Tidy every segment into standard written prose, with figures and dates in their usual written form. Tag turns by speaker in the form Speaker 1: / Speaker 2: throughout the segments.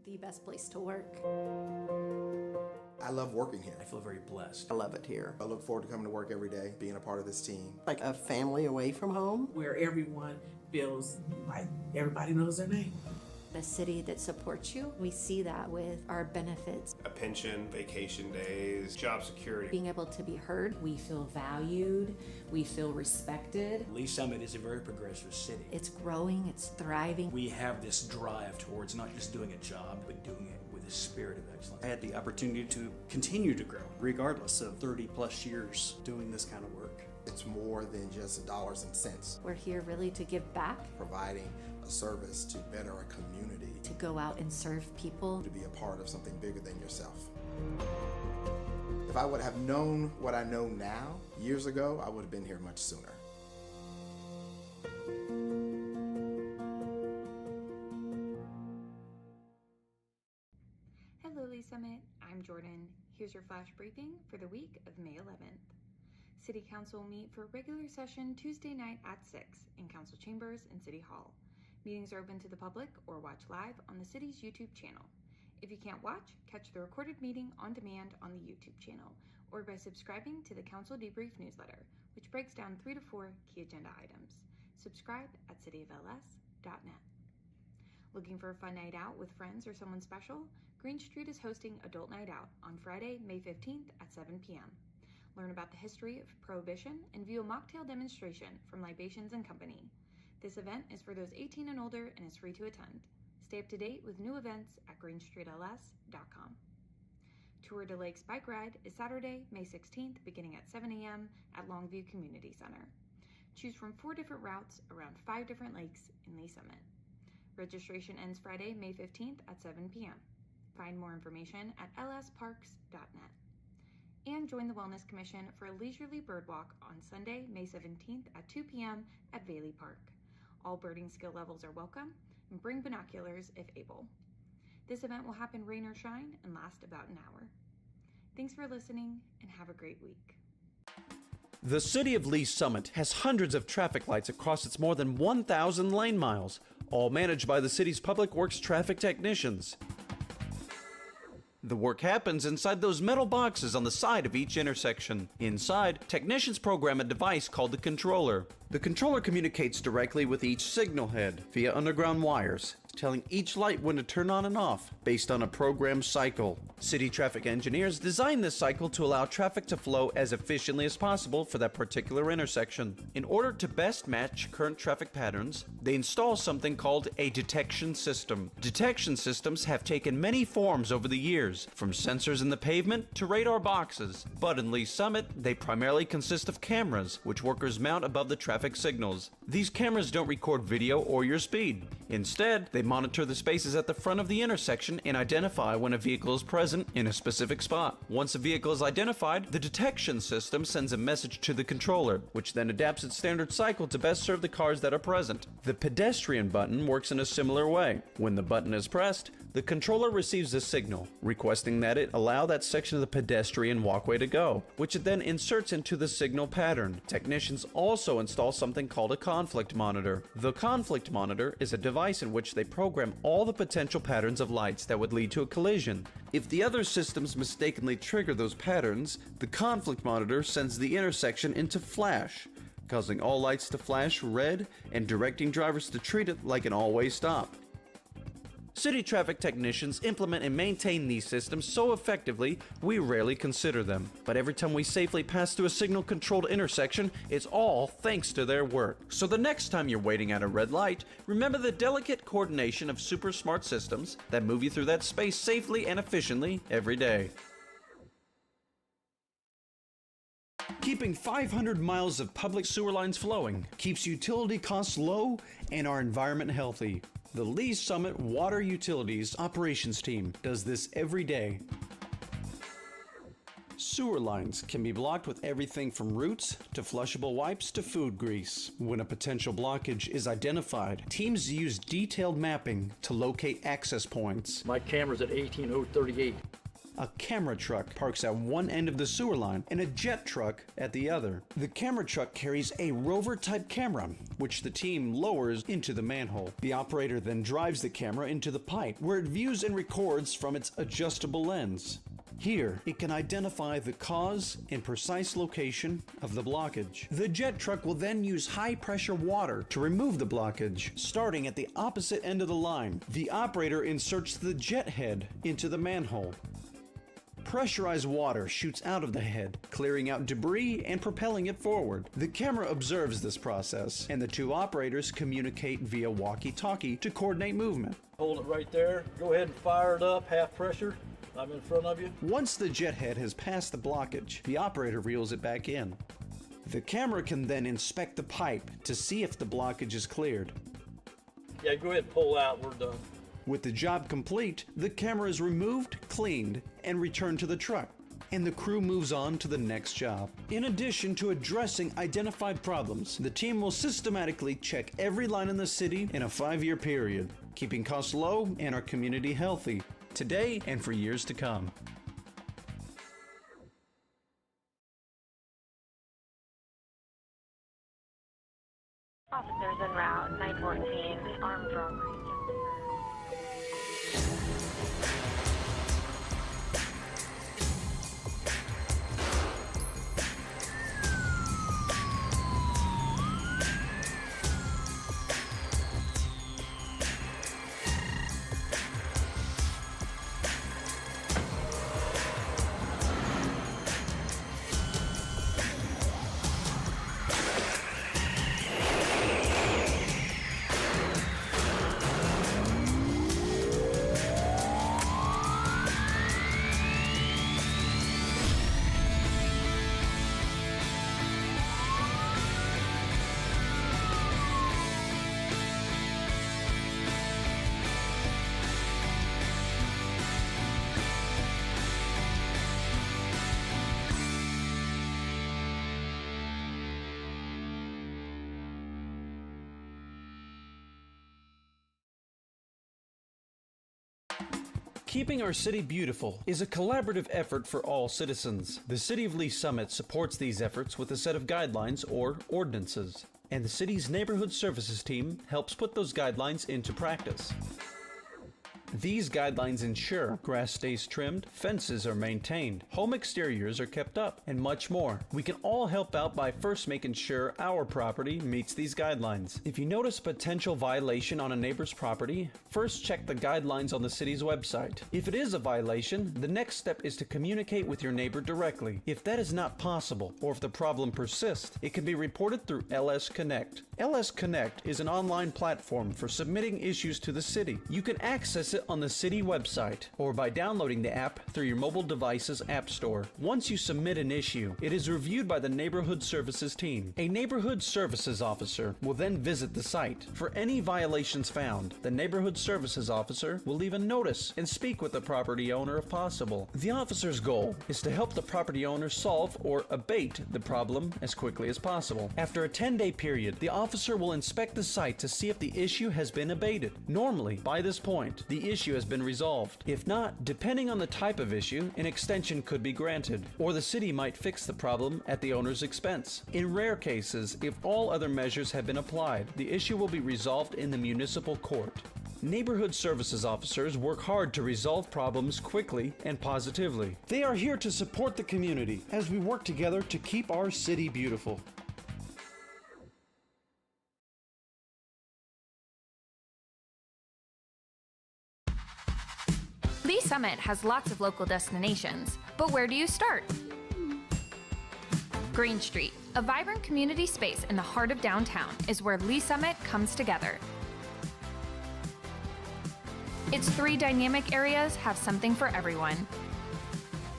Speaker 1: the best place to work.
Speaker 2: I love working here.
Speaker 3: I feel very blessed.
Speaker 4: I love it here.
Speaker 2: I look forward to coming to work every day, being a part of this team.
Speaker 4: Like a family away from home.
Speaker 5: Where everyone feels like everybody knows their name.
Speaker 1: The city that supports you, we see that with our benefits.
Speaker 6: A pension, vacation days, job security.
Speaker 1: Being able to be heard.
Speaker 7: We feel valued, we feel respected.
Speaker 3: Lee Summit is a very progressive city.
Speaker 1: It's growing, it's thriving.
Speaker 3: We have this drive towards not just doing a job, but doing it with a spirit of excellence.
Speaker 8: I had the opportunity to continue to grow, regardless of 30 plus years doing this kind of work.
Speaker 2: It's more than just dollars and cents.
Speaker 1: We're here really to give back.
Speaker 2: Providing a service to better a community.
Speaker 1: To go out and serve people.
Speaker 2: To be a part of something bigger than yourself. If I would have known what I know now, years ago, I would have been here much sooner.
Speaker 9: Hello, Lee Summit. I'm Jordan. Here's your flash briefing for the week of May 11th. City Council will meet for regular session Tuesday night at 6 in Council Chambers and City Hall. Meetings are open to the public or watch live on the city's YouTube channel. If you can't watch, catch the recorded meeting on demand on the YouTube channel or by subscribing to the Council Debrief newsletter, which breaks down 3 to 4 key agenda items. Subscribe at cityofls.net. Looking for a fun night out with friends or someone special? Green Street is hosting Adult Night Out on Friday, May 15th at 7 p.m. Learn about the history of Prohibition and view a mocktail demonstration from Libations and Company. This event is for those 18 and older and is free to attend. Stay up to date with new events at greenstreetls.com. Tour de Lakes Bike Ride is Saturday, May 16th, beginning at 7 a.m. at Longview Community Center. Choose from 4 different routes around 5 different lakes in Lee Summit. Registration ends Friday, May 15th at 7 p.m. Find more information at lsparks.net. And join the Wellness Commission for a leisurely bird walk on Sunday, May 17th at 2 p.m. at Bailey Park. All birding skill levels are welcome, and bring binoculars if able. This event will happen rain or shine and last about an hour. Thanks for listening, and have a great week.
Speaker 10: The City of Lee Summit has hundreds of traffic lights across its more than 1,000 lane miles, all managed by the city's Public Works traffic technicians. The work happens inside those metal boxes on the side of each intersection. Inside, technicians program a device called the controller. The controller communicates directly with each signal head via underground wires, telling each light when to turn on and off based on a programmed cycle. City traffic engineers design this cycle to allow traffic to flow as efficiently as possible for that particular intersection. In order to best match current traffic patterns, they install something called a detection system. Detection systems have taken many forms over the years, from sensors in the pavement to radar boxes. But in Lee Summit, they primarily consist of cameras, which workers mount above the traffic signals. These cameras don't record video or your speed. Instead, they monitor the spaces at the front of the intersection and identify when a vehicle is present in a specific spot. Once a vehicle is identified, the detection system sends a message to the controller, which then adapts its standard cycle to best serve the cars that are present. The pedestrian button works in a similar way. When the button is pressed, the controller receives a signal, requesting that it allow that section of the pedestrian walkway to go, which it then inserts into the signal pattern. Technicians also install something called a conflict monitor. The conflict monitor is a device in which they program all the potential patterns of lights that would lead to a collision. If the other systems mistakenly trigger those patterns, the conflict monitor sends the intersection into flash, causing all lights to flash red and directing drivers to treat it like an all-way stop. City traffic technicians implement and maintain these systems so effectively, we rarely consider them. But every time we safely pass through a signal-controlled intersection, it's all thanks to their work. So the next time you're waiting at a red light, remember the delicate coordination of super smart systems that move you through that space safely and efficiently every day. Keeping 500 miles of public sewer lines flowing keeps utility costs low and our environment healthy. The Lee Summit Water Utilities Operations Team does this every day. Sewer lines can be blocked with everything from roots to flushable wipes to food grease. When a potential blockage is identified, teams use detailed mapping to locate access points.
Speaker 11: My camera's at 18038.
Speaker 10: a camera truck parks at one end of the sewer line and a jet truck at the other. The camera truck carries a rover-type camera, which the team lowers into the manhole. The operator then drives the camera into the pipe, where it views and records from its adjustable lens. Here, it can identify the cause and precise location of the blockage. The jet truck will then use high-pressure water to remove the blockage. Starting at the opposite end of the line, the operator inserts the jet head into the manhole. Pressurized water shoots out of the head, clearing out debris and propelling it forward. The camera observes this process, and the two operators communicate via walkie-talkie to coordinate movement.
Speaker 11: Hold it right there. Go ahead and fire it up, half pressure. I'm in front of you.
Speaker 10: Once the jet head has passed the blockage, the operator reels it back in. The camera can then inspect the pipe to see if the blockage is cleared.
Speaker 11: Yeah, go ahead and pull out. We're done.
Speaker 10: With the job complete, the camera is removed, cleaned, and returned to the truck, and the crew moves on to the next job. In addition to addressing identified problems, the team will systematically check every line in the city in a 5-year period, keeping costs low and our community healthy, today and for years to come.
Speaker 12: Officers en route, 914, armed robbery.
Speaker 10: Keeping our city beautiful is a collaborative effort for all citizens. The City of Lee Summit supports these efforts with a set of guidelines or ordinances, and the city's neighborhood services team helps put those guidelines into practice. These guidelines ensure grass stays trimmed, fences are maintained, home exteriors are kept up, and much more. We can all help out by first making sure our property meets these guidelines. If you notice a potential violation on a neighbor's property, first check the guidelines on the city's website. If it is a violation, the next step is to communicate with your neighbor directly. If that is not possible, or if the problem persists, it can be reported through LS Connect. LS Connect is an online platform for submitting issues to the city. You can access it on the city website or by downloading the app through your mobile device's app store. Once you submit an issue, it is reviewed by the Neighborhood Services team. A Neighborhood Services officer will then visit the site. For any violations found, the Neighborhood Services officer will leave a notice and speak with the property owner if possible. The officer's goal is to help the property owner solve or abate the problem as quickly as possible. After a 10-day period, the officer will inspect the site to see if the issue has been abated. Normally, by this point, the issue has been resolved. If not, depending on the type of issue, an extension could be granted, or the city might fix the problem at the owner's expense. In rare cases, if all other measures have been applied, the issue will be resolved in the municipal court. Neighborhood Services officers work hard to resolve problems quickly and positively. They are here to support the community as we work together to keep our city beautiful.
Speaker 9: Lee Summit has lots of local destinations, but where do you start? Green Street, a vibrant community space in the heart of downtown, is where Lee Summit comes together. Its 3 dynamic areas have something for everyone.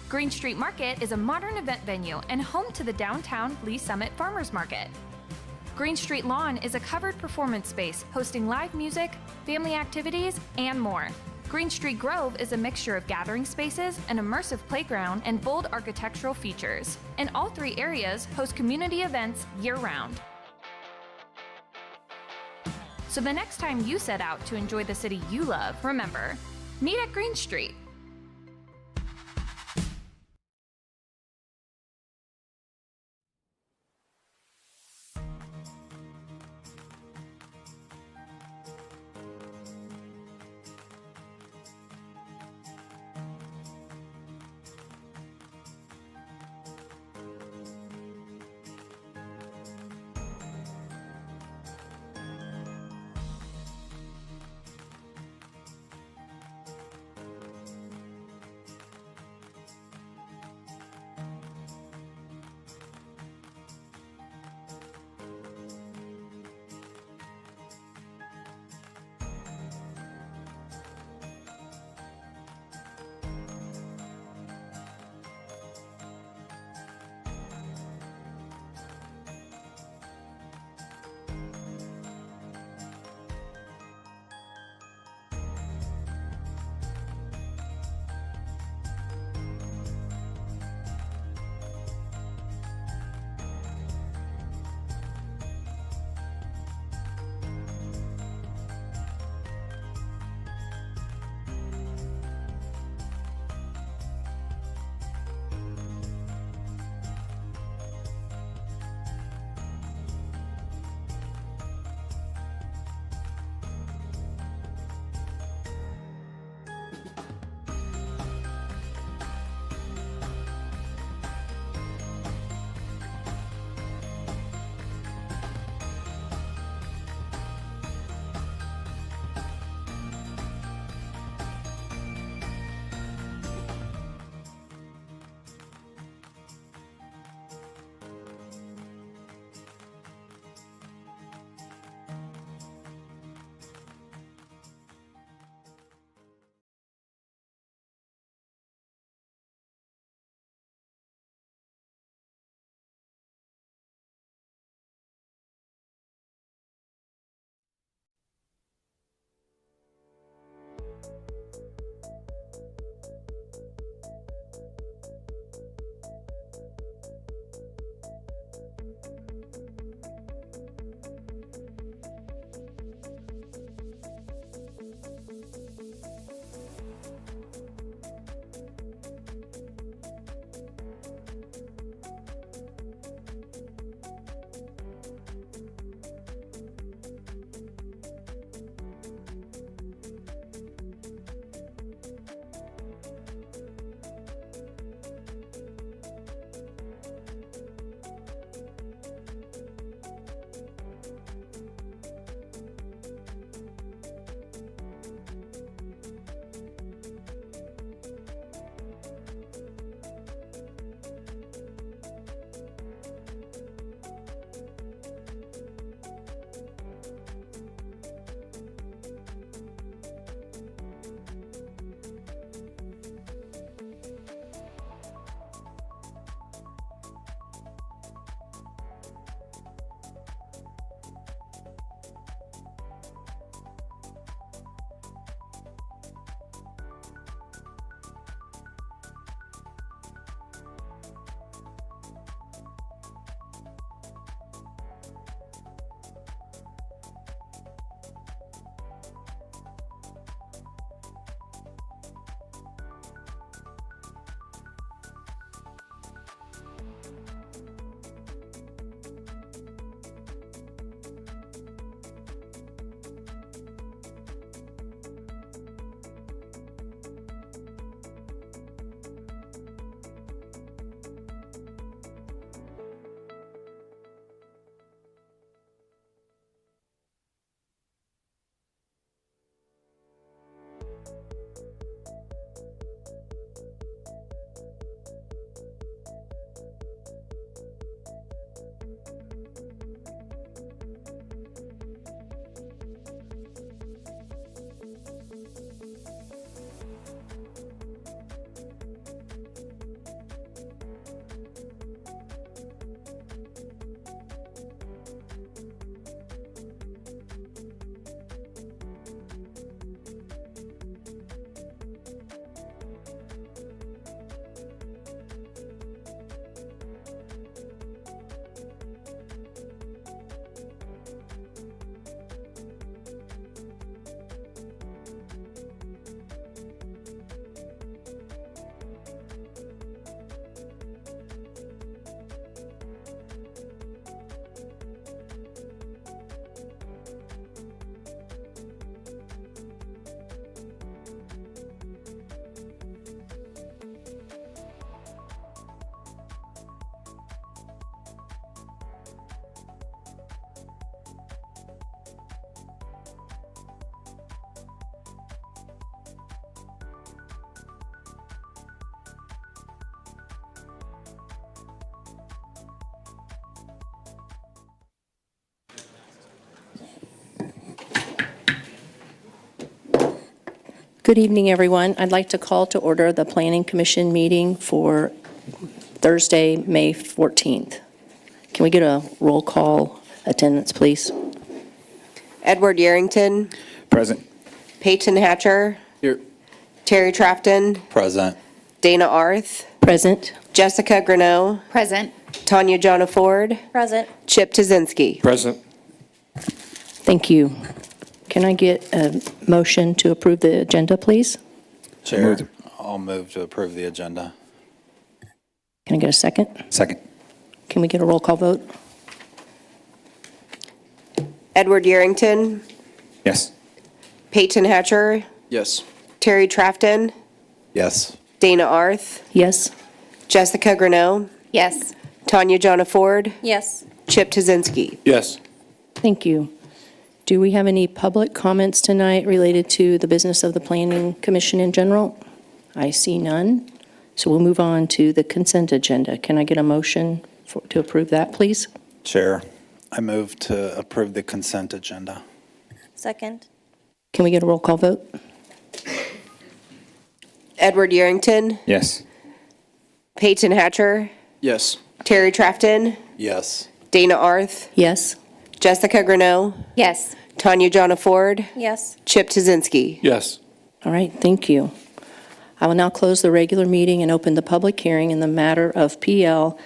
Speaker 9: Green Street Market is a modern event venue and home to the downtown Lee Summit Farmers Market. Green Street Lawn is a covered performance space hosting live music, family activities, and more. Green Street Grove is a mixture of gathering spaces, an immersive playground, and bold architectural features. And all 3 areas host community events year-round. So the next time you set out to enjoy the city you love, remember, meet at Green Street.
Speaker 13: Good evening, everyone. I'd like to call to order the Planning Commission meeting for Thursday, May 14th. Can we get a roll call attendance, please?
Speaker 14: Edward Yerington.
Speaker 15: Present.
Speaker 14: Peyton Hatcher.
Speaker 15: Here.
Speaker 14: Terry Trafton.
Speaker 15: Present.
Speaker 14: Dana Arth.
Speaker 13: Present.
Speaker 14: Jessica Greneau.
Speaker 12: Present.
Speaker 14: Tanya Jonna Ford.
Speaker 12: Present.
Speaker 14: Chip Tazinski.
Speaker 15: Present.
Speaker 13: Thank you. Can I get a motion to approve the agenda, please?
Speaker 15: Chair, I'll move to approve the agenda.
Speaker 13: Can I get a second?
Speaker 15: Second.
Speaker 13: Can we get a roll call vote?
Speaker 14: Edward Yerington.
Speaker 15: Yes.
Speaker 14: Peyton Hatcher.
Speaker 15: Yes.
Speaker 14: Terry Trafton.
Speaker 15: Yes.
Speaker 14: Dana Arth.
Speaker 13: Yes.
Speaker 14: Jessica Greneau.
Speaker 12: Yes.
Speaker 14: Tanya Jonna Ford.
Speaker 12: Yes.
Speaker 14: Chip Tazinski.
Speaker 15: Yes.
Speaker 13: Thank you. Do we have any public comments tonight related to the business of the Planning Commission in general? I see none. So we'll move on to the consent agenda. Can I get a motion to approve that, please?
Speaker 15: Chair, I move to approve the consent agenda.
Speaker 12: Second.
Speaker 13: Can we get a roll call vote?
Speaker 14: Edward Yerington.
Speaker 15: Yes.
Speaker 14: Peyton Hatcher.
Speaker 15: Yes.
Speaker 14: Terry Trafton.
Speaker 15: Yes.
Speaker 14: Dana Arth.
Speaker 13: Yes.
Speaker 14: Jessica Greneau.
Speaker 12: Yes.
Speaker 14: Tanya Jonna Ford.
Speaker 12: Yes.
Speaker 14: Chip Tazinski.
Speaker 15: Yes.
Speaker 13: All right, thank you. I will now close the regular meeting and open the public hearing in the matter of PL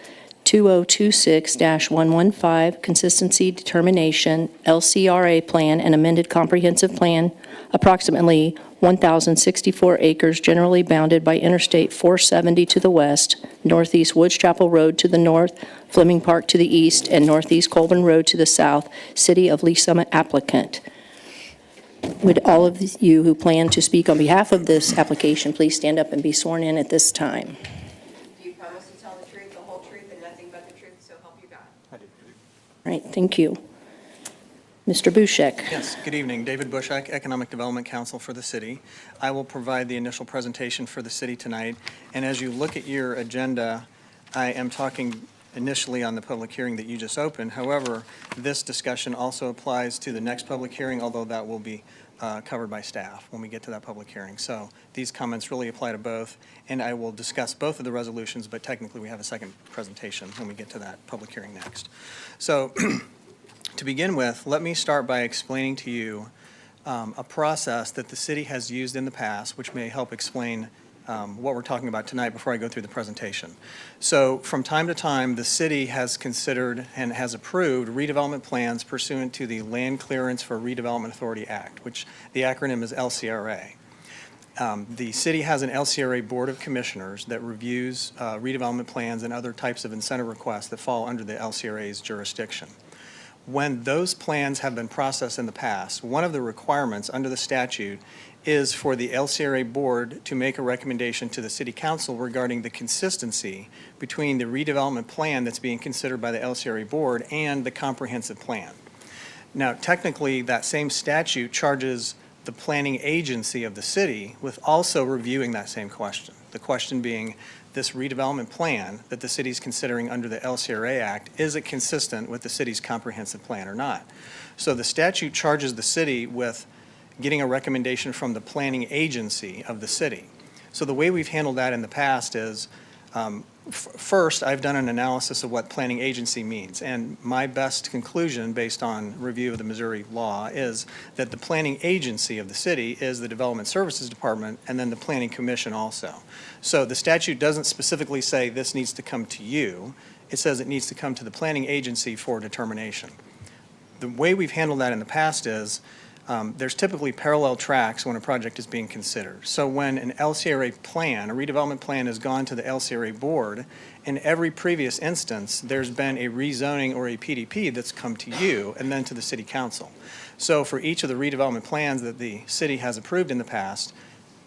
Speaker 13: 2026-115, Consistency Determination, LCRA Plan and Amended Comprehensive Plan, approximately 1,064 acres generally bounded by Interstate 470 to the west, Northeast Woods Chapel Road to the north, Fleming Park to the east, and Northeast Colbern Road to the south, City of Lee Summit applicant. Would all of you who plan to speak on behalf of this application please stand up and be sworn in at this time?
Speaker 14: Do you promise to tell the truth, the whole truth, and nothing but the truth, so help you God?
Speaker 8: I do.
Speaker 13: All right, thank you. Mr. Bushek.
Speaker 16: Yes, good evening. David Bushek, Economic Development Counsel for the city. I will provide the initial presentation for the city tonight. And as you look at your agenda, I am talking initially on the public hearing that you just opened. However, this discussion also applies to the next public hearing, although that will be covered by staff when we get to that public hearing. So these comments really apply to both, and I will discuss both of the resolutions, but technically we have a second presentation when we get to that public hearing next. So to begin with, let me start by explaining to you a process that the city has used in the past, which may help explain what we're talking about tonight before I go through the presentation. So from time to time, the city has considered and has approved redevelopment plans pursuant to the Land Clearance for Redevelopment Authority Act, which the acronym is LCRA. The city has an LCRA Board of Commissioners that reviews redevelopment plans and other types of incentive requests that fall under the LCRA's jurisdiction. When those plans have been processed in the past, one of the requirements under the statute is for the LCRA board to make a recommendation to the city council regarding the consistency between the redevelopment plan that's being considered by the LCRA board and the comprehensive plan. Now, technically, that same statute charges the planning agency of the city with also reviewing that same question. The question being, this redevelopment plan that the city is considering under the LCRA Act, is it consistent with the city's comprehensive plan or not? So the statute charges the city with getting a recommendation from the planning agency of the city. So the way we've handled that in the past is, first, I've done an analysis of what planning agency means, and my best conclusion based on review of the Missouri law is that the planning agency of the city is the Development Services Department and then the Planning Commission also. So the statute doesn't specifically say this needs to come to you. It says it needs to come to the planning agency for determination. The way we've handled that in the past is there's typically parallel tracks when a project is being considered. So when an LCRA plan, a redevelopment plan, has gone to the LCRA board, in every previous instance, there's been a rezoning or a PDP that's come to you and then to the city council. So for each of the redevelopment plans that the city has approved in the past,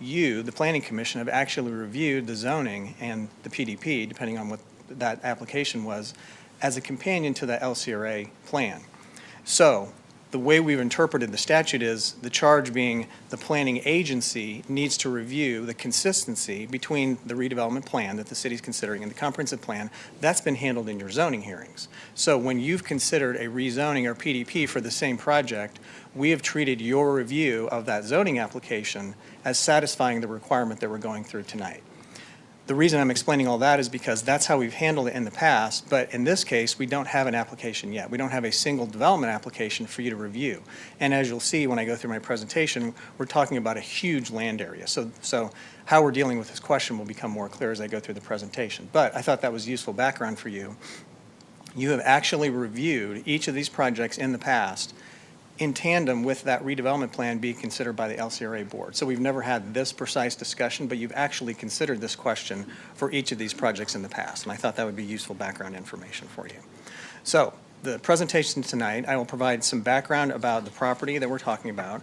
Speaker 16: you, the Planning Commission, have actually reviewed the zoning and the PDP, depending on what that application was, as a companion to the LCRA plan. So the way we've interpreted the statute is the charge being the planning agency needs to review the consistency between the redevelopment plan that the city's considering and the comprehensive plan. That's been handled in your zoning hearings. So when you've considered a rezoning or PDP for the same project, we have treated your review of that zoning application as satisfying the requirement that we're going through tonight. The reason I'm explaining all that is because that's how we've handled it in the past, but in this case, we don't have an application yet. We don't have a single development application for you to review. And as you'll see when I go through my presentation, we're talking about a huge land area. So how we're dealing with this question will become more clear as I go through the presentation. But I thought that was useful background for you. You have actually reviewed each of these projects in the past in tandem with that redevelopment plan being considered by the LCRA board. So we've never had this precise discussion, but you've actually considered this question for each of these projects in the past, and I thought that would be useful background information for you. So the presentation tonight, I will provide some background about the property that we're talking about,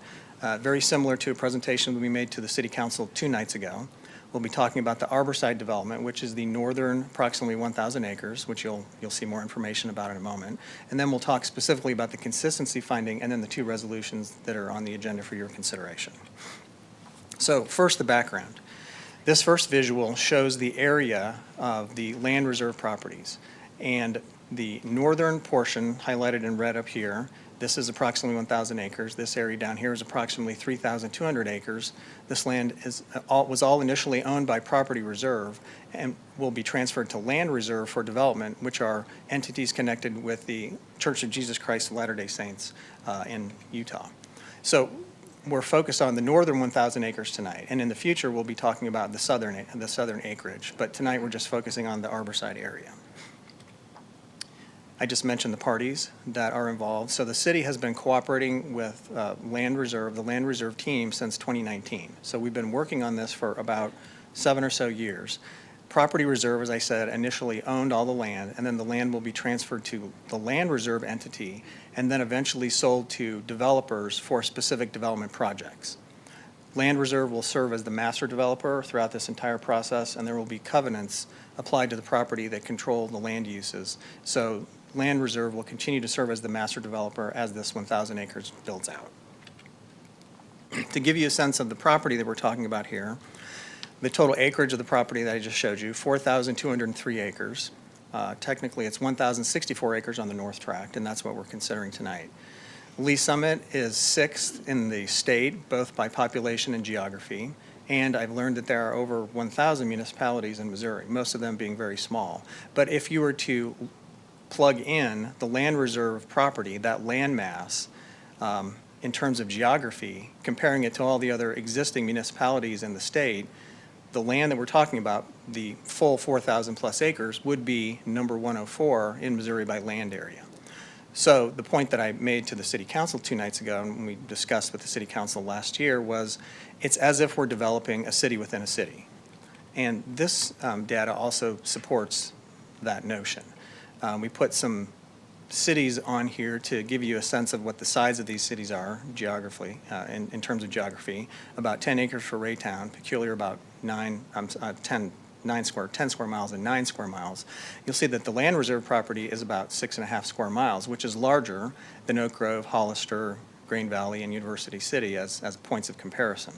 Speaker 16: very similar to a presentation that we made to the City Council 2 nights ago. We'll be talking about the Arborside development, which is the northern approximately 1,000 acres, which you'll see more information about in a moment. And then we'll talk specifically about the consistency finding and then the 2 resolutions that are on the agenda for your consideration. So first, the background. This first visual shows the area of the land reserve properties. And the northern portion, highlighted in red up here, this is approximately 1,000 acres. This area down here is approximately 3,200 acres. This land was all initially owned by Property Reserve and will be transferred to Land Reserve for development, which are entities connected with the Church of Jesus Christ of Latter-day Saints in Utah. So we're focused on the northern 1,000 acres tonight, and in the future we'll be talking about the southern acreage, but tonight we're just focusing on the Arborside area. I just mentioned the parties that are involved. So the city has been cooperating with Land Reserve, the Land Reserve team, since 2019. So we've been working on this for about 7 or so years. Property Reserve, as I said, initially owned all the land, and then the land will be transferred to the Land Reserve entity and then eventually sold to developers for specific development projects. Land Reserve will serve as the master developer throughout this entire process, and there will be covenants applied to the property that control the land uses. So Land Reserve will continue to serve as the master developer as this 1,000 acres builds out. To give you a sense of the property that we're talking about here, the total acreage of the property that I just showed you, 4,203 acres. Technically, it's 1,064 acres on the north tract, and that's what we're considering tonight. Lee Summit is 6th in the state, both by population and geography. And I've learned that there are over 1,000 municipalities in Missouri, most of them being very small. But if you were to plug in the Land Reserve property, that land mass, in terms of geography, comparing it to all the other existing municipalities in the state, the land that we're talking about, the full 4,000 plus acres, would be number 104 in Missouri by land area. So the point that I made to the City Council 2 nights ago, and we discussed with the City Council last year, was it's as if we're developing a city within a city. And this data also supports that notion. We put some cities on here to give you a sense of what the size of these cities are geographically, in terms of geography. About 10 acres for Raytown, Peculiar about 10 square miles and 9 square miles. You'll see that the Land Reserve property is about 6.5 square miles, which is larger than Oak Grove, Hollister, Green Valley, and University City as points of comparison.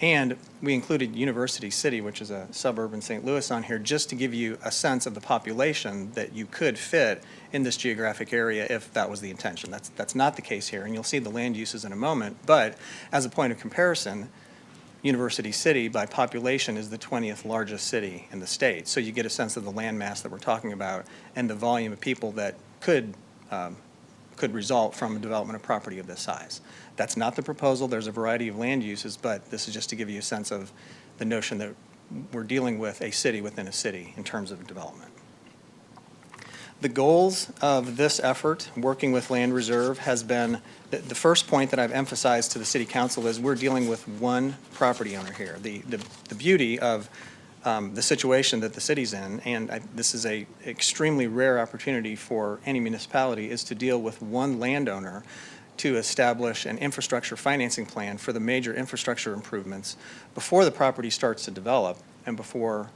Speaker 16: And we included University City, which is a suburb in St. Louis, on here just to give you a sense of the population that you could fit in this geographic area if that was the intention. That's not the case here, and you'll see the land uses in a moment. But as a point of comparison, University City by population is the 20th largest city in the state. So you get a sense of the land mass that we're talking about and the volume of people that could result from a development of property of this size. That's not the proposal. There's a variety of land uses, but this is just to give you a sense of the notion that we're dealing with a city within a city in terms of development. The goals of this effort, working with Land Reserve, has been the first point that I've emphasized to the City Council is we're dealing with one property owner here. The beauty of the situation that the city's in, and this is a extremely rare opportunity for any municipality, is to deal with one landowner to establish an infrastructure financing plan for the major infrastructure improvements before the property starts to develop and before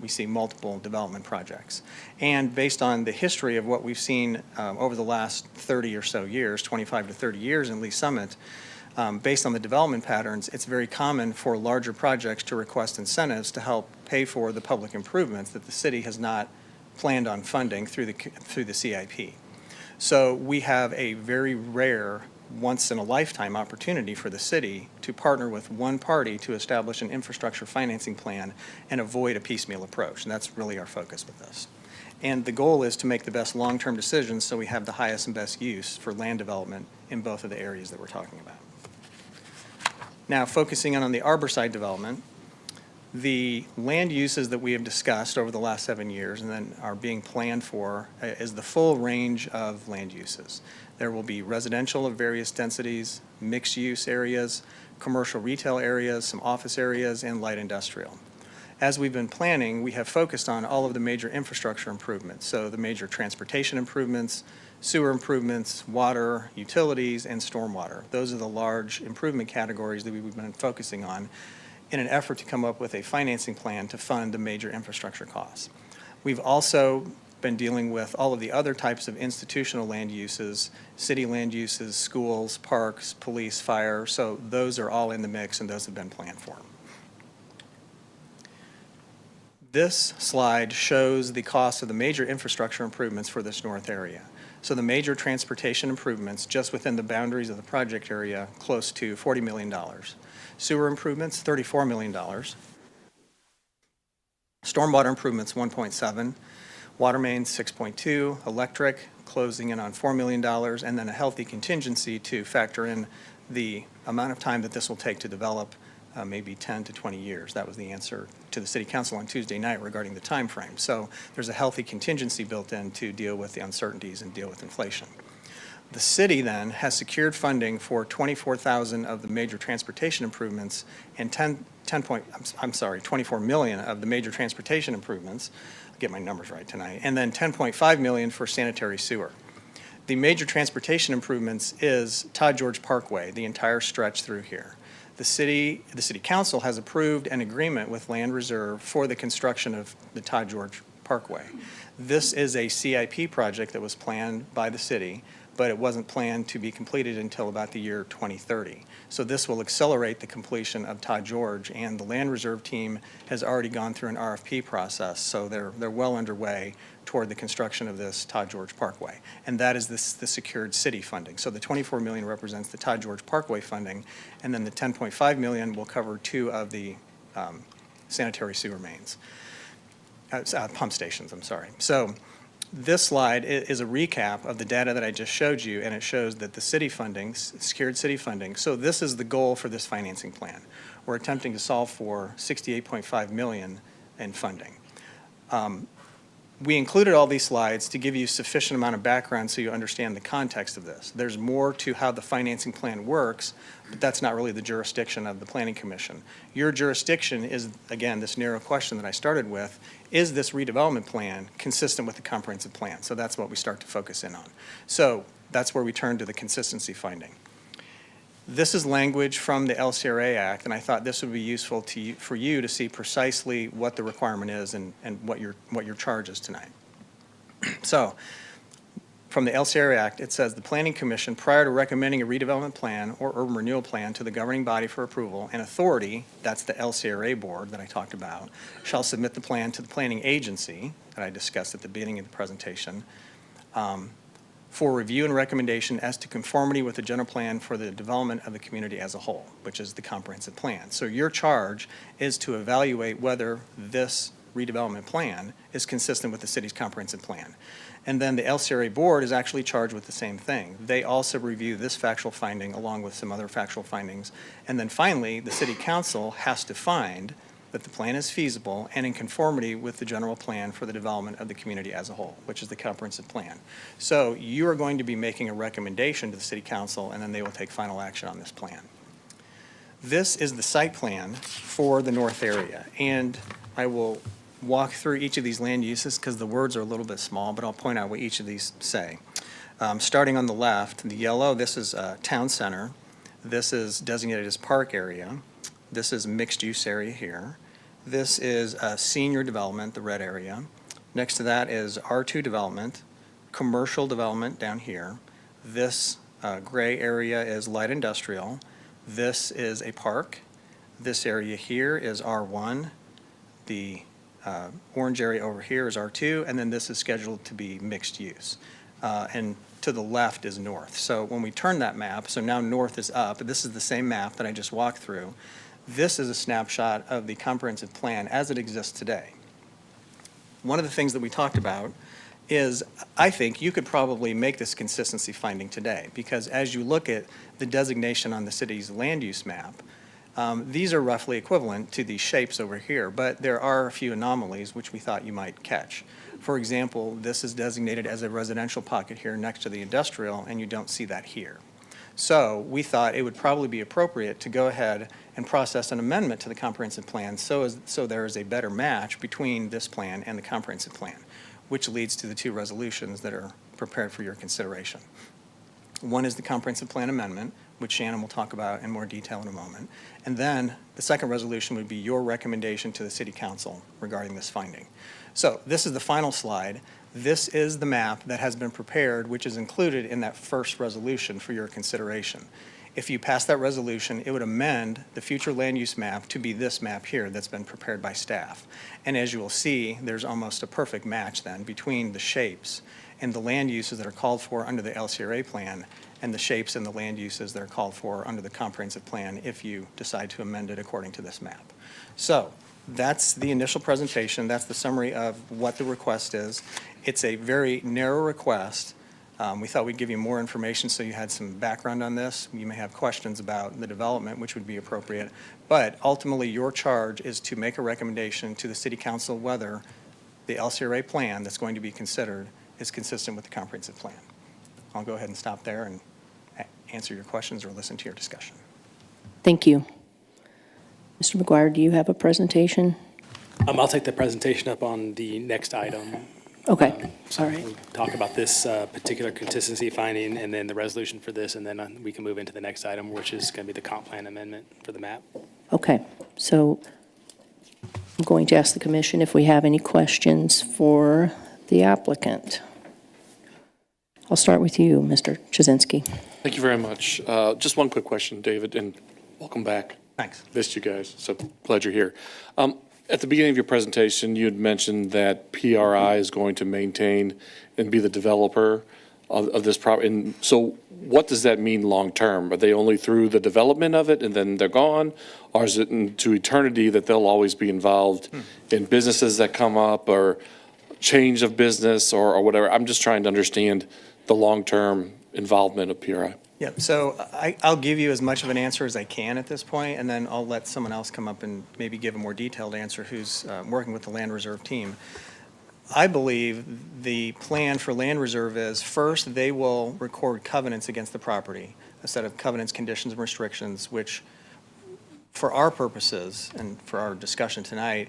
Speaker 16: we see multiple development projects. And based on the history of what we've seen over the last 30 or so years, 25 to 30 years in Lee Summit, based on the development patterns, it's very common for larger projects to request incentives to help pay for the public improvements that the city has not planned on funding through the CIP. So we have a very rare, once-in-a-lifetime opportunity for the city to partner with one party to establish an infrastructure financing plan and avoid a piecemeal approach. And that's really our focus with this. And the goal is to make the best long-term decisions so we have the highest and best use for land development in both of the areas that we're talking about. Now, focusing on the Arborside development, the land uses that we have discussed over the last 7 years and then are being planned for is the full range of land uses. There will be residential of various densities, mixed-use areas, commercial retail areas, some office areas, and light industrial. As we've been planning, we have focused on all of the major infrastructure improvements, so the major transportation improvements, sewer improvements, water, utilities, and stormwater. Those are the large improvement categories that we've been focusing on in an effort to come up with a financing plan to fund the major infrastructure costs. We've also been dealing with all of the other types of institutional land uses, city land uses, schools, parks, police, fire, so those are all in the mix and those have been planned for. This slide shows the cost of the major infrastructure improvements for this north area. So the major transportation improvements just within the boundaries of the project area, close to $40 million. Sewer improvements, $34 million. Stormwater improvements, $1.7. Water mains, $6.2. Electric, closing in on $4 million. And then a healthy contingency to factor in the amount of time that this will take to develop, maybe 10 to 20 years. That was the answer to the City Council on Tuesday night regarding the time frame. So there's a healthy contingency built in to deal with the uncertainties and deal with inflation. The city then has secured funding for 24,000 of the major transportation improvements and 24 million of the major transportation improvements. I'll get my numbers right tonight. And then 10.5 million for sanitary sewer. The major transportation improvements is Todd George Parkway, the entire stretch through here. The city council has approved an agreement with Land Reserve for the construction of the Todd George Parkway. This is a CIP project that was planned by the city, but it wasn't planned to be completed until about the year 2030. So this will accelerate the completion of Todd George, and the Land Reserve team has already gone through an RFP process, so they're well underway toward the construction of this Todd George Parkway. And that is the secured city funding. So the 24 million represents the Todd George Parkway funding, and then the 10.5 million will cover 2 of the sanitary sewer mains, pump stations, I'm sorry. So this slide is a recap of the data that I just showed you, and it shows that the city funding, secured city funding, so this is the goal for this financing plan. We're attempting to solve for 68.5 million in funding. We included all these slides to give you sufficient amount of background so you understand the context of this. There's more to how the financing plan works, but that's not really the jurisdiction of the Planning Commission. Your jurisdiction is, again, this narrow question that I started with, is this redevelopment plan consistent with the comprehensive plan? So that's what we start to focus in on. So that's where we turn to the consistency finding. This is language from the LCRA Act, and I thought this would be useful for you to see precisely what the requirement is and what your charge is tonight. So, from the LCRA Act, it says the Planning Commission, prior to recommending a redevelopment plan or urban renewal plan to the governing body for approval, an authority, that's the LCRA board that I talked about, shall submit the plan to the planning agency that I discussed at the beginning of the presentation, for review and recommendation as to conformity with the general plan for the development of the community as a whole, which is the comprehensive plan. So your charge is to evaluate whether this redevelopment plan is consistent with the city's comprehensive plan. And then the LCRA board is actually charged with the same thing. They also review this factual finding along with some other factual findings. And then finally, the city council has to find that the plan is feasible and in conformity with the general plan for the development of the community as a whole, which is the comprehensive plan. So you are going to be making a recommendation to the city council, and then they will take final action on this plan. This is the site plan for the north area, and I will walk through each of these land uses because the words are a little bit small, but I'll point out what each of these say. Starting on the left, the yellow, this is town center. This is designated as park area. This is mixed use area here. This is senior development, the red area. Next to that is R2 development, commercial development down here. This gray area is light industrial. This is a park. This area here is R1. The orange area over here is R2, and then this is scheduled to be mixed use. And to the left is north. So when we turn that map, so now north is up, this is the same map that I just walked through. This is a snapshot of the comprehensive plan as it exists today. One of the things that we talked about is, I think you could probably make this consistency finding today, because as you look at the designation on the city's land use map, these are roughly equivalent to these shapes over here, but there are a few anomalies which we thought you might catch. For example, this is designated as a residential pocket here next to the industrial, and you don't see that here. So we thought it would probably be appropriate to go ahead and process an amendment to the comprehensive plan so there is a better match between this plan and the comprehensive plan, which leads to the two resolutions that are prepared for your consideration. One is the comprehensive plan amendment, which Shannon will talk about in more detail in a moment. And then the second resolution would be your recommendation to the City Council regarding this finding. So this is the final slide. This is the map that has been prepared, which is included in that first resolution for your consideration. If you pass that resolution, it would amend the future land use map to be this map here that's been prepared by staff. And as you will see, there's almost a perfect match then between the shapes and the land uses that are called for under the LCRA plan and the shapes and the land uses that are called for under the comprehensive plan if you decide to amend it according to this map. So that's the initial presentation. That's the summary of what the request is. It's a very narrow request. We thought we'd give you more information so you had some background on this. You may have questions about the development, which would be appropriate. But ultimately, your charge is to make a recommendation to the City Council whether the LCRA plan that's going to be considered is consistent with the comprehensive plan. I'll go ahead and stop there and answer your questions or listen to your discussion.
Speaker 13: Thank you. Mr. McGuire, do you have a presentation?
Speaker 17: I'll take the presentation up on the next item.
Speaker 13: Okay, all right.
Speaker 17: We'll talk about this particular consistency finding and then the resolution for this, and then we can move into the next item, which is going to be the comp plan amendment for the map.
Speaker 13: Okay, so I'm going to ask the commission if we have any questions for the applicant. I'll start with you, Mr. Chizinski.
Speaker 18: Thank you very much. Just one quick question, David, and welcome back.
Speaker 16: Thanks.
Speaker 18: Missed you guys, so glad you're here. At the beginning of your presentation, you had mentioned that PRI is going to maintain and be the developer of this property. And so what does that mean long-term? Are they only through the development of it and then they're gone? Or is it into eternity that they'll always be involved in businesses that come up or change of business or whatever? I'm just trying to understand the long-term involvement of PRI.
Speaker 16: Yeah, so I'll give you as much of an answer as I can at this point, and then I'll let someone else come up and maybe give a more detailed answer who's working with the Land Reserve team. I believe the plan for Land Reserve is, first, they will record covenants against the property, a set of covenants, conditions, and restrictions, which, for our purposes and for our discussion tonight,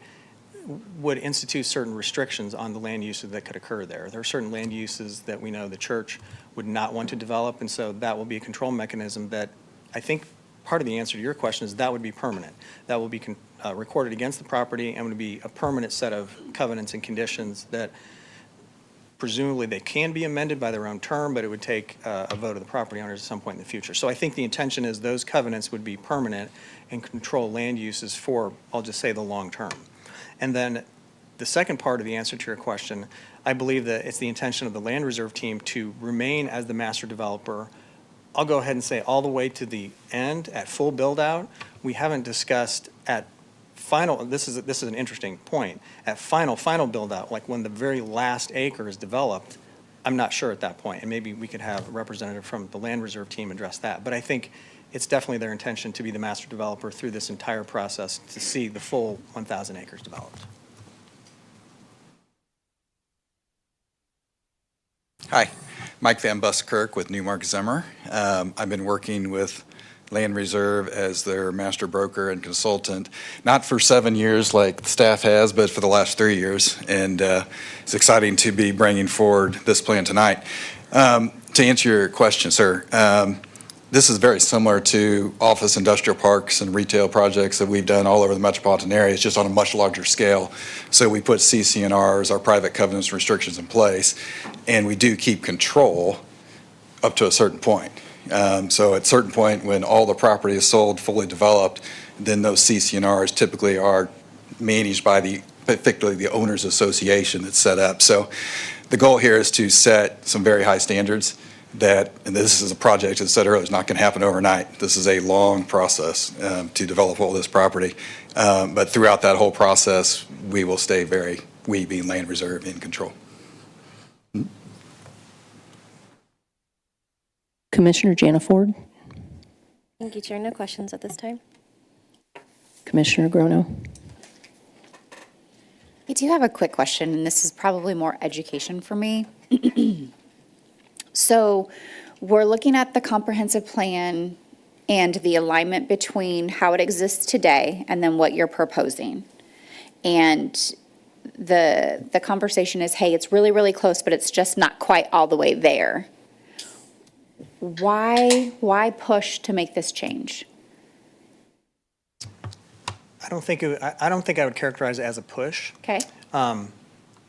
Speaker 16: would institute certain restrictions on the land uses that could occur there. There are certain land uses that we know the church would not want to develop, and so that will be a control mechanism that I think part of the answer to your question is that would be permanent. That will be recorded against the property and would be a permanent set of covenants and conditions that presumably they can be amended by their own term, but it would take a vote of the property owners at some point in the future. So I think the intention is those covenants would be permanent and control land uses for, I'll just say, the long term. And then the second part of the answer to your question, I believe that it's the intention of the Land Reserve team to remain as the master developer. I'll go ahead and say all the way to the end at full build out. We haven't discussed at final, this is an interesting point, at final build out, like when the very last acre is developed, I'm not sure at that point, and maybe we could have a representative from the Land Reserve team address that. But I think it's definitely their intention to be the master developer through this entire process to see the full 1,000 acres developed.
Speaker 19: Hi, Mike Van Buskirk with Newmark Zimmer. I've been working with Land Reserve as their master broker and consultant, not for 7 years like the staff has, but for the last 3 years. And it's exciting to be bringing forward this plan tonight. To answer your question, sir, this is very similar to office industrial parks and retail projects that we've done all over the metropolitan area. It's just on a much larger scale. So we put CC&Rs, our private covenants and restrictions in place, and we do keep control up to a certain point. So at a certain point, when all the property is sold, fully developed, then those CC&Rs typically are managed by particularly the owners association that's set up. So the goal here is to set some very high standards and this is a project, as I said earlier, it's not going to happen overnight. This is a long process to develop all this property. But throughout that whole process, we will stay we being Land Reserve, in control.
Speaker 13: Commissioner Janiford?
Speaker 20: Thank you, Chair. No questions at this time.
Speaker 13: Commissioner Grono?
Speaker 21: I do have a quick question, and this is probably more education for me. So we're looking at the comprehensive plan and the alignment between how it exists today and then what you're proposing. And the conversation is, hey, it's really, really close, but it's just not quite all the way there. Why push to make this change?
Speaker 16: I don't think I would characterize it as a push.
Speaker 21: Okay.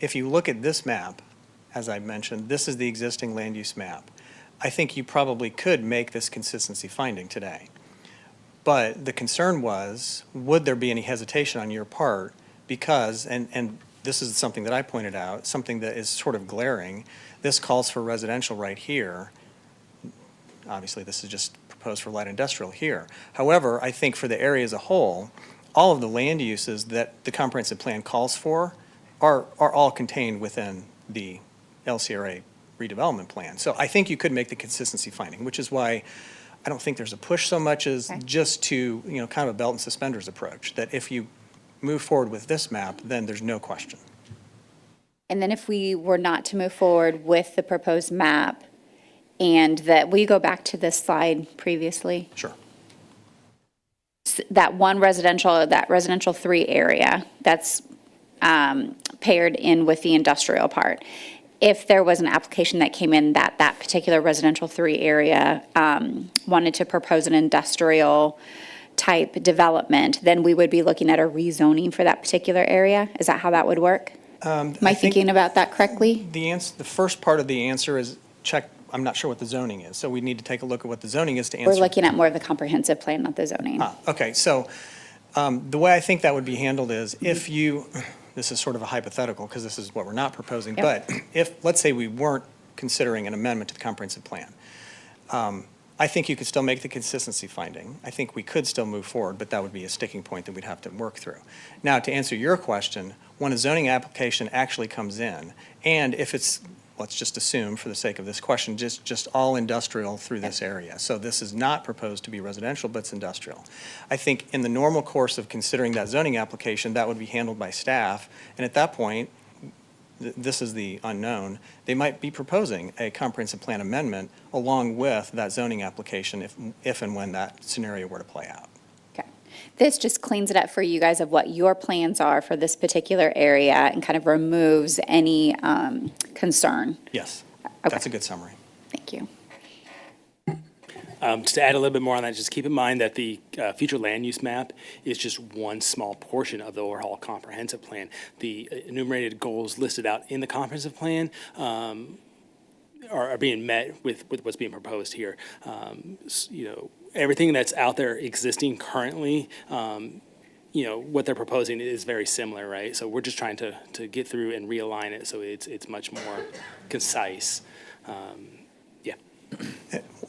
Speaker 16: If you look at this map, as I mentioned, this is the existing land use map. I think you probably could make this consistency finding today. But the concern was, would there be any hesitation on your part? Because, and this is something that I pointed out, something that is sort of glaring. This calls for residential right here. Obviously, this is just proposed for light industrial here. However, I think for the area as a whole, all of the land uses that the comprehensive plan calls for are all contained within the LCRA redevelopment plan. So I think you could make the consistency finding, which is why I don't think there's a push so much as just to, kind of a belt and suspenders approach, that if you move forward with this map, then there's no question.
Speaker 21: And then if we were not to move forward with the proposed map, and will you go back to this slide previously?
Speaker 16: Sure.
Speaker 21: That residential 3 area that's paired in with the industrial part. If there was an application that came in that particular residential 3 area wanted to propose an industrial type development, then we would be looking at a rezoning for that particular area. Is that how that would work? Am I thinking about that correctly?
Speaker 16: The first part of the answer is check. I'm not sure what the zoning is, so we need to take a look at what the zoning is to answer.
Speaker 21: We're looking at more of the comprehensive plan, not the zoning.
Speaker 16: Okay, so the way I think that would be handled is if you, this is sort of a hypothetical because this is what we're not proposing, but if, let's say we weren't considering an amendment to the comprehensive plan, I think you could still make the consistency finding. I think we could still move forward, but that would be a sticking point that we'd have to work through. Now, to answer your question, when a zoning application actually comes in, and if it's, let's just assume for the sake of this question, just all industrial through this area. So this is not proposed to be residential, but it's industrial. I think in the normal course of considering that zoning application, that would be handled by staff. And at that point, this is the unknown, they might be proposing a comprehensive plan amendment along with that zoning application if and when that scenario were to play out.
Speaker 21: Okay. This just cleans it up for you guys of what your plans are for this particular area and kind of removes any concern.
Speaker 16: Yes,
Speaker 21: okay.
Speaker 16: That's a good summary.
Speaker 21: Thank you.
Speaker 17: Just to add a little bit more on that, just keep in mind that the future land use map is just one small portion of the overall comprehensive plan. The enumerated goals listed out in the comprehensive plan are being met with what's being proposed here. Everything that's out there existing currently, what they're proposing is very similar, right? So we're just trying to get through and realign it so it's much more concise.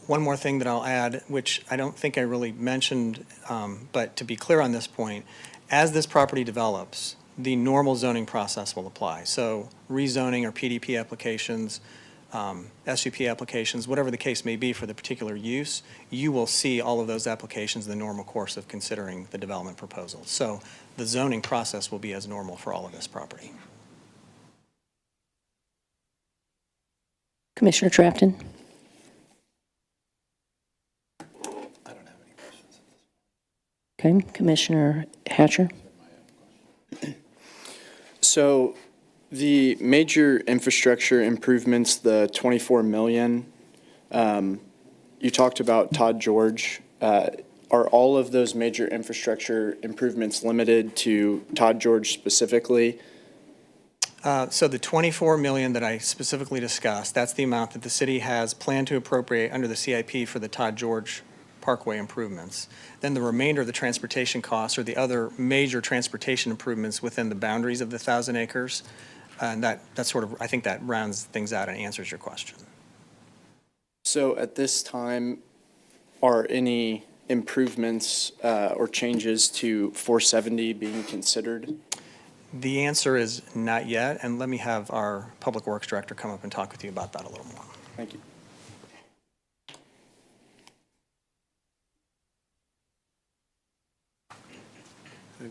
Speaker 16: One more thing that I'll add, which I don't think I really mentioned, but to be clear on this point, as this property develops, the normal zoning process will apply. So rezoning or PDP applications, SUP applications, whatever the case may be for the particular use, you will see all of those applications in the normal course of considering the development proposal. So the zoning process will be as normal for all of this property.
Speaker 13: Commissioner Trafton? Okay, Commissioner Hatcher.
Speaker 22: So the major infrastructure improvements, the 24 million, you talked about Todd George. Are all of those major infrastructure improvements limited to Todd George specifically?
Speaker 16: So the $24 million that I specifically discussed, that's the amount that the city has planned to appropriate under the CIP for the Todd George Parkway improvements. Then the remainder of the transportation costs are the other major transportation improvements within the boundaries of the 1,000 acres. And that sort of, I think that rounds things out and answers your question.
Speaker 22: So at this time, are any improvements or changes to 470 being considered?
Speaker 16: The answer is not yet, and let me have our Public Works Director come up and talk with you about that a little more.
Speaker 22: Thank you.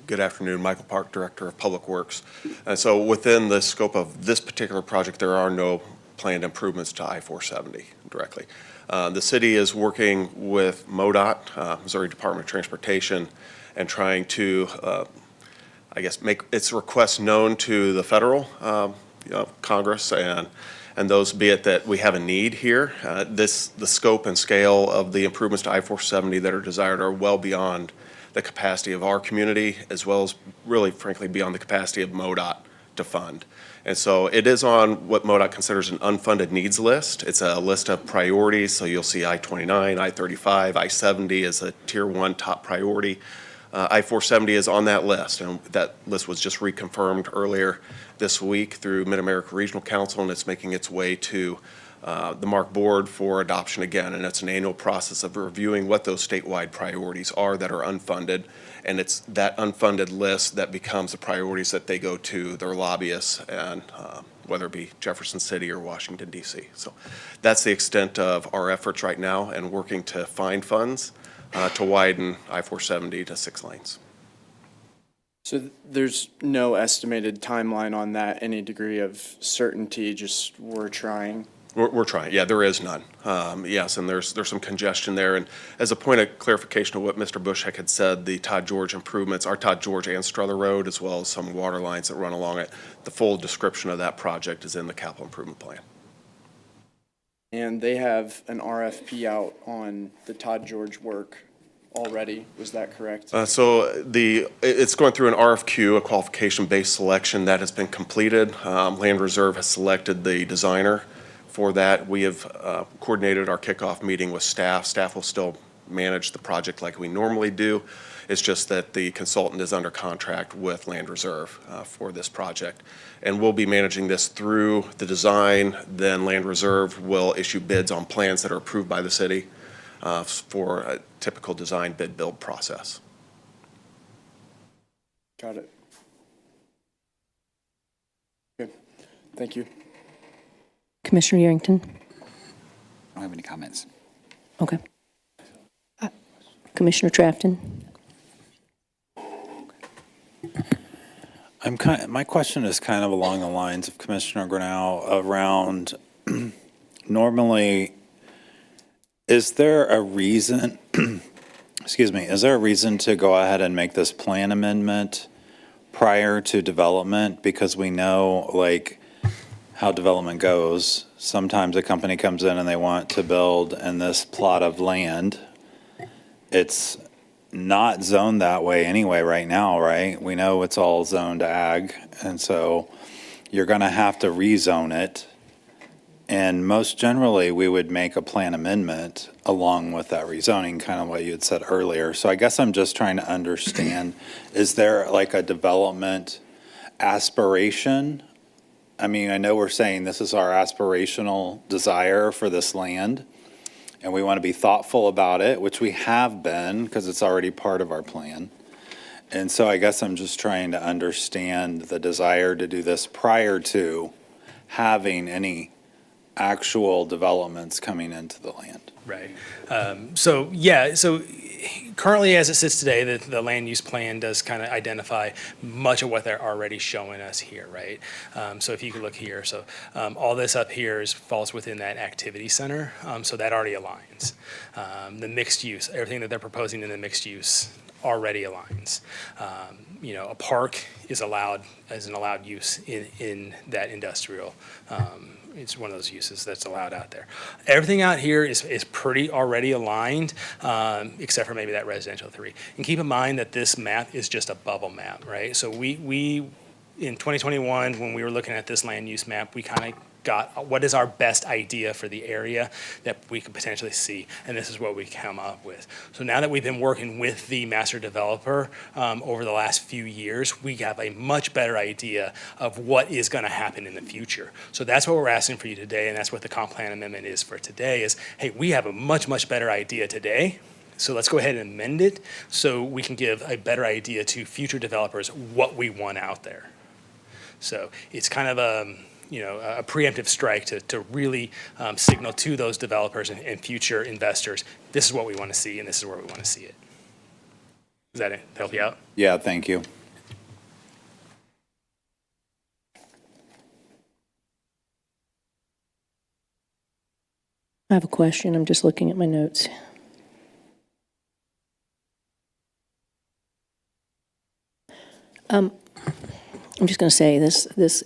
Speaker 4: Good afternoon, Michael Park, Director of Public Works. So within the scope of this particular project, there are no planned improvements to I-470 directly. The city is working with MoDOT, Missouri Department of Transportation, and trying to I guess, make its requests known to the federal Congress and those, be it that we have a need here. The scope and scale of the improvements to I-470 that are desired are well beyond the capacity of our community, as well as really, frankly, beyond the capacity of MoDOT to fund. And so it is on what MoDOT considers an unfunded needs list. It's a list of priorities, so you'll see I-29, I-35, I-70 as a Tier 1 top priority. I-470 is on that list, and that list was just reconfirmed earlier this week through Mid-America Regional Council, and it's making its way to the MARC board for adoption again. And it's an annual process of reviewing what those statewide priorities are that are unfunded, and it's that unfunded list that becomes the priorities that they go to their lobbyists, and whether it be Jefferson City or Washington, D.C. So that's the extent of our efforts right now, and working to find funds to widen I-470 to 6 lanes.
Speaker 22: So there's no estimated timeline on that, any degree of certainty, just we're trying?
Speaker 4: We're trying. Yeah, there is none. Yes, and there's some congestion there. And as a point of clarification of what Mr. Bushek had said, the Todd George improvements are Todd George and Strother Road, as well as some water lines that run along it. The full description of that project is in the capital improvement plan.
Speaker 22: And they have an RFP out on the Todd George work already, was that correct?
Speaker 4: So it's going through an RFQ, a qualification-based selection that has been completed. Land Reserve has selected the designer for that. We have coordinated our kickoff meeting with staff. Staff will still manage the project like we normally do. It's just that the consultant is under contract with Land Reserve for this project. And we'll be managing this through the design. Then Land Reserve will issue bids on plans that are approved by the city for a typical design bid build process.
Speaker 22: Got it. Okay, thank you.
Speaker 13: Commissioner Yerington?
Speaker 5: I don't have any comments.
Speaker 13: Okay. Commissioner Trafton?
Speaker 15: My question is kind of along the lines of Commissioner Grinnell around normally, is there a reason, excuse me, is there a reason to go ahead and make this plan amendment prior to development? Because we know, like, how development goes. Sometimes a company comes in and they want to build in this plot of land. It's not zoned that way anyway right now, right? We know it's all zoned ag, and so you're going to have to rezone it. And most generally, we would make a plan amendment along with that rezoning, kind of what you had said earlier. So I guess I'm just trying to understand, is there like a development aspiration? I mean, I know we're saying this is our aspirational desire for this land, and we want to be thoughtful about it, which we have been because it's already part of our plan. And so I guess I'm just trying to understand the desire to do this prior to having any actual developments coming into the land.
Speaker 17: Right. So currently as it sits today, the land use plan does kind of identify much of what they're already showing us here, right? So if you could look here, so all this up here falls within that activity center, so that already aligns. The mixed use, everything that they're proposing in the mixed use already aligns. A park is allowed as an allowed use in that industrial it's one of those uses that's allowed out there. Everything out here is pretty already aligned, except for maybe that residential 3. And keep in mind that this map is just a bubble map, right? So we in 2021, when we were looking at this land use map, we kind of got what is our best idea for the area that we could potentially see, and this is what we come up with. So now that we've been working with the master developer over the last few years, we have a much better idea of what is going to happen in the future. So that's what we're asking for you today, and that's what the comp plan amendment is for today is, hey, we have a much better idea today. So let's go ahead and amend it so we can give a better idea to future developers what we want out there. So it's kind of a preemptive strike to really signal to those developers and future investors, this is what we want to see and this is where we want to see it. Does that help you out?
Speaker 15: Yeah, thank you.
Speaker 13: I have a question. I'm just looking at my notes. I'm just going to say this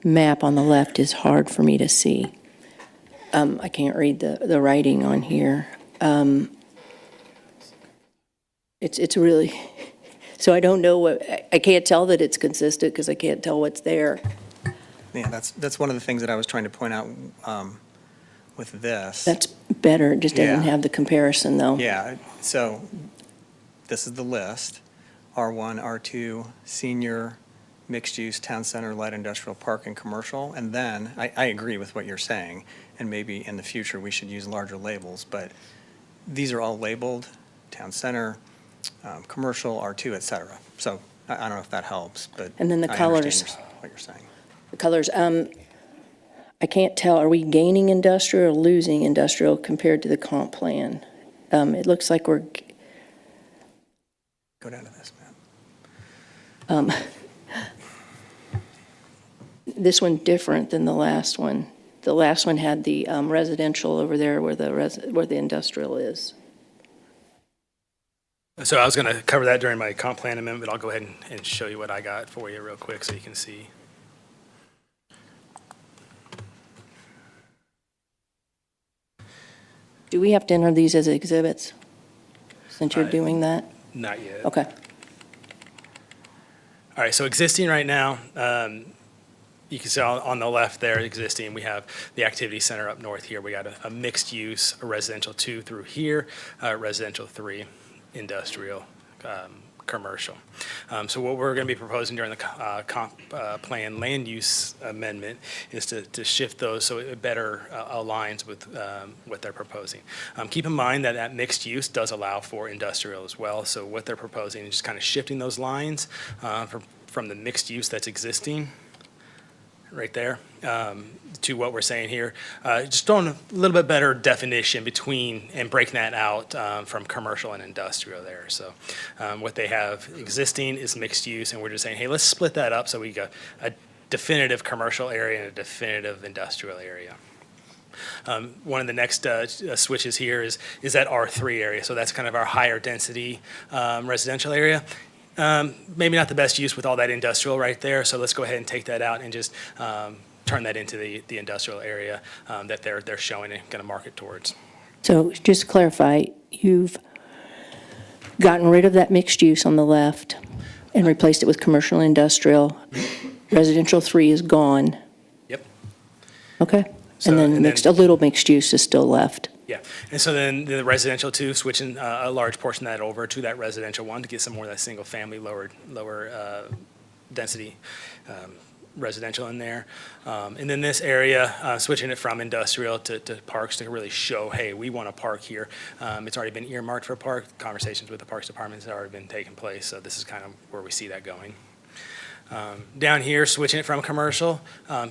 Speaker 13: map on the left is hard for me to see. I can't read the writing on here. It's really, so I don't know I can't tell that it's consistent because I can't tell what's there.
Speaker 16: Yeah, that's one of the things that I was trying to point out with this.
Speaker 13: That's better. It just doesn't have the comparison though.
Speaker 16: Yeah, so this is the list. R1, R2, senior, mixed-use, town center, light industrial, park, and commercial. And then, I agree with what you're saying, and maybe in the future we should use larger labels, but these are all labeled, town center, commercial, R2, et cetera. So I don't know if that helps, but
Speaker 13: And then the
Speaker 16: I
Speaker 13: colors.
Speaker 16: understand what you're saying.
Speaker 13: The colors, I can't tell, are we gaining industrial or losing industrial compared to the comp plan? It looks like we're...
Speaker 16: Go down to this
Speaker 13: map. This one's different than the last one. The last one had the residential over there where the industrial is.
Speaker 17: So I was going to cover that during my comp plan amendment, but I'll go ahead and show you what I got for you real quick so you can see.
Speaker 13: Do we have to enter these as exhibits since you're doing that?
Speaker 17: Not yet.
Speaker 13: Okay.
Speaker 17: All right, so existing right now, you can see on the left there, existing, we have the activity center up north here. We got a mixed use, a residential 2 through here, residential 3, industrial, commercial. So what we're going to be proposing during the comp plan land use amendment is to shift those so it better aligns with what they're proposing. Keep in mind that that mixed use does allow for industrial as well. So what they're proposing is just kind of shifting those lines from the mixed use that's existing right there to what we're saying here. Just throwing a little bit better definition between and breaking that out from commercial and industrial there. So what they have existing is mixed use, and we're just saying, hey, let's split that up so we got a definitive commercial area and a definitive industrial area. One of the next switches here is that R3 area. So that's kind of our higher density residential area. Maybe not the best use with all that industrial right there, so let's go ahead and take that out and just turn that into the industrial area that they're showing and going to market towards.
Speaker 13: So just to clarify, you've gotten rid of that mixed use on the left and replaced it with commercial and industrial. Residential 3 is gone.
Speaker 17: Yep.
Speaker 13: Okay.
Speaker 17: So,
Speaker 13: and then a little mixed use is still left.
Speaker 17: Yeah, and so then the residential 2, switching a large portion of that over to that residential 1 to get some more of that single family lower density residential in there. And then this area, switching it from industrial to parks to really show, hey, we want a park here. It's already been earmarked for a park. Conversations with the Parks Department have already been taking place, so this is kind of where we see that going. Down here, switching it from commercial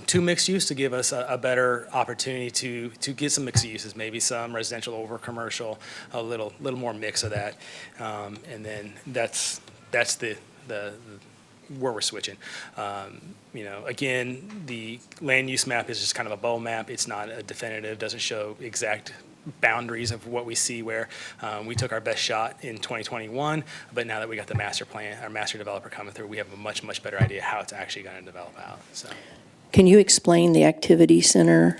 Speaker 17: to mixed use to give us a better opportunity to get some mixed uses, maybe some residential over commercial, a little more mix of that, and then that's the where we're switching. Again, the land use map is just kind of a bow map. It's not a definitive, doesn't show exact boundaries of what we see where we took our best shot in 2021, but now that we got the master plan, our master developer coming through, we have a much better idea how it's actually going to develop out. So.
Speaker 13: Can you explain the activity center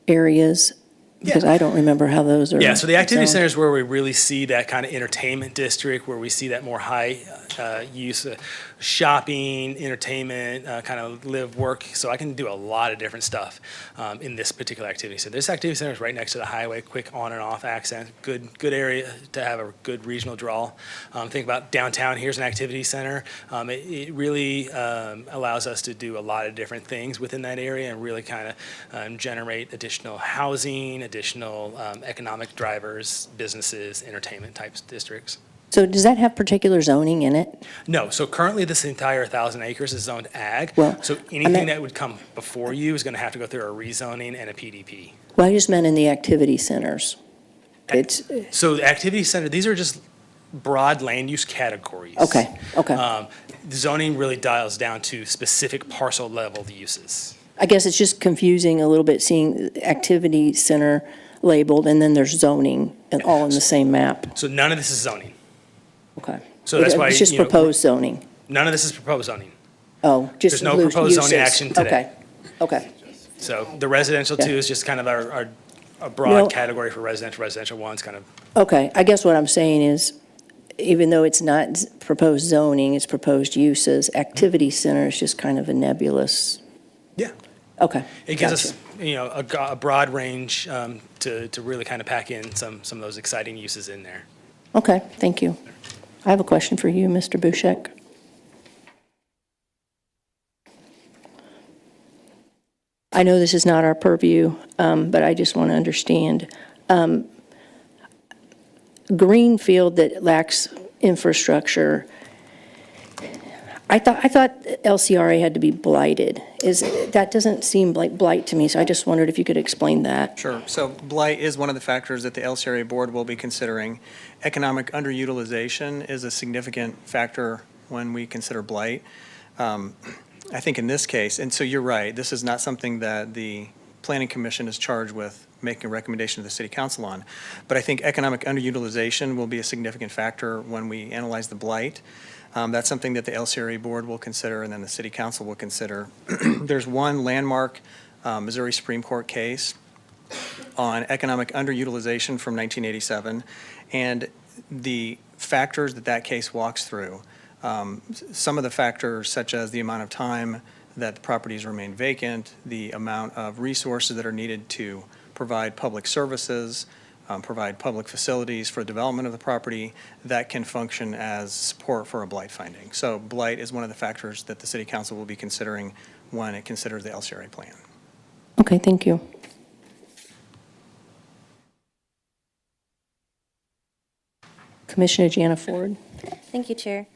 Speaker 13: areas? Because I don't remember how those are.
Speaker 17: Yeah, so the activity
Speaker 13: zoned.
Speaker 17: center is where we really see that kind of entertainment district, where we see that more high use of shopping, entertainment, kind of live, work. So I can do a lot of different stuff in this particular activity. So this activity center is right next to the highway, quick on and off accent, good area to have a good regional draw. Think about downtown, here's an activity center. It really allows us to do a lot of different things within that area and really kind of generate additional housing, additional economic drivers, businesses, entertainment types districts.
Speaker 13: So does that have particular zoning in it?
Speaker 17: No, so currently this entire 1,000 acres is zoned ag.
Speaker 13: Well,
Speaker 17: So anything that would come before you is going to have to go through a rezoning and a PDP.
Speaker 13: Well, I just meant in the activity centers. It's,
Speaker 17: So the activity center, these are just broad land use categories.
Speaker 13: okay, okay.
Speaker 17: Zoning really dials down to specific parcel level uses.
Speaker 13: I guess it's just confusing a little bit seeing activity center labeled and then there's zoning and all in the same map.
Speaker 17: So none of this is zoning.
Speaker 13: Okay.
Speaker 17: So that's why,
Speaker 13: It's just
Speaker 17: you know,
Speaker 13: proposed zoning.
Speaker 17: None of this is proposed zoning.
Speaker 13: Oh, just
Speaker 17: There's no
Speaker 13: loose
Speaker 17: proposed zoning
Speaker 13: uses.
Speaker 17: action today.
Speaker 13: Okay, okay.
Speaker 17: So the residential two is just kind of a broad
Speaker 13: No.
Speaker 17: category for residential. Residential one's kind of,
Speaker 13: Okay, I guess what I'm saying is, even though it's not proposed zoning, it's proposed uses, activity center is just kind of a nebulous.
Speaker 17: Yeah.
Speaker 13: Okay.
Speaker 17: it gives us, you know, a broad range to really kind of pack in some of those exciting uses in there.
Speaker 13: Okay, thank you. I have a question for you, Mr. Bushek. I know this is not our purview, but I just want to understand. Greenfield that lacks infrastructure, I thought LCRA had to be blighted. That doesn't seem like blight to me, so I just wondered if you could explain that.
Speaker 16: Sure. So blight is one of the factors that the LCRA board will be considering. Economic underutilization is a significant factor when we consider blight. I think in this case, and so you're right, this is not something that the Planning Commission is charged with making a recommendation to the City Council on. But I think economic underutilization will be a significant factor when we analyze the blight. That's something that the LCRA board will consider and then the City Council will consider. There's one landmark Missouri Supreme Court case on economic underutilization from 1987, and the factors that case walks through. Some of the factors, such as the amount of time that the properties remain vacant, the amount of resources that are needed to provide public services, provide public facilities for development of the property, that can function as support for a blight finding. So blight is one of the factors that the City Council will be considering when it considers the LCRA plan.
Speaker 13: Okay, thank you. Commissioner Jana Ford.
Speaker 20: Thank you, Chair.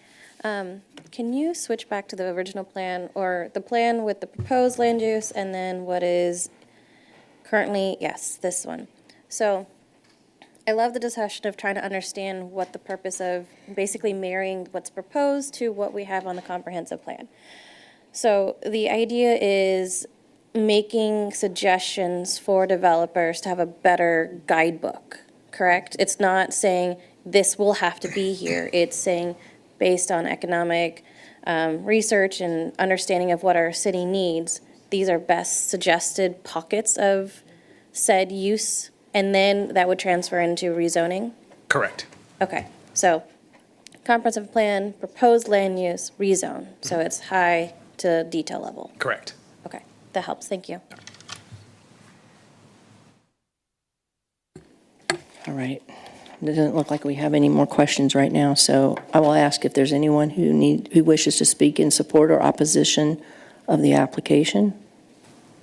Speaker 20: Can you switch back to the original plan, or the plan with the proposed land use and then what is currently, yes, this one. So I love the discussion of trying to understand what the purpose of basically marrying what's proposed to what we have on the comprehensive plan. So the idea is making suggestions for developers to have a better guidebook, correct? It's not saying this will have to be here. It's saying based on economic research and understanding of what our city needs, these are best suggested pockets of said use, and then that would transfer into rezoning?
Speaker 17: Correct.
Speaker 20: Okay, so comprehensive plan, proposed land use, rezone. So it's high to detail level.
Speaker 17: Correct.
Speaker 20: Okay, that helps, thank you.
Speaker 13: All right. It doesn't look like we have any more questions right now, so I will ask if there's anyone who wishes to speak in support or opposition of the application.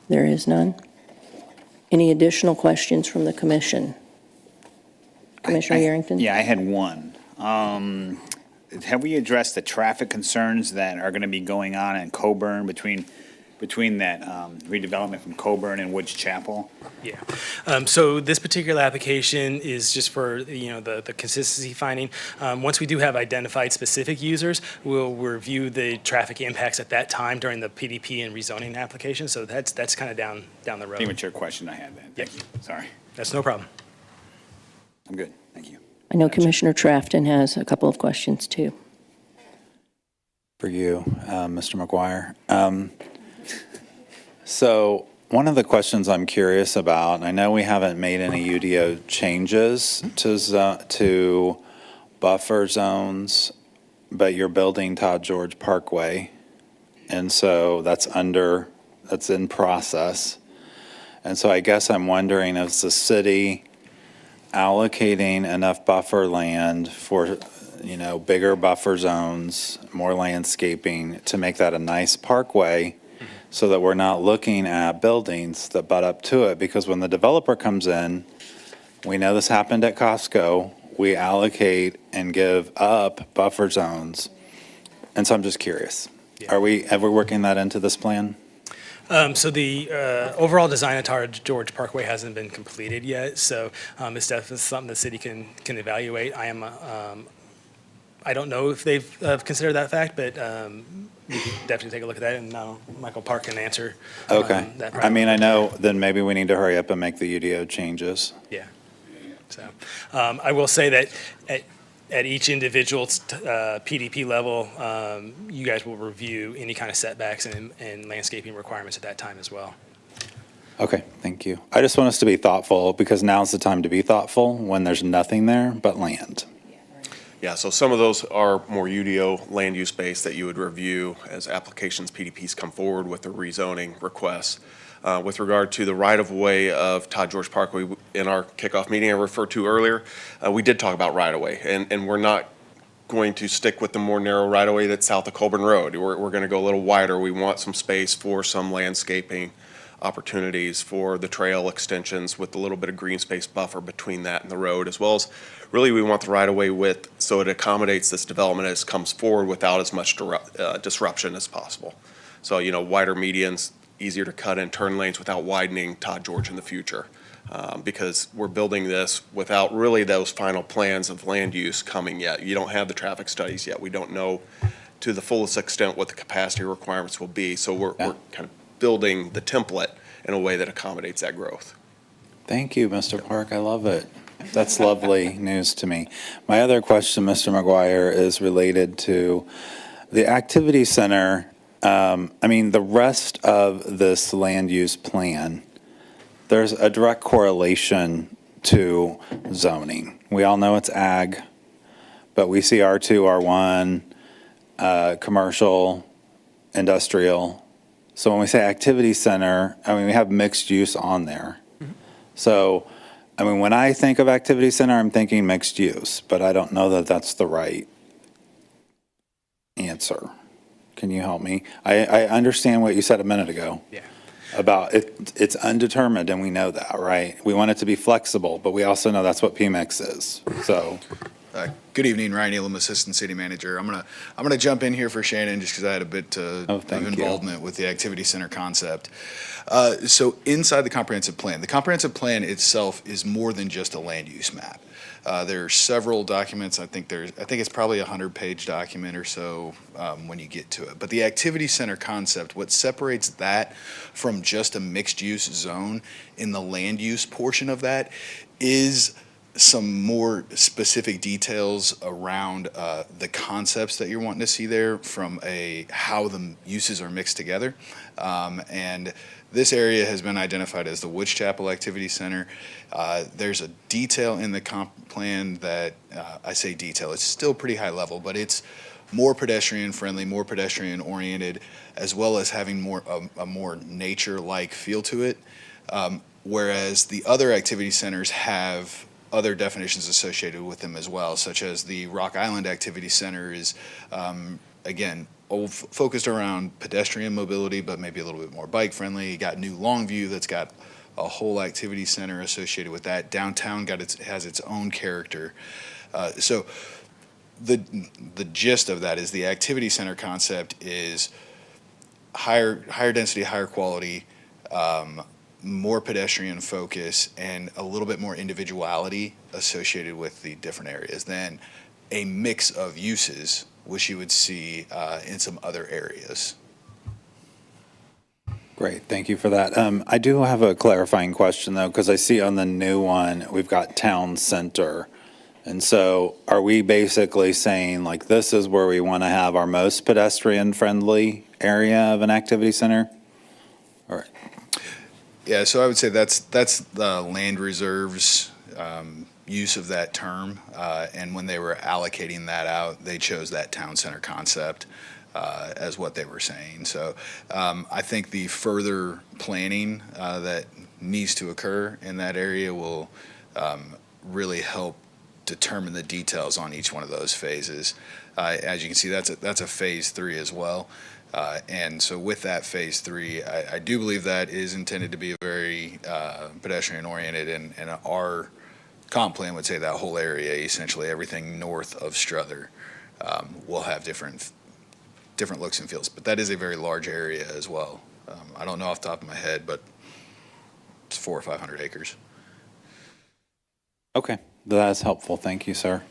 Speaker 13: There is none. Any additional questions from the commission? Commissioner Yerington?
Speaker 5: Yeah, I had one. Have we addressed the traffic concerns that are going to be going on in Colbern between that redevelopment from Colbern and Woods Chapel?
Speaker 17: Yeah. So this particular application is just for, you know, the consistency finding. Once we do have identified specific users, we'll review the traffic impacts at that time during the PDP and rezoning application. So that's kind of down the road.
Speaker 5: Premature question I had then. Thank you. Sorry.
Speaker 17: That's no problem.
Speaker 5: I'm good. Thank you.
Speaker 13: I know Commissioner Trafton has a couple of questions too.
Speaker 15: For you, Mr. McGuire. So one of the questions I'm curious about, and I know we haven't made any UDO changes to buffer zones, but you're building Todd George Parkway. And so that's in process. And so I guess I'm wondering, is the city allocating enough buffer land for, bigger buffer zones, more landscaping to make that a nice parkway so that we're not looking at buildings that butt up to it? Because when the developer comes in, we know this happened at Costco, we allocate and give up buffer zones. And so I'm just curious, are we ever working that into this plan?
Speaker 17: So the overall design of Todd George Parkway hasn't been completed yet, so it's definitely something the city can evaluate. I don't know if they've considered that fact, but we can definitely take a look at that, and Michael Park can answer
Speaker 15: Okay.
Speaker 17: that.
Speaker 15: I mean, I know then maybe we need to hurry up and make the UDO changes.
Speaker 17: Yeah. So I will say that at each individual PDP level, you guys will review any kind of setbacks and landscaping requirements at that time as well.
Speaker 15: Okay, thank you. I just want us to be thoughtful because now's the time to be thoughtful when there's nothing there but land.
Speaker 4: Yeah, so some of those are more UDO land use based that you would review as applications, PDPs come forward with the rezoning requests. With regard to the right-of-way of Todd George Parkway, in our kickoff meeting I referred to earlier, we did talk about right-of-way, and we're not going to stick with the more narrow right-of-way that's south of Colbern Road. We're going to go a little wider. We want some space for some landscaping opportunities for the trail extensions with a little bit of green space buffer between that and the road, as well as really we want the right-of-way width so it accommodates this development as it comes forward without as much disruption as possible. So, wider medians, easier to cut in turn lanes without widening Todd George in the future, because we're building this without really those final plans of land use coming yet. You don't have the traffic studies yet. We don't know to the fullest extent what the capacity requirements will be. So we're kind of building the template in a way that accommodates that growth.
Speaker 15: Thank you, Mr. Park. I love it. That's lovely news to me. My other question, Mr. McGuire, is related to the activity center. The rest of this land use plan, there's a direct correlation to zoning. We all know it's ag, but we see R2, R1, commercial, industrial. So when we say activity center, we have mixed use on there. So, when I think of activity center, I'm thinking mixed use, but I don't know that that's the right answer. Can you help me? I understand what you said a minute ago.
Speaker 17: Yeah.
Speaker 15: About it's undetermined, and we know that, right? We want it to be flexible, but we also know that's what PMIX is. So,
Speaker 6: good evening, Ryan Elam, Assistant City Manager. I'm gonna jump in here for Shannon just because I had a bit of involvement with the activity center concept. So inside the comprehensive plan itself is more than just a land use map. There are several documents. I think it's probably a 100-page document or so when you get to it. But the activity center concept, what separates that from just a mixed-use zone in the land use portion of that is some more specific details around the concepts that you're wanting to see there from how the uses are mixed together. And this area has been identified as the Woods Chapel Activity Center. There's a detail in the comp plan that, I say detail, it's still pretty high level, but it's more pedestrian friendly, more pedestrian oriented, as well as having a more nature-like feel to it. Whereas the other activity centers have other definitions associated with them as well, such as the Rock Island Activity Center is, again, focused around pedestrian mobility, but maybe a little bit more bike friendly. You got New Longview that's got a whole activity center associated with that. Downtown has its own character. So the gist of that is the activity center concept is higher density, higher quality, more pedestrian focus, and a little bit more individuality associated with the different areas than a mix of uses, which you would see in some other areas.
Speaker 15: Great, thank you for that. I do have a clarifying question though, because I see on the new one, we've got town center. And so are we basically saying like this is where we want to have our most pedestrian friendly area of an activity center? All right.
Speaker 6: Yeah, so I would say that's the land reserves use of that term. And when they were allocating that out, they chose that town center concept as what they were saying. So I think the further planning that needs to occur in that area will really help determine the details on each one of those phases. As you can see, that's a phase 3 as well. And so with that phase 3, I do believe that is intended to be very pedestrian oriented, and our comp plan would say that whole area, essentially everything north of Strother, will have different looks and feels. But that is a very large area as well. I don't know off the top of my head, but it's 400 or 500 acres.
Speaker 15: Okay, that's helpful. Thank you, sir.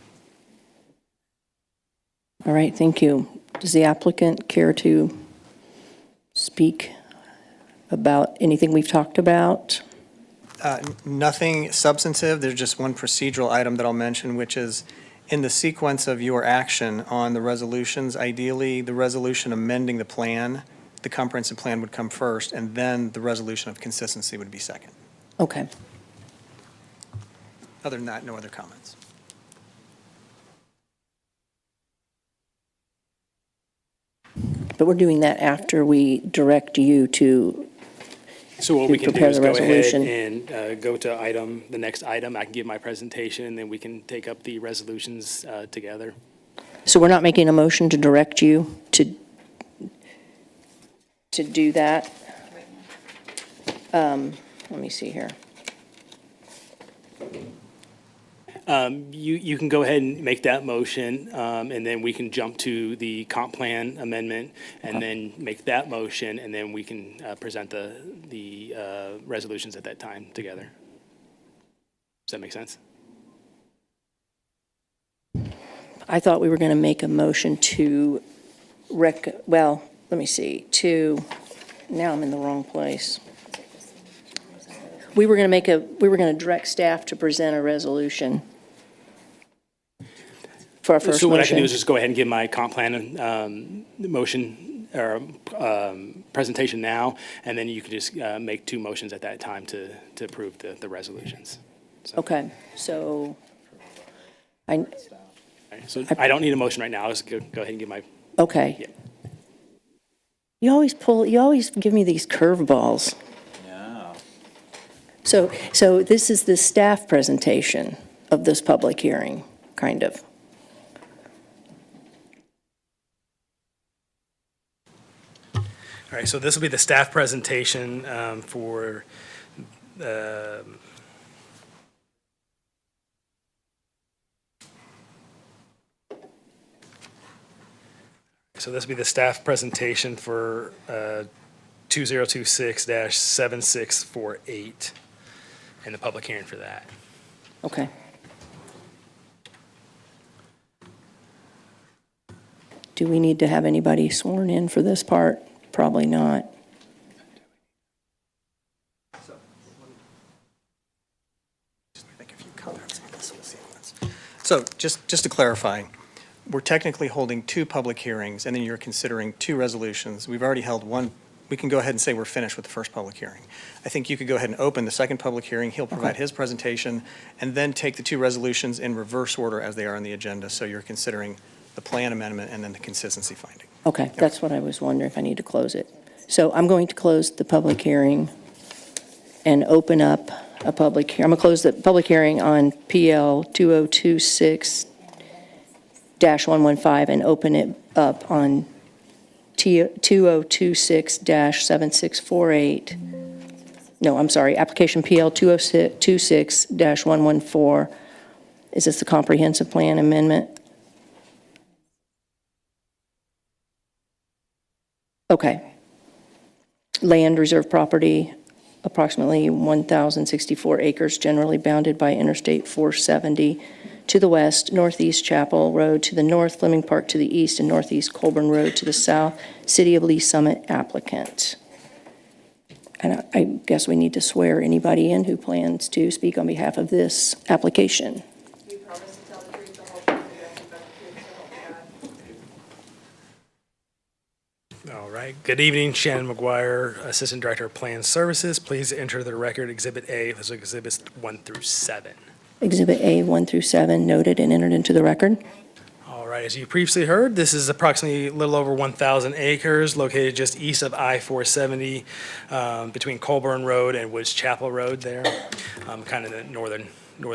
Speaker 13: All right, thank you. Does the applicant care to speak about anything we've talked about?
Speaker 16: Nothing substantive. There's just one procedural item that I'll mention, which is in the sequence of your action on the resolutions, ideally the resolution amending the plan, the comprehensive plan would come first, and then the resolution of consistency would be second.
Speaker 13: Okay.
Speaker 16: Other than that, no other comments.
Speaker 13: But we're doing that after we direct you to
Speaker 17: So what we can do
Speaker 13: prepare
Speaker 17: is
Speaker 13: the
Speaker 17: go ahead
Speaker 13: resolution.
Speaker 17: and go to the next item. I can give my presentation, and then we can take up the resolutions together.
Speaker 13: So we're not making a motion to direct you to do that? Let me see here.
Speaker 17: You can go ahead and make that motion, and then we can jump to the comp plan amendment, and then make that motion, and then we can present the resolutions at that time together. Does that make sense?
Speaker 13: I thought we were going to make a motion to well, let me see, now I'm in the wrong place. We were going to direct staff to present a resolution for our first
Speaker 17: So what I can
Speaker 13: motion.
Speaker 17: do is just go ahead and give my comp plan motion or presentation now, and then you can just make two motions at that time to approve the resolutions. So.
Speaker 13: Okay, so
Speaker 17: So I don't need a motion right now. I'll just go ahead and give my.
Speaker 13: Okay.
Speaker 17: Yeah.
Speaker 13: You always give me these curveballs.
Speaker 15: Yeah.
Speaker 13: So this is the staff presentation of this public hearing, kind of.
Speaker 17: All right, so this will be the staff presentation for so this will be the staff presentation for 2026-7648 and the public hearing for that.
Speaker 13: Okay. Do we need to have anybody sworn in for this part? Probably not.
Speaker 16: So just to clarify, we're technically holding two public hearings, and then you're considering two resolutions. We've already held one. We can go ahead and say we're finished with the first public hearing. I think you could go ahead and open the second public hearing. He'll provide his presentation, and then take the two resolutions in reverse order as they are on the agenda. So you're considering the plan amendment and then the consistency finding.
Speaker 13: Okay, that's what I was wondering, if I need to close it. So I'm going to close the public hearing and open up a public hearing. I'm going to close the public hearing on PL 2026-115 and open it up on 2026-7648. No, I'm sorry, Application PL 2026-114. Is this the comprehensive plan amendment? Okay. Land reserve property, approximately 1,064 acres, generally bounded by Interstate 470 to the west, Northeast Chapel Road to the north, Fleming Park to the east, and Northeast Colbern Road to the south, City of Lee Summit applicant. And I guess we need to swear anybody in who plans to speak on behalf of this application.
Speaker 14: Do you promise to tell the truth, the whole truth, and nothing but the truth, so help you God?
Speaker 17: All right, Good evening, Shannon McGuire, Assistant Director of Plan Services. Please enter the record Exhibit A, those are Exhibits 1 through 7.
Speaker 13: Exhibit A 1 through 7 noted and entered into the record.
Speaker 17: All right, as you previously heard, this is approximately a little over 1,000 acres located just east of I-470 between Colbern Road and Woods Chapel Road there, kind of the northern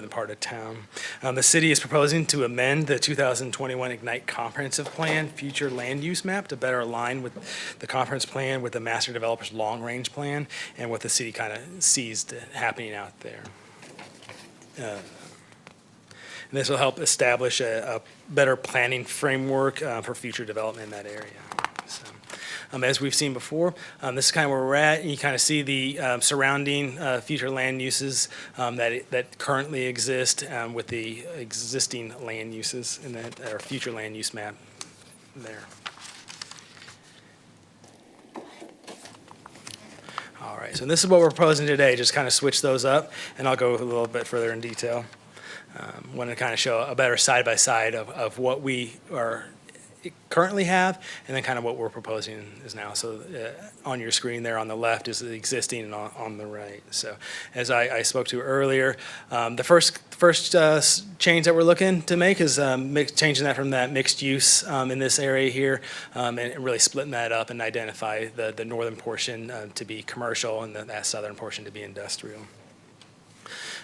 Speaker 17: part of town. The city is proposing to amend the 2021 Ignite Comprehensive Plan future land use map to better align with the comprehensive plan with the master developer's long-range plan and what the city kind of sees happening out there. And this will help establish a better planning framework for future development in that area. So, as we've seen before, this is kind of where we're at. You kind of see the surrounding future land uses that currently exist with the existing land uses in that or future land use map there. All right, so this is what we're proposing today. Just kind of switch those up, and I'll go a little bit further in detail. Want to kind of show a better side-by-side of what we are currently have and then kind of what we're proposing is now. So on your screen there on the left is the existing and on the right. So as I spoke to earlier, the first change that we're looking to make is changing that from that mixed use in this area here and really splitting that up and identify the northern portion to be commercial and that southern portion to be industrial.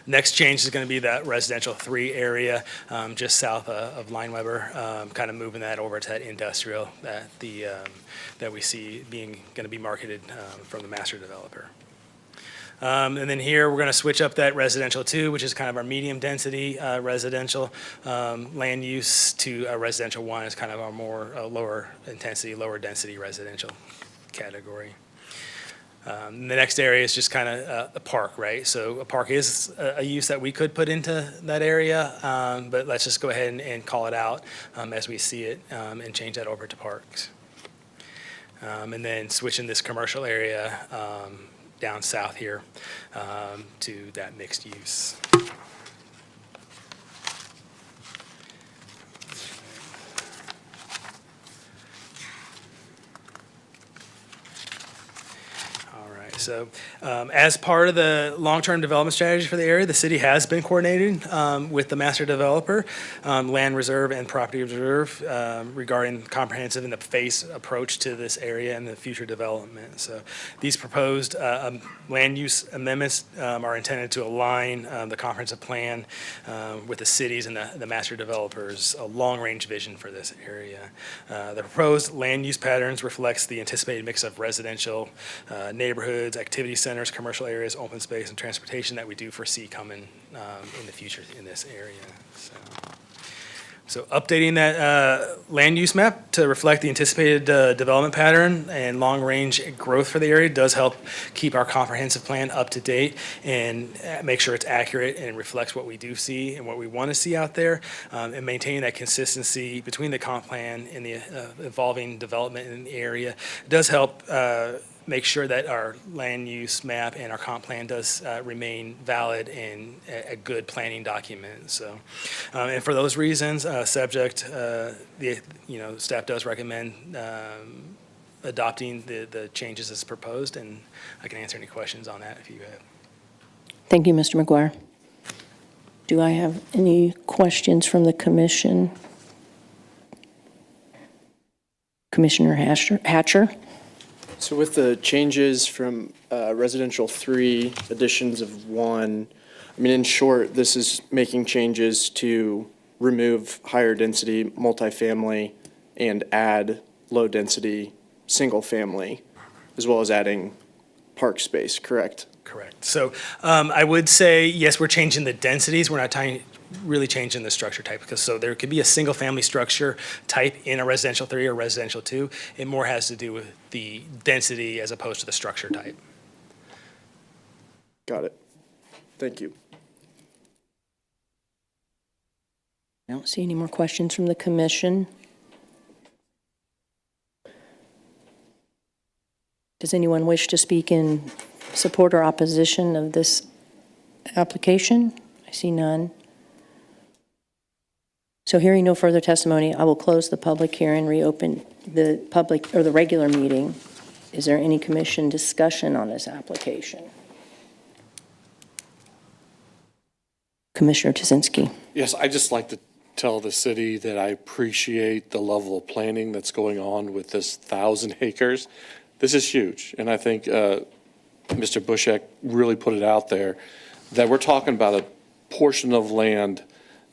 Speaker 17: Next change is going to be that residential 3 area just south of Lineweber, kind of moving that over to that industrial that we see going to be marketed from the master developer. And then here we're going to switch up that residential 2, which is kind of our medium density residential land use, to residential 1 is kind of our more lower intensity, lower density residential category. The next area is just kind of a park, right? So a park is a use that we could put into that area, but let's just go ahead and call it out as we see it and change that over to parks. And then switching this commercial area down south here to that mixed use. So as part of the long-term development strategy for the area, the city has been coordinating with the master developer, land reserve and property reserve regarding comprehensive and the phased approach to this area and the future development. So these proposed land use amendments are intended to align the comprehensive plan with the city's and the master developer's long-range vision for this area. The proposed land use patterns reflects the anticipated mix of residential neighborhoods, activity centers, commercial areas, open space, and transportation that we do foresee coming in the future in this area. So updating that land use map to reflect the anticipated development pattern and long-range growth for the area does help keep our comprehensive plan up to date and make sure it's accurate and reflects what we do see and what we want to see out there, and maintaining that consistency between the comp plan and the evolving development in the area. It does help make sure that our land use map and our comp plan does remain valid and a good planning document. So, and for those reasons, subject, staff does recommend adopting the changes as proposed, and I can answer any questions on that if you have.
Speaker 13: Thank you, Mr. McGuire. Do I have any questions from the commission? Commissioner Hatcher?
Speaker 22: So with the changes from residential 3, additions of 1, I mean, in short, this is making changes to remove higher density multifamily and add low density single family, as well as adding park space, correct?
Speaker 17: Correct. So I would say, yes, we're changing the densities. We're not really changing the structure type, because so there could be a single family structure type in a residential 3 or residential 2. It more has to do with the density as opposed to the structure type.
Speaker 22: Got it. Thank you.
Speaker 13: I don't see any more questions from the commission. Does anyone wish to speak in support or opposition of this application? I see none. So hearing no further testimony, I will close the public hearing, reopen the public or the regular meeting. Is there any commission discussion on this application? Commissioner Tuszynski.
Speaker 18: Yes, I'd just like to tell the city that I appreciate the level of planning that's going on with this 1,000 acres. This is huge, and I think Mr. Bushek really put it out there, that we're talking about a portion of land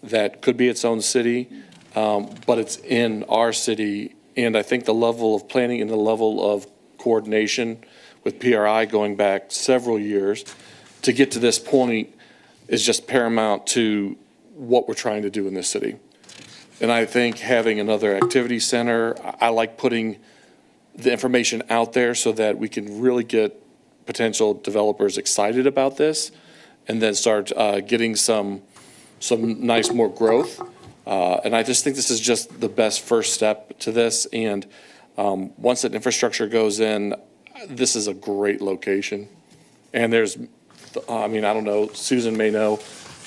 Speaker 18: that could be its own city, but it's in our city, and I think the level of planning and the level of coordination with PRI going back several years to get to this point is just paramount to what we're trying to do in this city. And I think having another activity center, I like putting the information out there so that we can really get potential developers excited about this and then start getting some nice more growth. And I just think this is just the best first step to this. And once that infrastructure goes in, this is a great location. And there's, I mean, I don't know, Susan may know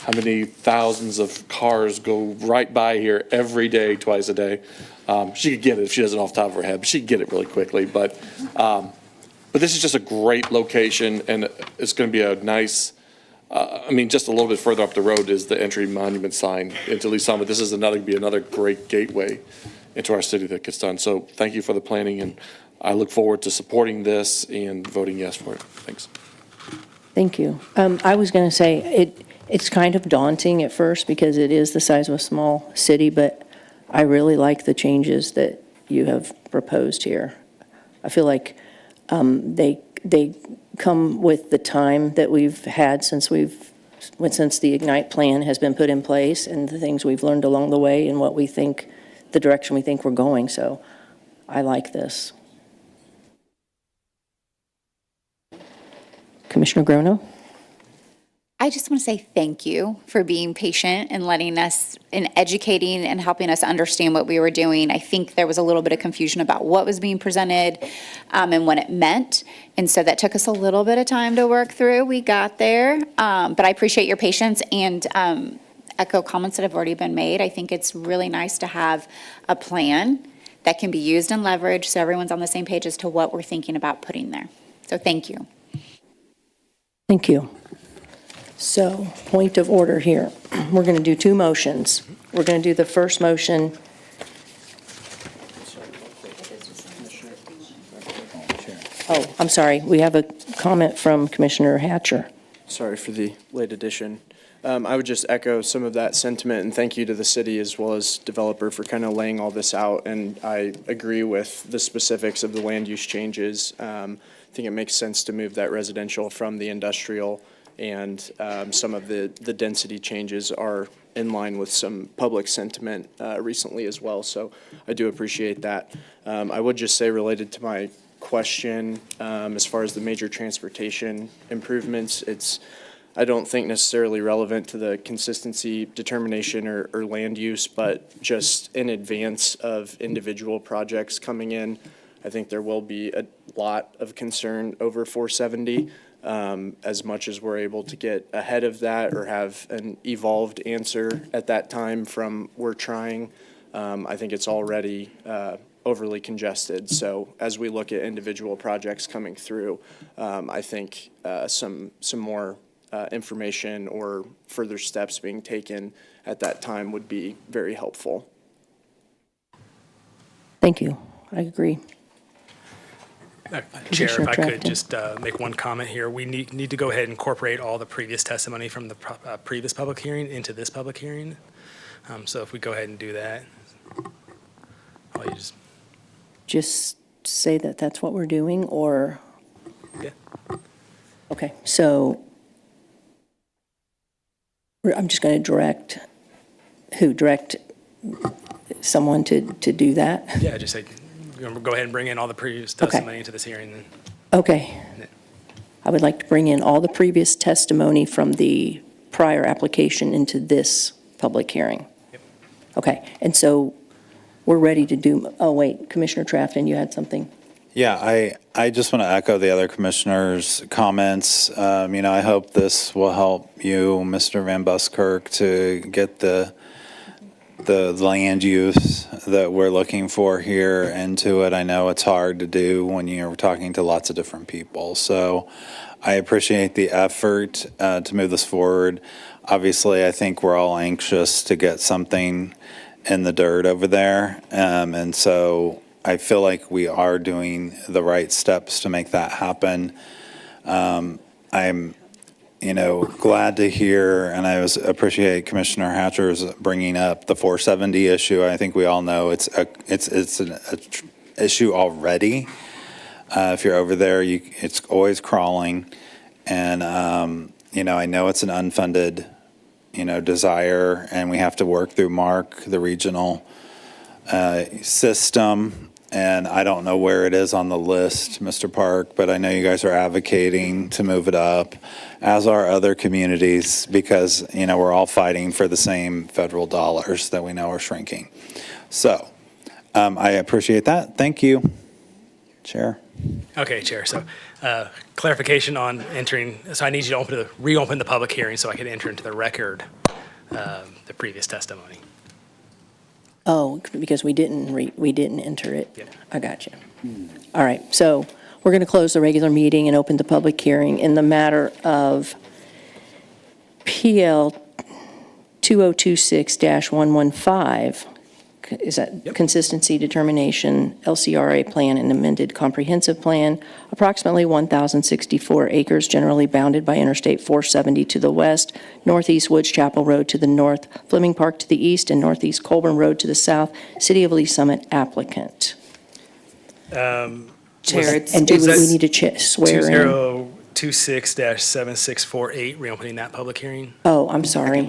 Speaker 18: how many thousands of cars go right by here every day, twice a day. She could get it if she doesn't off the top of her head, but she could get it really quickly. But this is just a great location, and it's going to be a nice, I mean, just a little bit further up the road is the entry monument sign into Lee Summit. This is another great gateway into our city that gets done. So thank you for the planning, and I look forward to supporting this and voting yes for it. Thanks.
Speaker 13: Thank you. I was going to say, it's kind of daunting at first because it is the size of a small city, but I really like the changes that you have proposed here. I feel like they come with the time that we've had since the Ignite plan has been put in place and the things we've learned along the way and what we think, the direction we think we're going. So I like this. Commissioner Grono?
Speaker 21: I just want to say thank you for being patient and letting us, and educating and helping us understand what we were doing. I think there was a little bit of confusion about what was being presented and what it meant. And so that took us a little bit of time to work through. We got there. But I appreciate your patience and echo comments that have already been made. I think it's really nice to have a plan that can be used and leveraged so everyone's on the same page as to what we're thinking about putting there. So thank you.
Speaker 13: Thank you. So, point of order here. We're going to do two motions. We're going to do the first motion. Oh, I'm sorry. We have a comment from Commissioner Hatcher.
Speaker 22: Sorry for the late addition. I would just echo some of that sentiment and thank you to the city as well as developer for kind of laying all this out. And I agree with the specifics of the land use changes. I think it makes sense to move that residential from the industrial, and some of the density changes are in line with some public sentiment recently as well. So I do appreciate that. I would just say, related to my question, as far as the major transportation improvements, I don't think necessarily relevant to the consistency determination or land use, but just in advance of individual projects coming in, I think there will be a lot of concern over 470. As much as we're able to get ahead of that or have an evolved answer at that time from we're trying, I think it's already overly congested. So as we look at individual projects coming through, I think some more information or further steps being taken at that time would be very helpful.
Speaker 13: Thank you. I agree.
Speaker 17: Chair, if I could just make one comment here. We need to go ahead and incorporate all the previous testimony from the previous public hearing into this public hearing. So if we go ahead and do that, I'll
Speaker 13: just say that that's what we're doing, or?
Speaker 17: Yeah.
Speaker 13: Okay, so I'm just going to direct someone to do that?
Speaker 17: Yeah, just say, go ahead and bring in all the previous testimony into this hearing.
Speaker 13: Okay. I would like to bring in all the previous testimony from the prior application into this public hearing.
Speaker 17: Yep.
Speaker 13: Okay, and so we're ready to do, oh wait, Commissioner Trafton, you had something?
Speaker 15: Yeah, I just want to echo the other commissioners' comments. I hope this will help you, Mr. Van Buskirk, to get the the land use that we're looking for here into it. I know it's hard to do when you're talking to lots of different people. So I appreciate the effort to move this forward. Obviously, I think we're all anxious to get something in the dirt over there. And so I feel like we are doing the right steps to make that happen. I'm glad to hear, and I appreciate Commissioner Hatcher's bringing up the 470 issue. I think we all know it's an issue already. If you're over there, it's always crawling, and I know it's an unfunded desire, and we have to work through Mark, the regional system. And I don't know where it is on the list, Mr. Park, but I know you guys are advocating to move it up, as are other communities, because, we're all fighting for the same federal dollars that we know are shrinking. So I appreciate that. Thank you, Chair.
Speaker 17: Okay, Chair. So clarification on entering. So I need you to reopen the public hearing so I can enter into the record the previous testimony.
Speaker 13: Oh, because we didn't enter it?
Speaker 17: Yeah.
Speaker 13: I got you. All right, so we're going to close the regular meeting and open the public hearing in the matter of PL 2026-115. Is that consistency determination, LCRA plan and amended comprehensive plan, approximately 1,064 acres generally bounded by Interstate 470 to the west, Northeast Woods Chapel Road to the north, Fleming Park to the east, and Northeast Colbern Road to the south, City of Lee Summit applicant.
Speaker 17: Chair,
Speaker 13: and do we need to swear in?
Speaker 17: 2026-7648, reopening that public hearing.
Speaker 13: Oh, I'm sorry.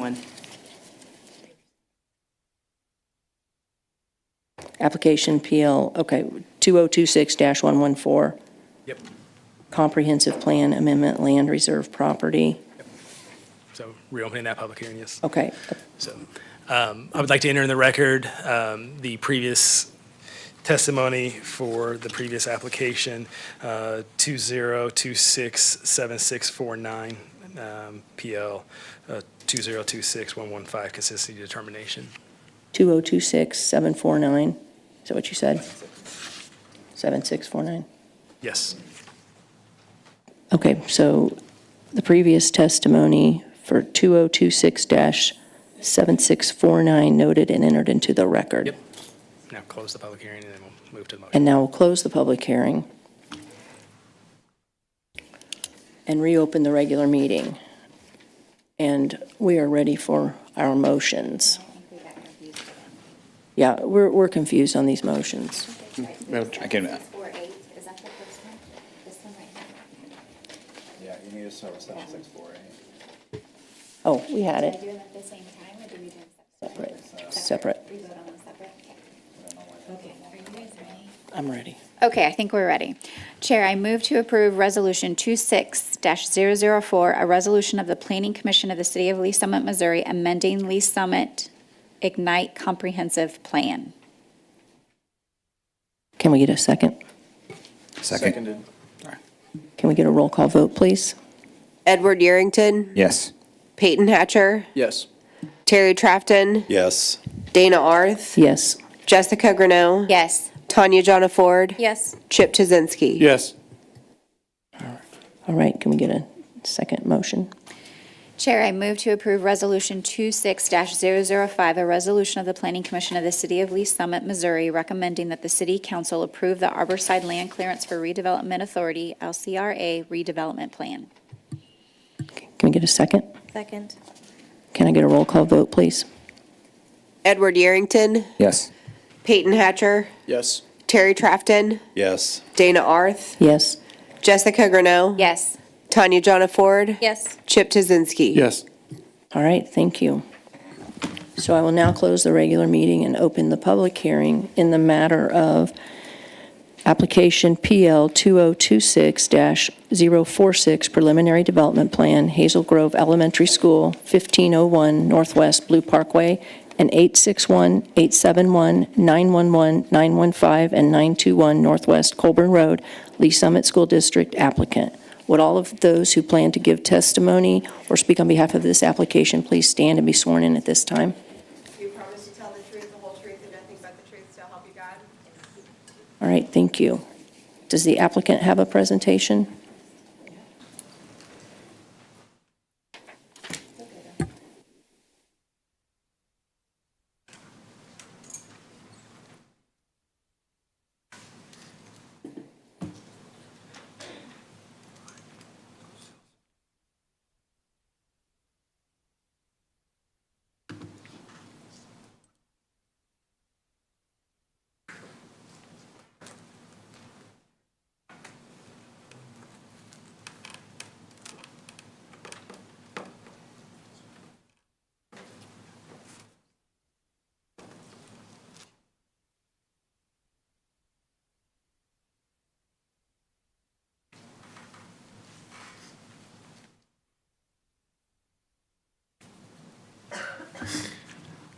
Speaker 13: Application PL, 2026-114.
Speaker 17: Yep.
Speaker 13: Comprehensive plan amendment, land reserve property.
Speaker 17: So reopening that public hearing, yes.
Speaker 13: Okay.
Speaker 17: So I would like to enter in the record the previous testimony for the previous application, 2026-7649, PL 2026-115, consistency determination.
Speaker 13: 2026-749, is that what you said? 7649?
Speaker 17: Yes.
Speaker 13: Okay, so the previous testimony for 2026-7649 noted and entered into the record.
Speaker 17: Yep. Now close the public hearing and then we'll move to the motion.
Speaker 13: And now we'll close the public hearing and reopen the regular meeting. And we are ready for our motions. Yeah, we're confused on these motions.
Speaker 5: I can.
Speaker 21: Yeah,
Speaker 15: you need to start with 7648.
Speaker 13: Oh, we had it.
Speaker 21: Should I do them at the same time, or do we do them
Speaker 13: Separate. Separate.
Speaker 21: We vote on them separate? Okay, are you guys ready?
Speaker 13: I'm ready.
Speaker 21: Okay, I think we're ready. Chair, I move to approve Resolution 26-004, a resolution of the Planning Commission of the City of Lee Summit, Missouri, amending Lee Summit Ignite Comprehensive Plan.
Speaker 13: Can we get a second?
Speaker 5: Seconded.
Speaker 13: Can we get a roll call vote, please?
Speaker 14: Edward Yerington,
Speaker 5: Yes.
Speaker 14: Peyton Hatcher,
Speaker 22: Yes.
Speaker 14: Terry Trafton,
Speaker 15: Yes.
Speaker 14: Dana Arth,
Speaker 13: Yes.
Speaker 14: Jessica Greneau,
Speaker 21: Yes.
Speaker 14: Tanya Jonaford,
Speaker 21: Yes.
Speaker 14: Chip Chizinski.
Speaker 18: Yes.
Speaker 13: All right, can we get a second motion?
Speaker 21: Chair, I move to approve Resolution 26-005, a resolution of the Planning Commission of the City of Lee Summit, Missouri, recommending that the City Council approve the Arborside Land Clearance for Redevelopment Authority, LCRA, redevelopment plan.
Speaker 13: Can we get a second?
Speaker 21: Second.
Speaker 13: Can I get a roll call vote, please?
Speaker 14: Edward Yerington,
Speaker 5: Yes.
Speaker 14: Peyton Hatcher,
Speaker 22: Yes.
Speaker 14: Terry Trafton,
Speaker 15: Yes.
Speaker 14: Dana Arth,
Speaker 13: Yes.
Speaker 14: Jessica Greneau,
Speaker 21: Yes.
Speaker 14: Tanya Jonaford,
Speaker 21: Yes.
Speaker 14: Chip Chizinski.
Speaker 18: Yes.
Speaker 13: All right, thank you. So I will now close the regular meeting and open the public hearing in the matter of Application PL 2026-046 Preliminary Development Plan, Hazel Grove Elementary School, 1501 Northwest Blue Parkway, and 861, 871, 911, 915, and 921 Northwest Colbern Road, Lee Summit School District applicant. Would all of those who plan to give testimony or speak on behalf of this application please stand and be sworn in at this time?
Speaker 14: Do you promise to tell the truth,
Speaker 13: All right, thank you. Does the applicant have a presentation?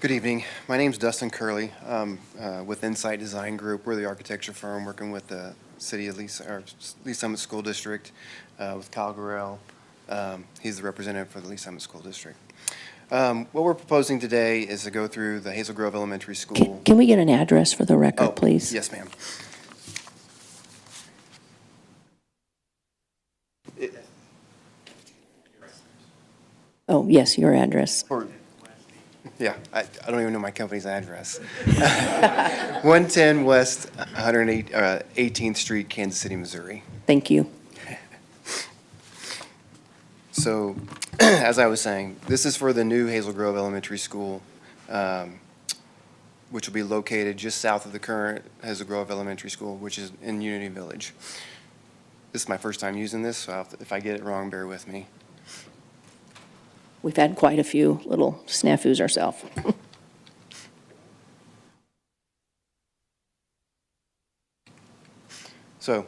Speaker 3: Good evening. My name is Dustin Curley. With Insight Design Group. We're the architecture firm working with the City of Lee Summit School District with Kyle Gurrell. He's the representative for the Lee Summit School District. What we're proposing today is to go through the Hazel Grove Elementary School.
Speaker 13: Can we get an address for the record, please?
Speaker 3: Yes, ma'am.
Speaker 13: Oh, yes, your address.
Speaker 3: Yeah, I don't even know my company's address. 110 West 118th Street, Kansas City, Missouri.
Speaker 13: Thank you.
Speaker 3: So, as I was saying, this is for the new Hazel Grove Elementary School, which will be located just south of the current Hazel Grove Elementary School, which is in Unity Village. This is my first time using this, so if I get it wrong, bear with me.
Speaker 13: We've had quite a few little snafus ourselves.
Speaker 3: So,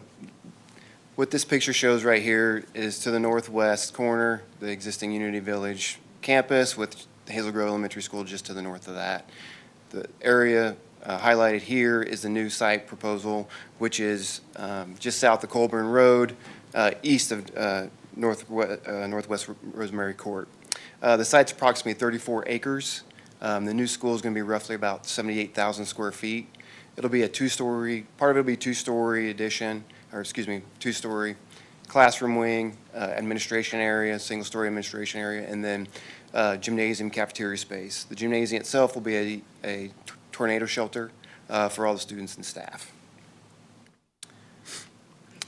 Speaker 3: what this picture shows right here is to the northwest corner, the existing Unity Village campus with Hazel Grove Elementary School just to the north of that. The area highlighted here is the new site proposal, which is just south of Colbern Road, east of Northwest Rosemary Court. The site's approximately 34 acres. The new school is going to be roughly about 78,000 square feet. It'll be a two-story, part of it will be two-story addition, or excuse me, two-story classroom wing, administration area, single-story administration area, and then gymnasium cafeteria space. The gymnasium itself will be a tornado shelter for all the students and staff.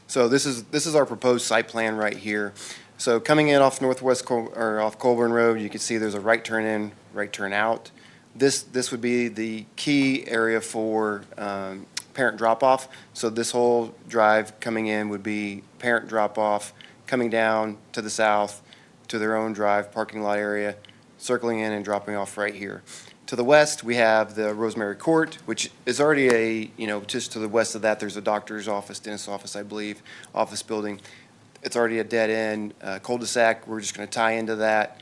Speaker 3: So this is our proposed site plan right here. So coming in off off Colbern Road, you can see there's a right turn in, right turn out. This would be the key area for parent drop-off. So this whole drive coming in would be parent drop-off, coming down to the south to their own drive parking lot area, circling in and dropping off right here. To the west, we have the Rosemary Court, which is already just to the west of that, there's a doctor's office, dentist's office, I believe, office building. It's already a dead-end cul-de-sac. We're just going to tie into that.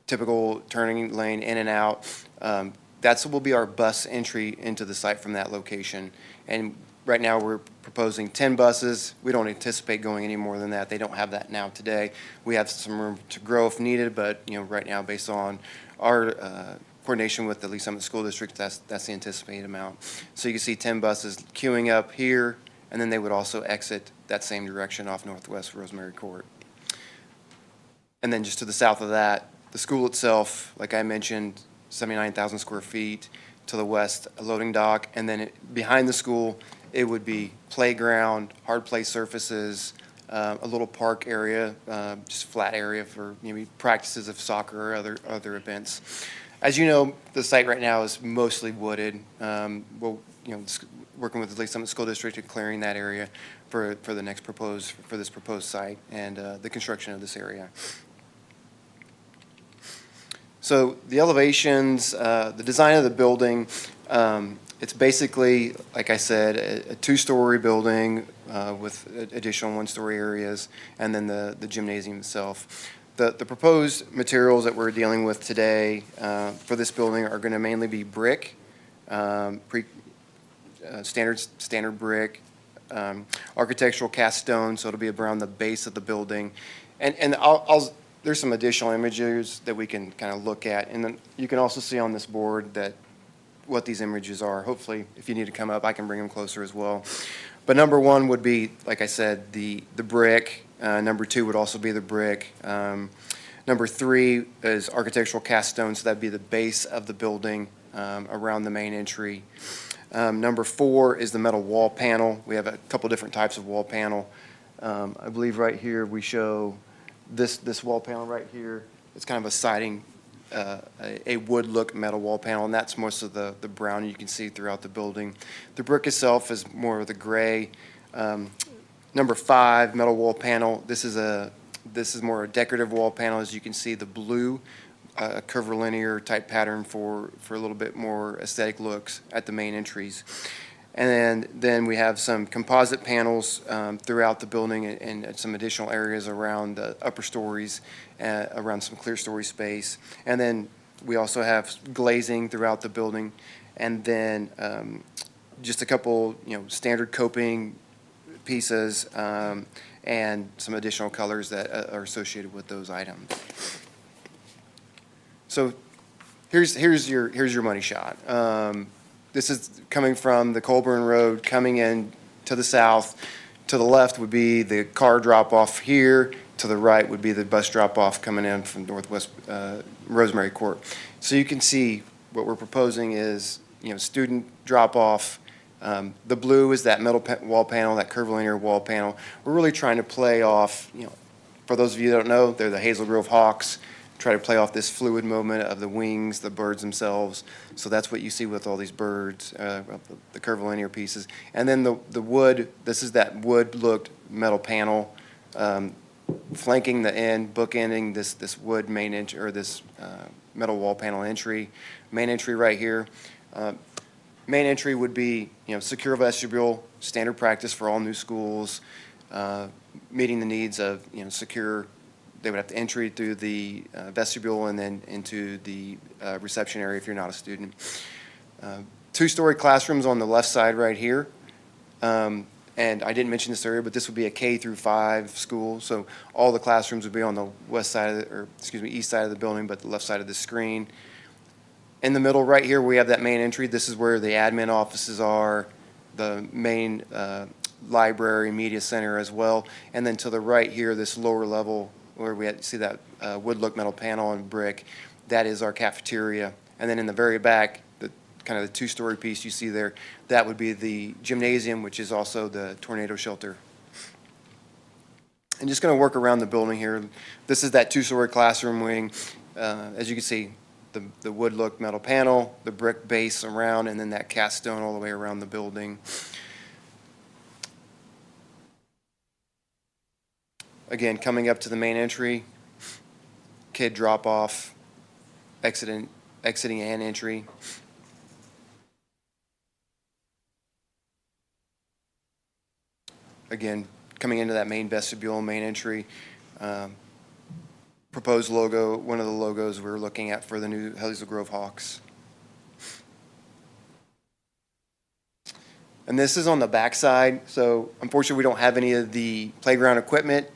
Speaker 3: Typical turning lane in and out. That will be our bus entry into the site from that location. And right now we're proposing 10 buses. We don't anticipate going any more than that. They don't have that now today. We have some room to grow if needed, but right now based on our coordination with the Lee Summit School District, that's the anticipated amount. So you can see 10 buses queuing up here, and then they would also exit that same direction off Northwest Rosemary Court. And then just to the south of that, the school itself, like I mentioned, 79,000 square feet. To the west, a loading dock, and then behind the school, it would be playground, hard play surfaces, a little park area, just flat area for maybe practices of soccer or other events. As you know, the site right now is mostly wooded. Working with the Lee Summit School District and clearing that area for this proposed site and the construction of this area. So the elevations, the design of the building, it's basically, like I said, a two-story building with additional one-story areas, and then the gymnasium itself. The proposed materials that we're dealing with today for this building are going to mainly be brick, standard brick, architectural cast stone, so it'll be around the base of the building. And there's some additional images that we can kind of look at. And then you can also see on this board that what these images are. Hopefully, if you need to come up, I can bring them closer as well. But number one would be, like I said, the brick. Number two would also be the brick. Number three is architectural cast stone, so that'd be the base of the building around the main entry. Number four is the metal wall panel. We have a couple different types of wall panel. I believe right here we show this wall panel right here. It's kind of a siding, a wood look metal wall panel, and that's most of the brown you can see throughout the building. The brick itself is more of the gray. Number five, metal wall panel. This is more a decorative wall panel. As you can see, the blue, curvilinear type pattern for a little bit more aesthetic looks at the main entries. And then we have some composite panels throughout the building and some additional areas around the upper stories, around some clear story space. And then we also have glazing throughout the building, and then just a couple, standard coping pieces and some additional colors that are associated with those items. So here's your money shot. This is coming from the Colbern Road, coming in to the south. To the left would be the car drop-off here. To the right would be the bus drop-off coming in from Northwest Rosemary Court. So you can see what we're proposing is, student drop-off. The blue is that metal wall panel, that curvilinear wall panel. We're really trying to play off, for those of you that don't know, they're the Hazel Grove Hawks. Try to play off this fluid movement of the wings, the birds themselves. So that's what you see with all these birds, the curvilinear pieces. And then the wood, this is that wood-looked metal panel, flanking the end, bookending this wood main entry, or this metal wall panel entry. Main entry right here. Main entry would be, secure vestibule, standard practice for all new schools, meeting the needs of, secure. They would have to entry through the vestibule and then into the reception area if you're not a student. Two-story classrooms on the left side right here. And I didn't mention this earlier, but this would be a K through 5 school. So all the classrooms would be on the east side of the building, but the left side of the screen. In the middle right here, we have that main entry. This is where the admin offices are, the main library, media center as well. And then to the right here, this lower level where we see that wood look metal panel and brick, that is our cafeteria. And then in the very back, the kind of the two-story piece you see there, that would be the gymnasium, which is also the tornado shelter. And just going to work around the building here. This is that two-story classroom wing. As you can see, the wood look metal panel, the brick base around, and then that cast stone all the way around the building. Again, coming up to the main entry, kid drop off, exiting and entry. Again, coming into that main vestibule, main entry. Proposed logo, one of the logos we're looking at for the new Hazel Grove Hawks. And this is on the back side, so unfortunately we don't have any of the playground equipment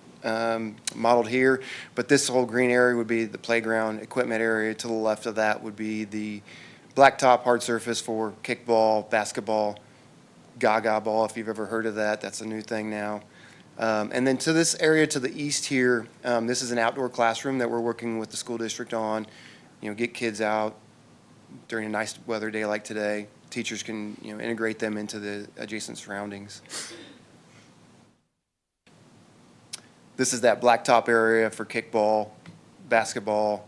Speaker 3: modeled here, but this whole green area would be the playground equipment area. To the left of that would be the blacktop hard surface for kickball, basketball, gaga ball, if you've ever heard of that. That's a new thing now. And then to this area to the east here, this is an outdoor classroom that we're working with the school district on. Get kids out during a nice weather day like today. Teachers can integrate them into the adjacent surroundings. This is that blacktop area for kickball, basketball,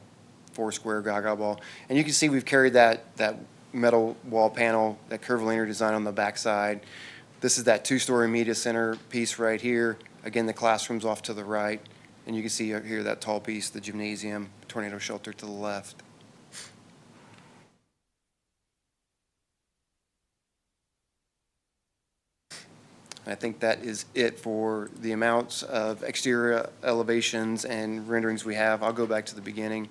Speaker 3: foursquare, gaga ball. And you can see we've carried that metal wall panel, that curvilinear design on the backside. This is that two-story media center piece right here. Again, the classroom's off to the right. And you can see here that tall piece, the gymnasium, tornado shelter to the left. I think that is it for the amounts of exterior elevations and renderings we have. I'll go back to the beginning.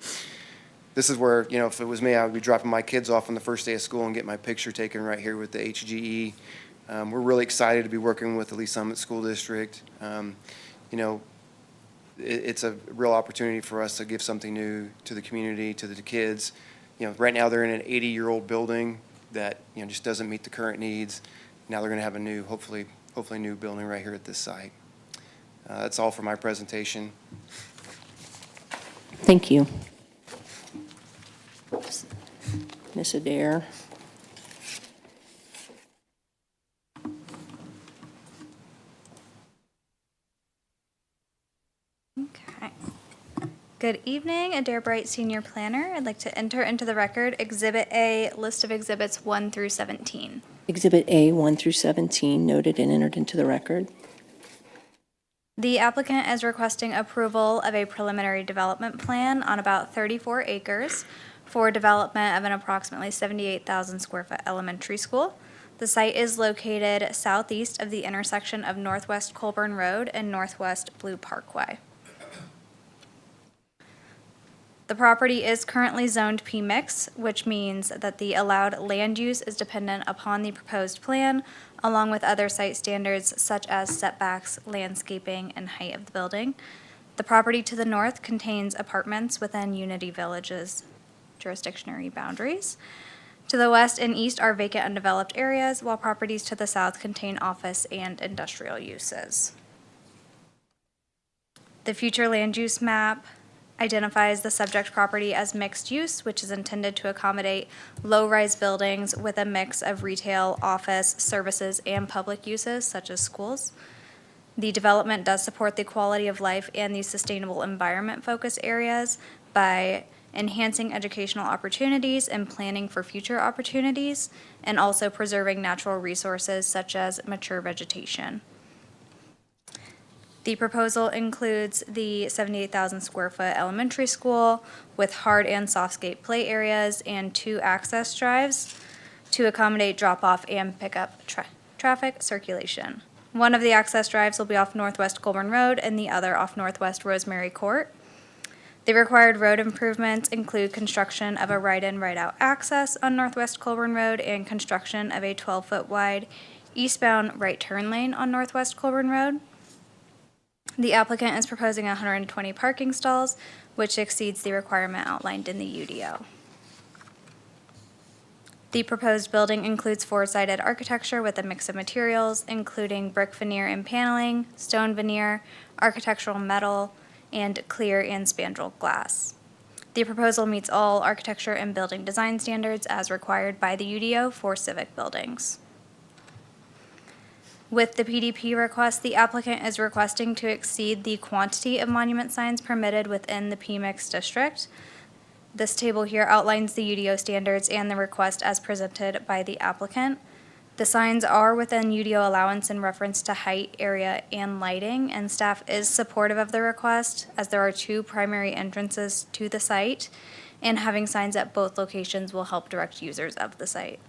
Speaker 3: This is where, if it was me, I would be dropping my kids off on the first day of school and get my picture taken right here with the HGE. We're really excited to be working with the Lee Summit School District. It's a real opportunity for us to give something new to the community, to the kids. Right now they're in an 80-year-old building. that, just doesn't meet the current needs. Now they're going to have a new, hopefully new building right here at this site. That's all for my presentation.
Speaker 13: Thank you. Ms. Adair.
Speaker 1: Okay. Good evening, Adair Bright, Senior Planner. I'd like to enter into the record Exhibit A, list of exhibits 1 through 17.
Speaker 13: Exhibit A 1 through 17 noted and entered into the record.
Speaker 1: The applicant is requesting approval of a preliminary development plan on about 34 acres for development of an approximately 78,000 square foot elementary school. The site is located southeast of the intersection of Northwest Colbern Road and Northwest Blue Parkway. The property is currently zoned P-Mix, which means that the allowed land use is dependent upon the proposed plan, along with other site standards such as setbacks, landscaping, and height of the building. The property to the north contains apartments within Unity Village's jurisdictionary boundaries. To the west and east are vacant undeveloped areas, while properties to the south contain office and industrial uses. The future land use map identifies the subject property as mixed use, which is intended to accommodate low-rise buildings with a mix of retail, office, services, and public uses, such as schools. The development does support the quality of life and the sustainable environment focus areas by enhancing educational opportunities and planning for future opportunities, and also preserving natural resources such as mature vegetation. The proposal includes the 78,000 square foot elementary school with hard and softscape play areas and 2 access drives to accommodate drop-off and pickup traffic circulation. One of the access drives will be off Northwest Colbern Road and the other off Northwest Rosemary Court. The required road improvements include construction of a right-in, right-out access on Northwest Colbern Road and construction of a 12-foot wide eastbound right turn lane on Northwest Colbern Road. The applicant is proposing 120 parking stalls, which exceeds the requirement outlined in the UDO. The proposed building includes 4-sided architecture with a mix of materials, including brick veneer and paneling, stone veneer, architectural metal, and clear and spandrel glass. The proposal meets all architecture and building design standards as required by the UDO for civic buildings. With the PDP request, the applicant is requesting to exceed the quantity of monument signs permitted within the PMIX district. This table here outlines the UDO standards and the request as presented by the applicant. The signs are within UDO allowance in reference to height, area, and lighting, and staff is supportive of the request as there are 2 primary entrances to the site, and having signs at both locations will help direct users of the site.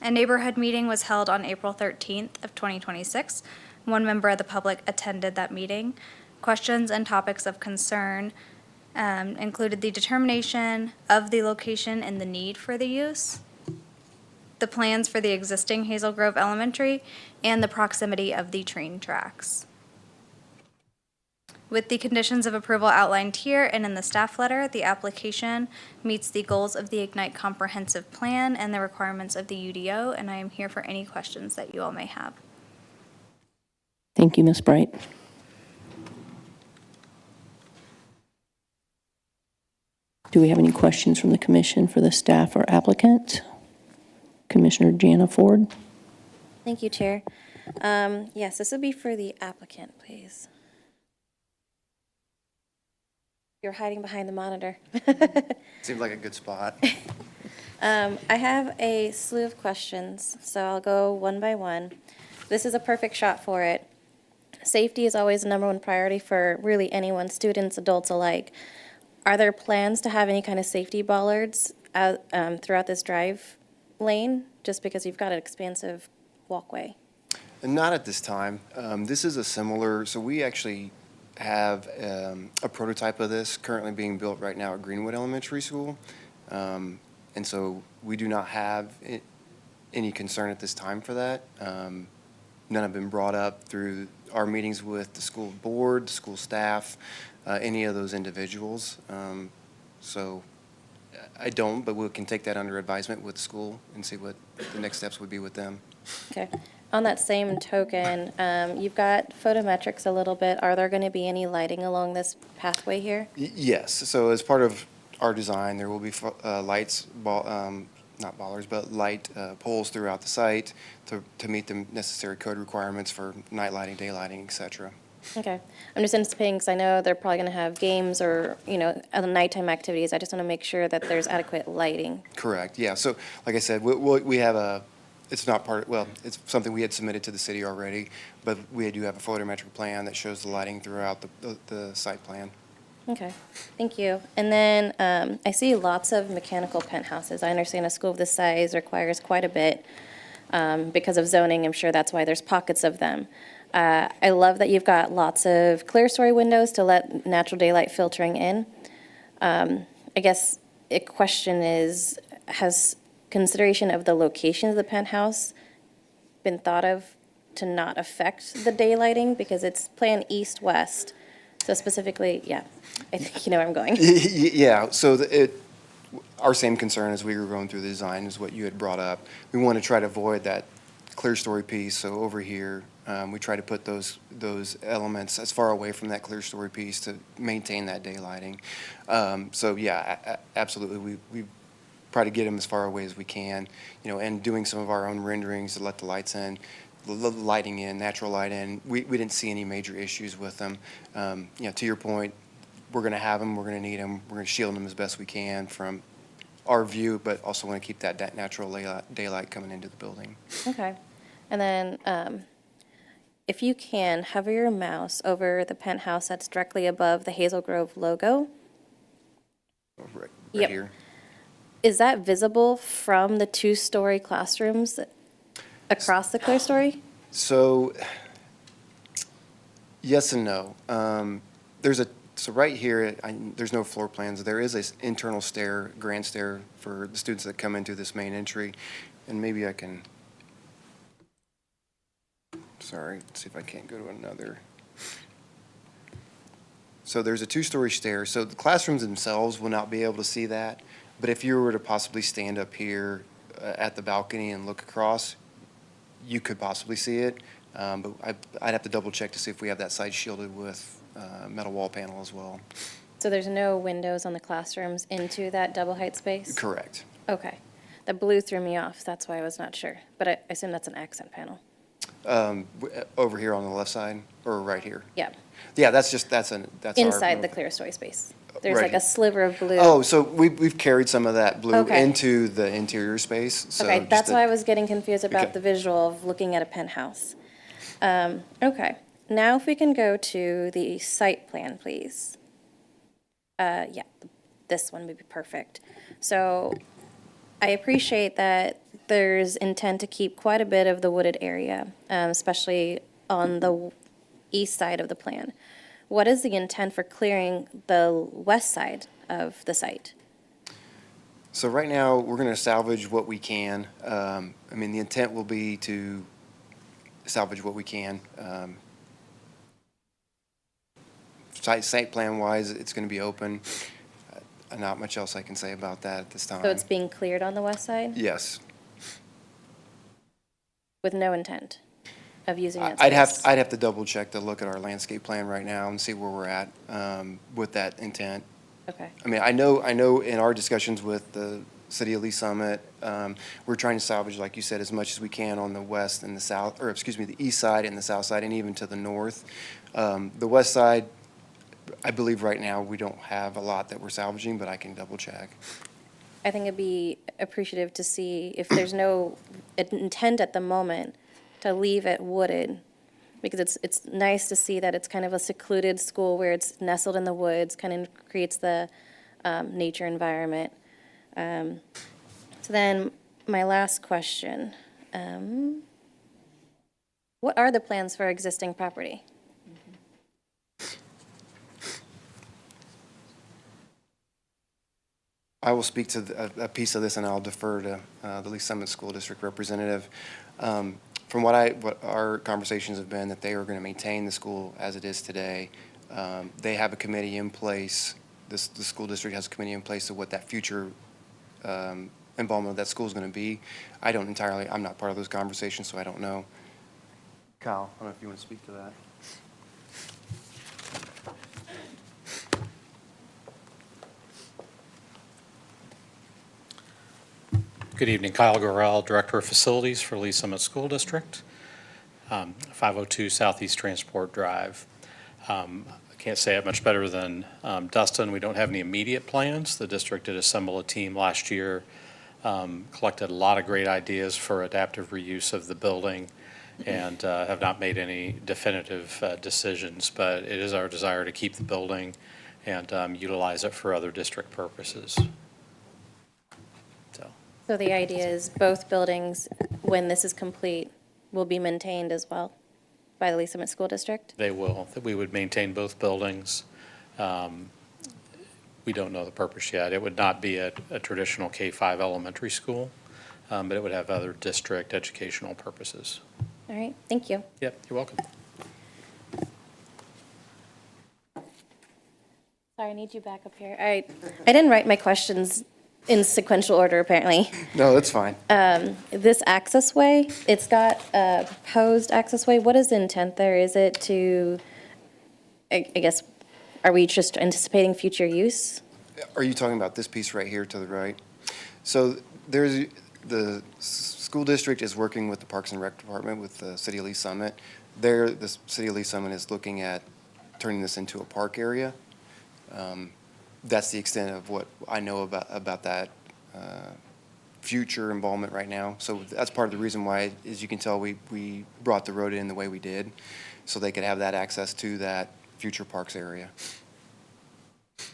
Speaker 1: A neighborhood meeting was held on April 13th of 2026. One member of the public attended that meeting. Questions and topics of concern included the determination of the location and the need for the use, the plans for the existing Hazel Grove Elementary, and the proximity of the train tracks. With the conditions of approval outlined here and in the staff letter, the application meets the goals of the Ignite Comprehensive Plan and the requirements of the UDO, and I am here for any questions that you all may have.
Speaker 13: Thank you, Ms. Bright. Do we have any questions from the commission for the staff or applicant? Commissioner Jana Ford.
Speaker 20: Thank you, Chair. Yes, this would be for the applicant, please. You're hiding behind the monitor.
Speaker 3: Seems like a good spot.
Speaker 20: I have a slew of questions, so I'll go one by one. This is a perfect shot for it. Safety is always the #1 priority for really anyone, students, adults alike. Are there plans to have any kind of safety bollards throughout this drive lane, just because you've got an expansive walkway?
Speaker 3: And not at this time. This is a similar, so we actually have a prototype of this currently being built right now at Greenwood Elementary School. And so we do not have any concern at this time for that. None have been brought up through our meetings with the school board, the school staff, any of those individuals. So I don't, but we can take that under advisement with the school and see what the next steps would be with them.
Speaker 20: Okay. On that same token, you've got photometrics a little bit. Are there going to be any lighting along this pathway here?
Speaker 3: Yes, so as part of our design, there will be lights, not bollards, but light poles throughout the site to meet the necessary code requirements for night lighting, day lighting, et cetera.
Speaker 20: Okay. I'm just anticipating, because I know they're probably going to have games or, other nighttime activities. I just want to make sure that there's adequate lighting.
Speaker 3: Correct, yeah. So like I said, we have it's not part, well, it's something we had submitted to the city already, but we do have a photometric plan that shows the lighting throughout the site plan.
Speaker 20: Okay, thank you. And then I see lots of mechanical penthouses. I understand a school of this size requires quite a bit because of zoning. I'm sure that's why there's pockets of them. I love that you've got lots of clear story windows to let natural daylight filtering in. I guess a question is, has consideration of the location of the penthouse been thought of to not affect the daylighting? Because it's planned east-west. So specifically, yeah, I think you know where I'm going.
Speaker 3: Yeah, so our same concern as we were going through the design is what you had brought up. We want to try to avoid that clear story piece, so over here, we try to put those elements as far away from that clear story piece to maintain that daylighting. So yeah, absolutely, we try to get them as far away as we can, and doing some of our own renderings to let the lights in, lighting in, natural light in. We didn't see any major issues with them. To your point, we're going to have them, we're going to need them, we're going to shield them as best we can from our view, but also want to keep that natural daylight coming into the building.
Speaker 20: Okay. And then if you can, hover your mouse over the penthouse that's directly above the Hazel Grove logo.
Speaker 3: Right
Speaker 20: Yep.
Speaker 3: here.
Speaker 20: Is that visible from the two-story classrooms across the clear story?
Speaker 3: So, yes and no. So right here, there's no floor plans. There is an internal stair, grand stair for the students that come into this main entry. And maybe I can, sorry, let's see if I can't go to another. So there's a two-story stair. So the classrooms themselves will not be able to see that. But if you were to possibly stand up here at the balcony and look across, you could possibly see it. But I'd have to double check to see if we have that side shielded with metal wall panel as well.
Speaker 20: So there's no windows on the classrooms into that double height space?
Speaker 3: Correct.
Speaker 20: Okay. The blue threw me off. That's why I was not sure. But I assume that's an accent panel.
Speaker 3: Over here on the left side or right here?
Speaker 20: Yeah.
Speaker 3: Yeah, that's
Speaker 20: inside the clear story space. There's
Speaker 3: Right.
Speaker 20: like a sliver of blue.
Speaker 3: Oh, so we've carried some of that blue
Speaker 20: Okay.
Speaker 3: into the interior space. So
Speaker 20: Okay,
Speaker 3: just
Speaker 20: that's
Speaker 3: to-
Speaker 20: why I was getting confused about
Speaker 3: Okay.
Speaker 20: the visual of looking at a penthouse. Okay, now if we can go to the site plan, please. Yeah, this one would be perfect. So I appreciate that there's intent to keep quite a bit of the wooded area, especially on the east side of the plan. What is the intent for clearing the west side of the site?
Speaker 3: So right now, we're going to salvage what we can. The intent will be to salvage what we can. Site plan wise, it's going to be open. Not much else I can say about that at this time.
Speaker 20: So it's being cleared on the west side
Speaker 3: Yes.
Speaker 20: with no intent of using that
Speaker 3: I'd
Speaker 20: space?
Speaker 3: have to double check to look at our landscape plan right now and see where we're at with that intent.
Speaker 20: Okay.
Speaker 3: I know in our discussions with the City of Lee Summit, we're trying to salvage, like you said, as much as we can on the west and the south, or excuse me, the east side and the south side, and even to the north. The west side, I believe right now we don't have a lot that we're salvaging, but I can double check.
Speaker 20: I think it'd be appreciative to see if there's no intent at the moment to leave it wooded, because it's nice to see that it's kind of a secluded school where it's nestled in the woods, kind of creates the nature environment. So then my last question, what are the plans for existing property?
Speaker 3: I will speak to a piece of this, and I'll defer to the Lee Summit School District representative. From what our conversations have been, that they are going to maintain the school as it is today. They have a committee in place. The school district has a committee in place of what that future involvement that school's going to be. I'm not part of those conversations, so I don't know. Kyle, I don't know if you want to speak to that.
Speaker 2: Good evening, Kyle Gorell, Director of Facilities for Lee Summit School District, 502 Southeast Transport Drive. I can't say it much better than Dustin. We don't have any immediate plans. The district did assemble a team last year, collected a lot of great ideas for adaptive reuse of the building, and have not made any definitive decisions, but it is our desire to keep the building and utilize it for other district purposes.
Speaker 20: So the idea is both buildings, when this is complete, will be maintained as well by the Lee Summit School District?
Speaker 2: They will. We would maintain both buildings. We don't know the purpose yet. It would not be a traditional K-5 elementary school, but it would have other district educational purposes.
Speaker 20: All right, thank you.
Speaker 2: Yep, you're welcome.
Speaker 20: Sorry, I need you back up here. All right, I didn't write my questions in sequential order, apparently.
Speaker 3: No, that's fine.
Speaker 20: This accessway, it's got a proposed accessway. What is the intent there? Is it to, I guess, are we just anticipating future use?
Speaker 3: Are you talking about this piece right here to the right? So the school district is working with the Parks and Rec Department with the City of Lee Summit. The City of Lee Summit is looking at turning this into a park area. That's the extent of what I know about that future involvement right now. So that's part of the reason why, as you can tell, we brought the road in the way we did, so they could have that access to that future parks area.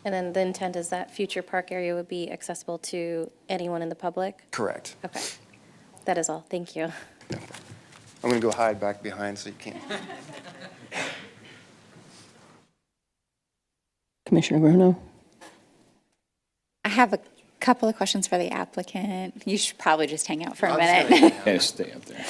Speaker 20: And then the intent is that future park area would be accessible to anyone in the public?
Speaker 3: Correct.
Speaker 20: Okay. That is all. Thank you.
Speaker 3: I'm going to go hide back behind so you can't.
Speaker 13: Commissioner Bruno?
Speaker 21: I have a couple of questions for the applicant. You should probably just hang out for a minute.
Speaker 5: Yeah, stay up there.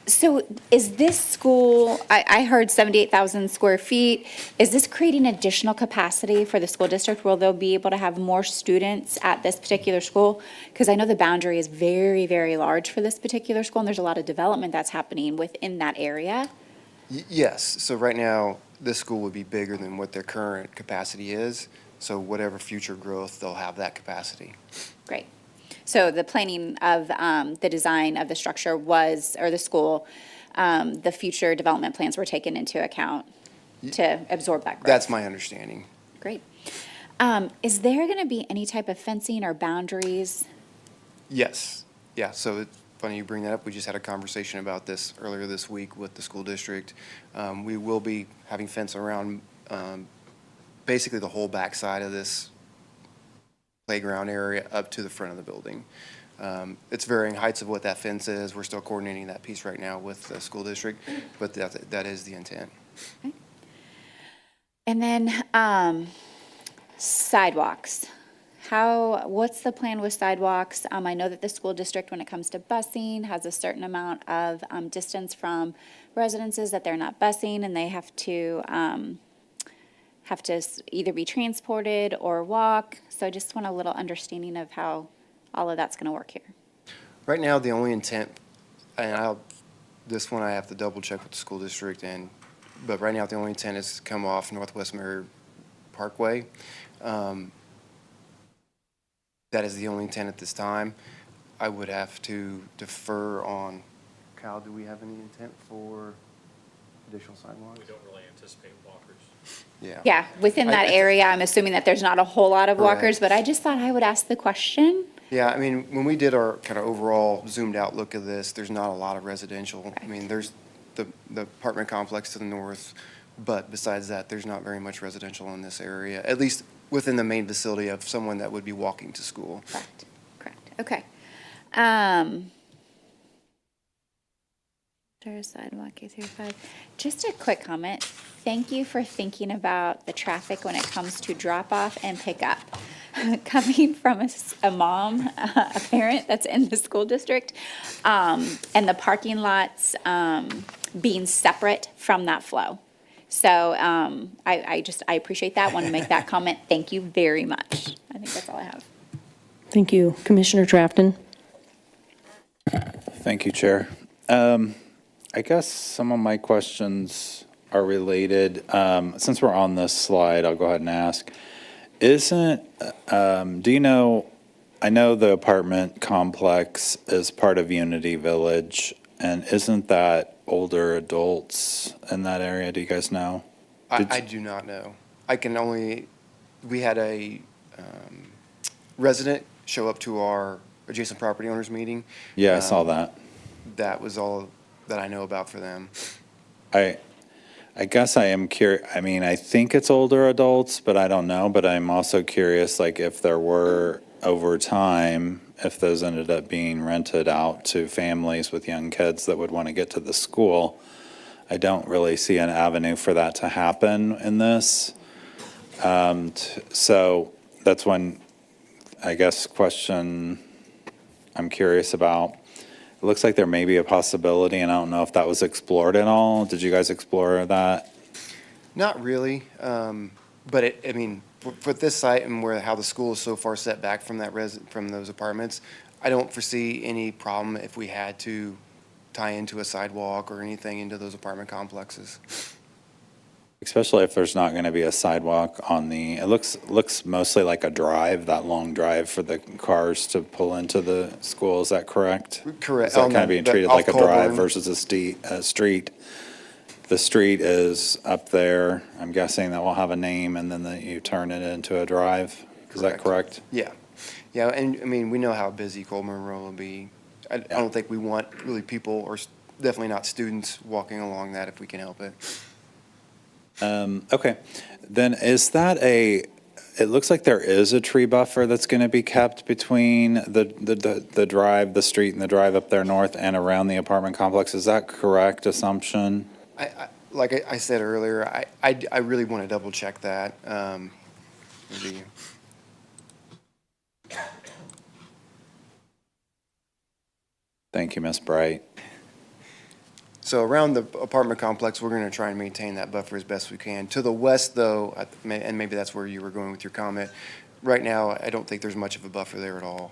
Speaker 21: So is this school, I heard 78,000 square feet. Is this creating additional capacity for the school district? Will they be able to have more students at this particular school? Because I know the boundary is very, very large for this particular school, and there's a lot of development that's happening within that area.
Speaker 3: Yes. So right now, this school would be bigger than what their current capacity is. So whatever future growth, they'll have that capacity.
Speaker 21: Great. So the planning of the design of the structure was, or the school, the future development plans were taken into account to absorb that growth?
Speaker 3: That's my understanding.
Speaker 21: Great. Is there going to be any type of fencing or boundaries?
Speaker 3: Yes. Yeah, so it's funny you bring that up. We just had a conversation about this earlier this week with the school district. We will be having fence around basically the whole backside of this playground area up to the front of the building. It's varying heights of what that fence is. We're still coordinating that piece right now with the school district, but that is the intent.
Speaker 21: Okay. And then sidewalks. What's the plan with sidewalks? I know that the school district, when it comes to busing, has a certain amount of distance from residences that they're not busing, and they have to either be transported or walk. So I just want a little understanding of how all of that's going to work here.
Speaker 3: Right now, the only intent, and this one I have to double check with the school district, but right now the only intent is to come off Northwest Mary Parkway. That is the only intent at this time. I would have to defer on, Kyle, do we have any intent for additional sidewalks?
Speaker 2: We don't really anticipate walkers.
Speaker 3: Yeah.
Speaker 21: Yeah, within that area, I'm assuming that there's not a whole lot of walkers, but I just thought I would ask the question.
Speaker 3: Yeah, I mean, when we did our kind of overall zoomed out look of this, there's not a lot of residential.
Speaker 21: Right.
Speaker 3: I mean, there's the apartment complex to the north, but besides that, there's not very much residential in this area, at least within the main facility of someone that would be walking to school.
Speaker 21: Correct. Okay. Sidewalk A35. Just a quick comment. Thank you for thinking about the traffic when it comes to drop off and pick up. Coming from a mom, a parent that's in the school district, and the parking lots being separate from that flow. So I appreciate that. Want to make that comment. Thank you very much. think that's all I have.
Speaker 13: Thank you. Commissioner Trafton?
Speaker 15: Thank you, Chair. I guess some of my questions are related. Since we're on this slide, I'll go ahead and ask. Do you know, I know the apartment complex is part of Unity Village, and isn't that older adults in that area? Do you guys know?
Speaker 3: I do not know. I can only, we had a resident show up to our adjacent property owners meeting.
Speaker 15: Yeah, I saw that.
Speaker 3: That was all that I know about for them.
Speaker 15: I guess I am curious. I mean, I think it's older adults, but I don't know. But I'm also curious, like, if there were, over time, if those ended up being rented out to families with young kids that would want to get to the school. I don't really see an avenue for that to happen in this. So that's one, I guess, question I'm curious about. It looks like there may be a possibility, and I don't know if that was explored at all. Did you guys explore that?
Speaker 3: Not really, but I mean, for this site and how the school is so far set back from from those apartments, I don't foresee any problem if we had to tie into a sidewalk or anything into those apartment complexes.
Speaker 15: Especially if there's not going to be a sidewalk on it looks mostly like a drive, that long drive for the cars to pull into the school. Is that correct?
Speaker 3: Correct.
Speaker 15: Is that kind of being treated like a drive
Speaker 3: Colbern
Speaker 15: versus a street? The street is up there. I'm guessing that will have a name, and then you turn it into a drive. Is that correct?
Speaker 3: Yeah. Yeah, and I mean, we know how busy Colbern Road will be. I don't think we want really people, or definitely not students, walking along that if we can help it.
Speaker 15: Okay, then is that it looks like there is a tree buffer that's going to be kept between the drive, the street and the drive up there north and around the apartment complex. Is that correct assumption?
Speaker 3: Like I said earlier, I really want to double check that.
Speaker 15: Thank you, Ms. Bright.
Speaker 3: So around the apartment complex, we're going to try and maintain that buffer as best we can. To the west, though, and maybe that's where you were going with your comment, right now, I don't think there's much of a buffer there at all.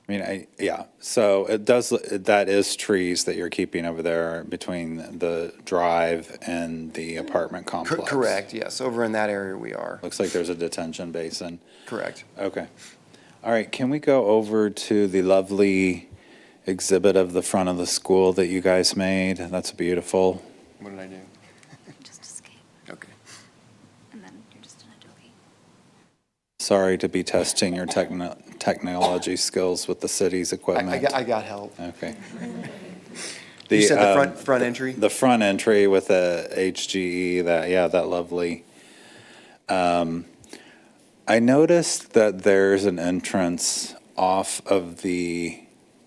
Speaker 15: I mean, yeah, so that is trees that you're keeping over there between the drive and the apartment complex.
Speaker 3: Correct, yes, over in that area we are.
Speaker 15: Looks like there's a detention basin.
Speaker 3: Correct.
Speaker 15: Okay. All right, can we go over to the lovely exhibit of the front of the school that you guys made? That's beautiful.
Speaker 3: What did I do?
Speaker 1: Just escape.
Speaker 3: Okay.
Speaker 1: And then you're just in Adobe.
Speaker 15: Sorry to be testing your technology skills with the city's equipment.
Speaker 3: I got help.
Speaker 15: Okay.
Speaker 3: You said the front entry?
Speaker 15: The front entry with the HGE, that lovely. I noticed that there's an entrance off of the,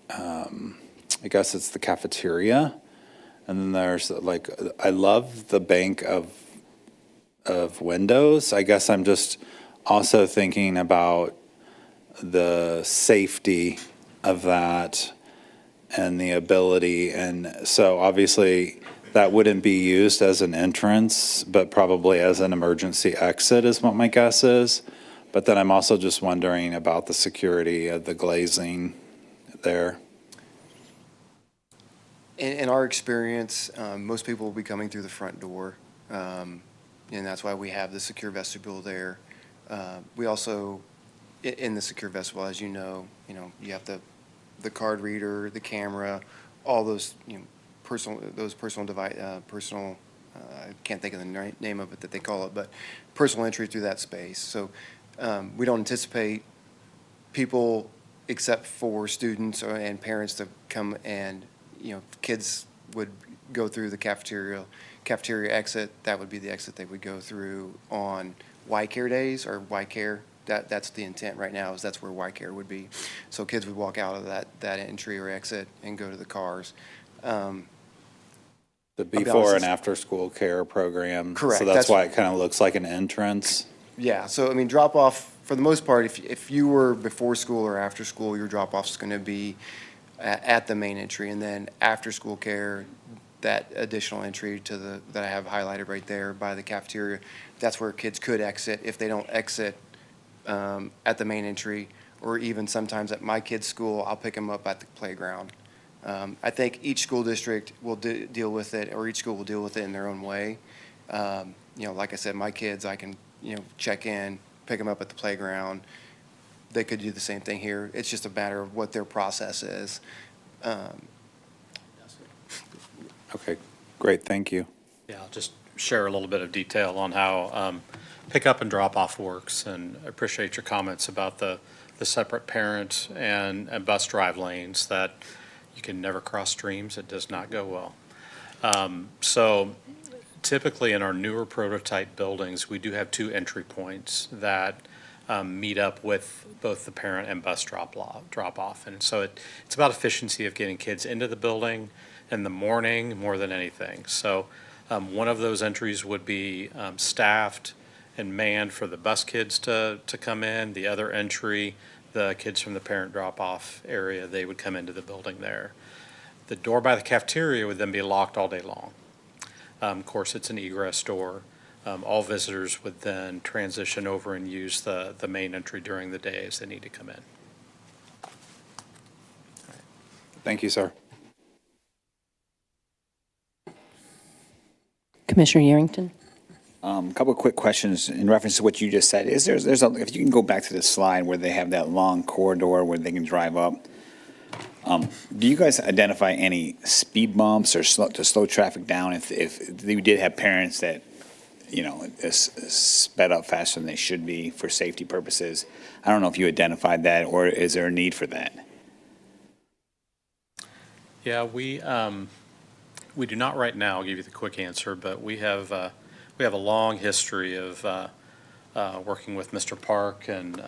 Speaker 15: I guess it's the cafeteria. And then there's I love the bank of windows. I guess I'm just also thinking about the safety of that and the ability. And so obviously that wouldn't be used as an entrance, but probably as an emergency exit is what my guess is. But then I'm also just wondering about the security of the glazing there.
Speaker 3: In our experience, most people will be coming through the front door, and that's why we have the secure vestibule there. We also, in the secure vestibule, as you know, you have the card reader, the camera, all those personal device, I can't think of the name of it that they call it, but personal entry through that space. So we don't anticipate people, except for students and parents, to come and, kids would go through the cafeteria exit. That would be the exit they would go through on Y-Care days or Y-Care. That's the intent right now, is that's where Y-Care would be. So kids would walk out of that entry or exit and go to the cars.
Speaker 15: The before and after school care program.
Speaker 3: Correct.
Speaker 15: So that's why it kind of looks like an entrance.
Speaker 3: Yeah, so I mean, drop off, for the most part, if you were before school or after school, your drop off is going to be at the main entry, and then after school care, that additional entry that I have highlighted right there by the cafeteria. That's where kids could exit if they don't exit at the main entry, or even sometimes at my kids' school, I'll pick them up at the playground. I think each school district will deal with it, or each school will deal with it in their own way. Like I said, my kids, I can, check in, pick them up at the playground. They could do the same thing here. It's just a matter of what their process is.
Speaker 15: Okay, great, thank you.
Speaker 2: Yeah, I'll just share a little bit of detail on how pickup and drop-off works, and I appreciate your comments about the separate parent and bus drive lanes, that you can never cross streams. It does not go well. So typically in our newer prototype buildings, we do have 2 entry points that meet up with both the parent and bus drop-off. And so it's about efficiency of getting kids into the building in the morning more than anything. So one of those entries would be staffed and manned for the bus kids to come in. The other entry, the kids from the parent drop-off area, they would come into the building there. The door by the cafeteria would then be locked all day long. Of course, it's an egress door. All visitors would then transition over and use the main entry during the day as they need to come in.
Speaker 15: Thank you, sir.
Speaker 13: Commissioner Yerington?
Speaker 5: A couple of quick questions in reference to what you just said. If you can go back to the slide where they have that long corridor where they can drive up, do you guys identify any speed bumps or to slow traffic down if you did have parents that, sped up faster than they should be for safety purposes? I don't know if you identified that, or is there a need for that?
Speaker 2: Yeah, we do not right now. I'll give you the quick answer, but we have a long history of working with Mr. Park and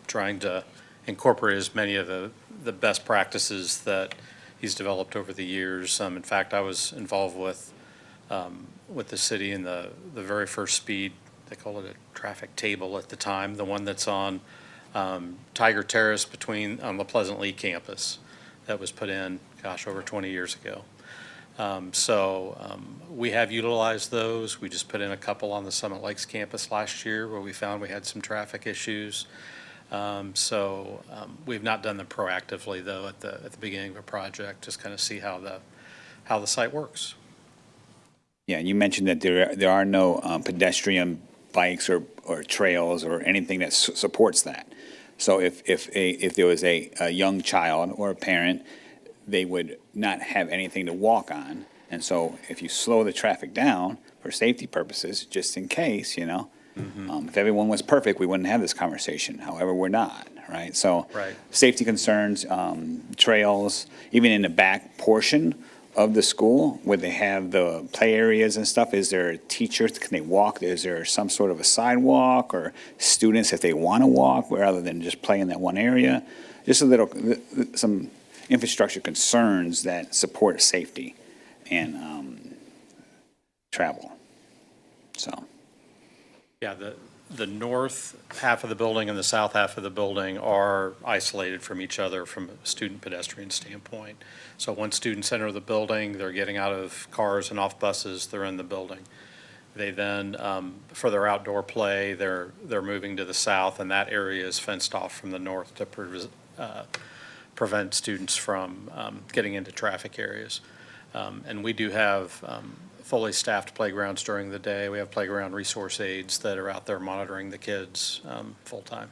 Speaker 2: trying to incorporate as many of the best practices that he's developed over the years. In fact, I was involved with the city in the very first speed, they call it a traffic table at the time, the one that's on Tiger Terrace on the Pleasant Lee campus that was put in, over 20 years ago. We have utilized those. We just put in a couple on the Summit Lakes campus last year where we found we had some traffic issues. We've not done them proactively though at the beginning of a project, just kind of see how the site works.
Speaker 5: Yeah, you mentioned that there are no pedestrian bikes or trails or anything that supports that. So if there was a young child or a parent, they would not have anything to walk on. And so if you slow the traffic down for safety purposes, just in case, if everyone was perfect, we wouldn't have this conversation. However, we're not, right? So safety concerns, trails, even in the back portion of the school where they have the play areas and stuff, is there teachers, can they walk? Is there some sort of a sidewalk, or students if they want to walk rather than just play in that one area? Just some infrastructure concerns that support safety and travel. So.
Speaker 2: Yeah, the north half of the building and the south half of the building are isolated from each other from a student pedestrian standpoint. So once students enter the building, they're getting out of cars and off buses, they're in the building. They then, for their outdoor play, they're moving to the south, and that area is fenced off from the north to prevent students from getting into traffic areas. And we do have fully staffed playgrounds during the day. We have playground resource aides that are out there monitoring the kids full-time.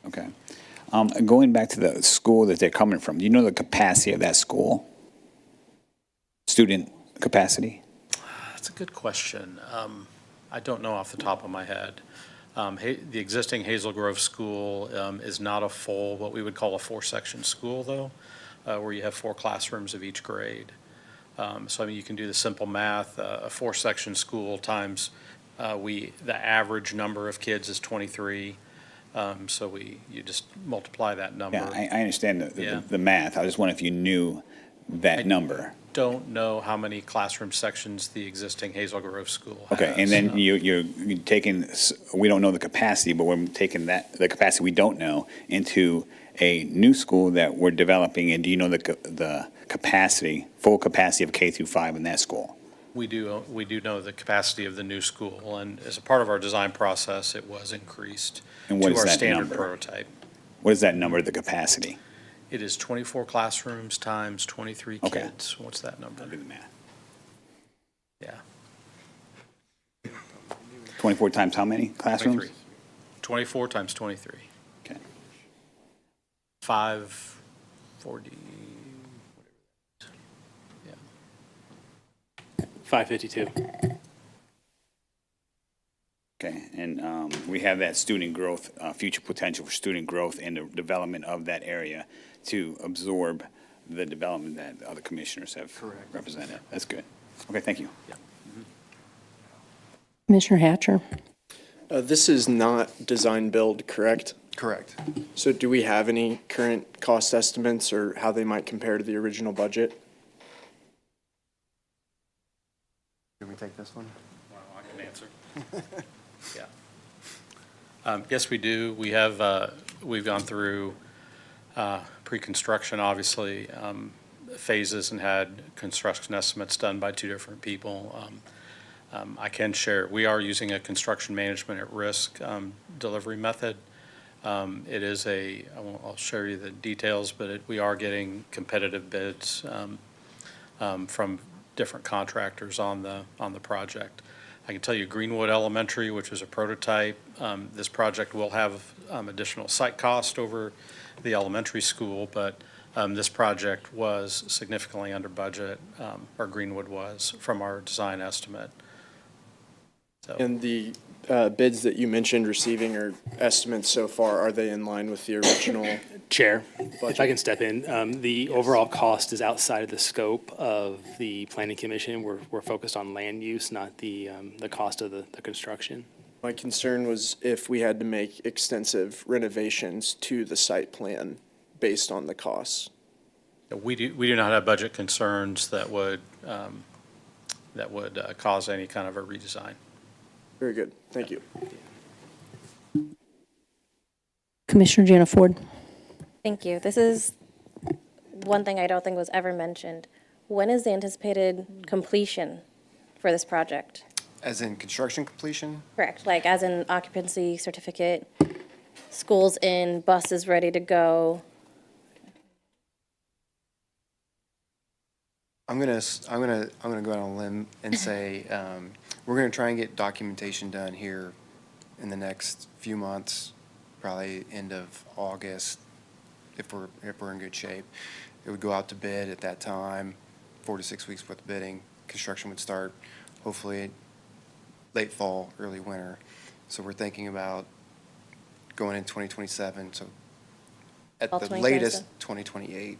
Speaker 5: Okay. Going back to the school that they're coming from, do you know the capacity of that school? Student capacity?
Speaker 2: That's a good question. I don't know off the top of my head. The existing Hazel Grove School is not a full, what we would call a 4-section school, though, where you have 4 classrooms of each grade. You can do the simple math. A 4-section school times the average number of kids is 23. You just multiply that number.
Speaker 5: Yeah, I understand the math. I just wonder if you knew that number.
Speaker 2: don't know how many classroom sections the existing Hazel Grove School has.
Speaker 5: Okay, and then you're taking, we don't know the capacity, but we're taking the capacity we don't know into a new school that we're developing, and do you know the capacity, full capacity of K through 5 in that school?
Speaker 2: We do know the capacity of the new school, and as a part of our design process, it was increased
Speaker 5: And what
Speaker 2: to
Speaker 5: is
Speaker 2: our
Speaker 5: that
Speaker 2: standard
Speaker 5: number?
Speaker 2: prototype.
Speaker 5: What is that number, the capacity?
Speaker 2: It is 24 classrooms times 23
Speaker 5: Okay.
Speaker 2: kids. What's that number?
Speaker 5: I'll do the math.
Speaker 2: Yeah.
Speaker 5: 24 times how many classrooms?
Speaker 2: 23. 24 times 23.
Speaker 5: Okay.
Speaker 2: 540.
Speaker 17: 552.
Speaker 5: Okay, and we have that student growth, future potential for student growth and the development of that area to absorb the development that other commissioners have represented. That's good. Okay, thank you.
Speaker 13: Commissioner Hatcher?
Speaker 22: This is not design build, correct?
Speaker 3: Correct.
Speaker 22: So do we have any current cost estimates or how they might compare to the original budget?
Speaker 3: Can we take this one?
Speaker 2: Well, I can answer. Yeah. Yes, we do. We have, we've gone through pre-construction, obviously, phases and had construction estimates done by 2 different people. I can share, we are using a construction management at risk delivery method. It is I'll show you the details, but we are getting competitive bids from different contractors on the project. I can tell you Greenwood Elementary, which is a prototype, this project will have additional site cost over the elementary school, but this project was significantly under budget, or Greenwood was, from our design estimate. So,
Speaker 22: And the bids that you mentioned receiving or estimates so far, are they in line with the original?
Speaker 17: Chair, if I can step in, the overall cost is outside of the scope of the planning commission. We're focused on land use, not the cost of the construction.
Speaker 22: My concern was if we had to make extensive renovations to the site plan based on the costs.
Speaker 2: we do not have budget concerns that would cause any kind of a redesign.
Speaker 22: Very good. Thank you.
Speaker 13: Commissioner Jana Ford?
Speaker 20: Thank you. This is one thing I don't think was ever mentioned. When is the anticipated completion for this project?
Speaker 3: As in construction completion?
Speaker 20: Correct, like as in occupancy certificate, schools in, buses ready to go.
Speaker 3: I'm gonna go out on a limb and say, we're gonna try and get documentation done here in the next few months, probably end of August, if we're in good shape. It would go out to bid at that time, 4 to 6 weeks worth of bidding. Construction would start hopefully late fall, early winter. So we're thinking about going in 2027, so at
Speaker 20: Fall
Speaker 3: the
Speaker 20: 2027.
Speaker 3: latest, 2028.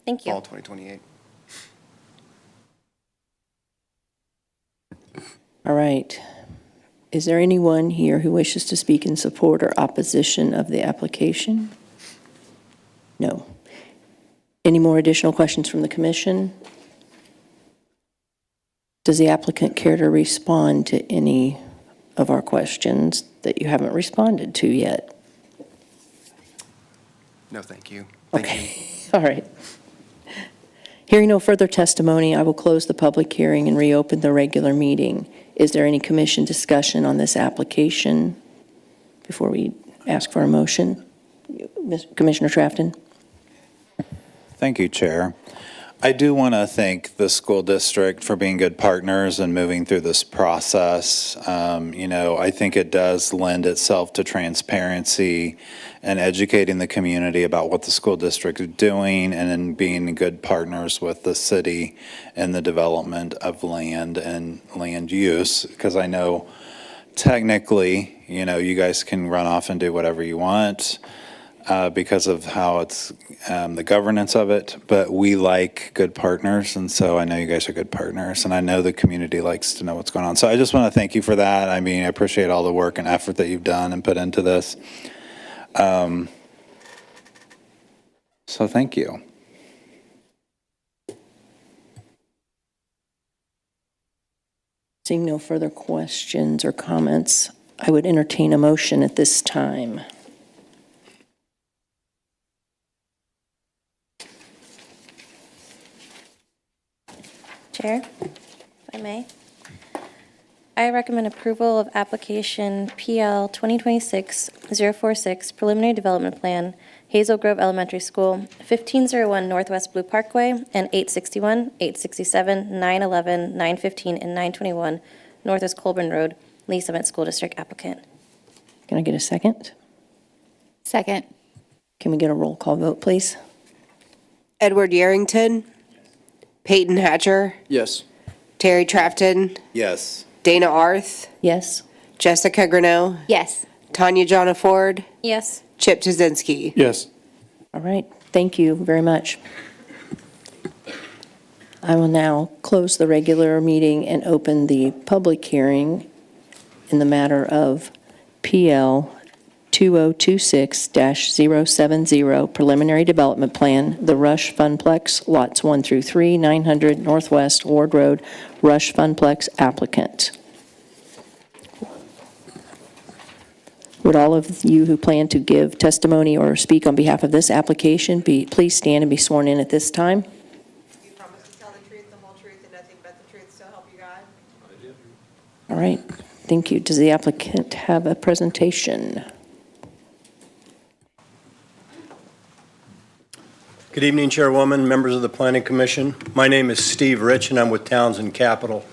Speaker 20: Thank you.
Speaker 3: Fall 2028.
Speaker 13: All right. Is there anyone here who wishes to speak in support or opposition of the application? No. Any more additional questions from the commission? Does the applicant care to respond to any of our questions that you haven't responded to yet?
Speaker 3: No, thank you.
Speaker 13: Okay. All right. Hearing no further testimony, I will close the public hearing and reopen the regular meeting. Is there any commission discussion on this application before we ask for a motion? Commissioner Trafton?
Speaker 15: Thank you, Chair. I do want to thank the school district for being good partners and moving through this process. I think it does lend itself to transparency and educating the community about what the school district is doing, and then being good partners with the city in the development of land and land use. Because I know technically, you guys can run off and do whatever you want because of how it's the governance of it, but we like good partners, and so I know you guys are good partners, and I know the community likes to know what's going on. So I just want to thank you for that. I mean, I appreciate all the work and effort that you've done and put into this. So thank you.
Speaker 13: Seeing no further questions or comments, I would entertain a motion at this time.
Speaker 20: Chair, if I may. I recommend approval of application PL 2026-046 Preliminary Development Plan, Hazel Grove Elementary School, 1501 Northwest Blue Parkway, and 861, 867, 911, 915, and 921 Northwest Colbern Road, Lee Summit School District applicant.
Speaker 13: Can I get a second?
Speaker 21: Second.
Speaker 13: Can we get a roll call vote, please?
Speaker 7: Edward Yarrington. Peyton Hatcher.
Speaker 22: Yes.
Speaker 7: Terry Trafton.
Speaker 15: Yes.
Speaker 7: Dana Arth.
Speaker 13: Yes.
Speaker 7: Jessica Greneau.
Speaker 21: Yes.
Speaker 7: Tanya Jonna Ford.
Speaker 20: Yes.
Speaker 7: Chip Tuzinski.
Speaker 18: Yes.
Speaker 13: All right, thank you very much. I will now close the regular meeting and open the public hearing in the matter of PL 2026-070 Preliminary Development Plan, the Rush Funplex, lots 1 through 3, 900 Northwest Ward Road, Rush Funplex applicant. Would all of you who plan to give testimony or speak on behalf of this application please stand and be sworn in at this time?
Speaker 14: Do you promise to tell the truth, the whole truth, and nothing but the truth, so help you God?
Speaker 15: I do.
Speaker 13: All right, thank you. Does the applicant have a presentation?
Speaker 11: Good evening, Chairwoman, members of the Planning Commission. My name is Steve Rich, and I'm with Townsend Capital.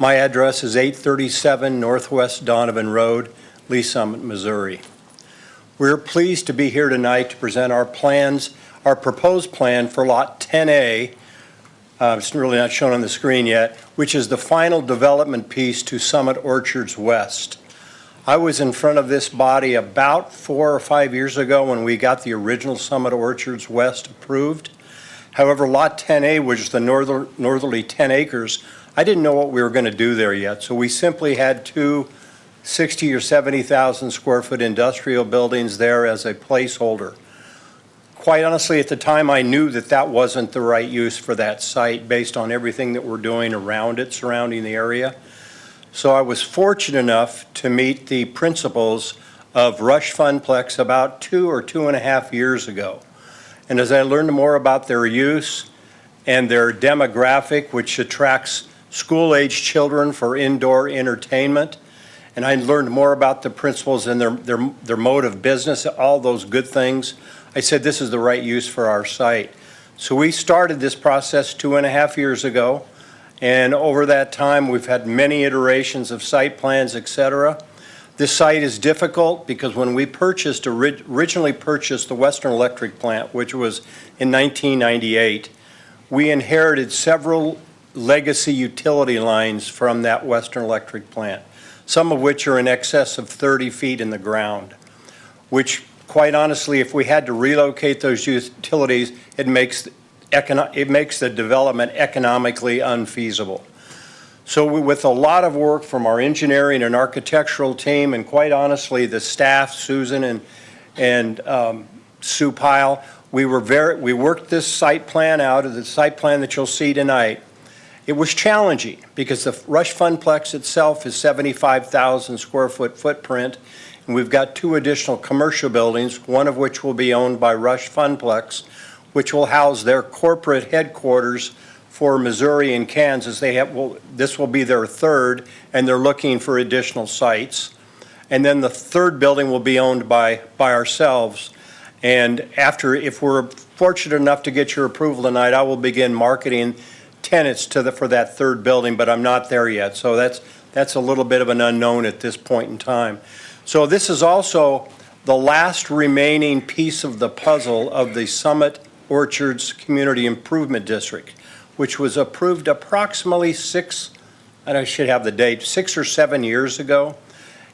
Speaker 11: My address is 837 Northwest Donovan Road, Lee Summit, Missouri. We're pleased to be here tonight to present our plans, our proposed plan for Lot 10A. It's really not shown on the screen yet, which is the final development piece to Summit Orchards West. I was in front of this body about 4 or 5 years ago when we got the original Summit Orchards West approved. However, Lot 10A, which is the northerly 10 acres, I didn't know what we were going to do there yet. So we simply had two 60 or 70,000 square foot industrial buildings there as a placeholder. Quite honestly, at the time, I knew that that wasn't the right use for that site based on everything that we're doing around it, surrounding the area. So I was fortunate enough to meet the principals of Rush Funplex about 2 or 2.5 years ago. And as I learned more about their use and their demographic, which attracts school-age children for indoor entertainment, and I learned more about the principals and their mode of business, all those good things, I said this is the right use for our site. So we started this process 2.5 years ago. And over that time, we've had many iterations of site plans, et cetera. This site is difficult because when we originally purchased the Western Electric plant, which was in 1998, we inherited several legacy utility lines from that Western Electric plant, some of which are in excess of 30 feet in the ground, which, quite honestly, if we had to relocate those utilities, it makes the development economically unfeasible. So with a lot of work from our engineering and architectural team, and quite honestly, the staff, Susan and Sue Pyle, we worked this site plan out of the site plan that you'll see tonight. It was challenging because the Rush Funplex itself is 75,000 square foot footprint, and we've got 2 additional commercial buildings, one of which will be owned by Rush Funplex, which will house their corporate headquarters for Missouri and Kansas. This will be their 3rd, and they're looking for additional sites. And then the 3rd building will be owned by ourselves. And if we're fortunate enough to get your approval tonight, I will begin marketing tenants for that 3rd building, but I'm not there yet. So that's a little bit of an unknown at this point in time. So this is also the last remaining piece of the puzzle of the Summit Orchards Community Improvement District, which was approved approximately 6 or 7 years ago.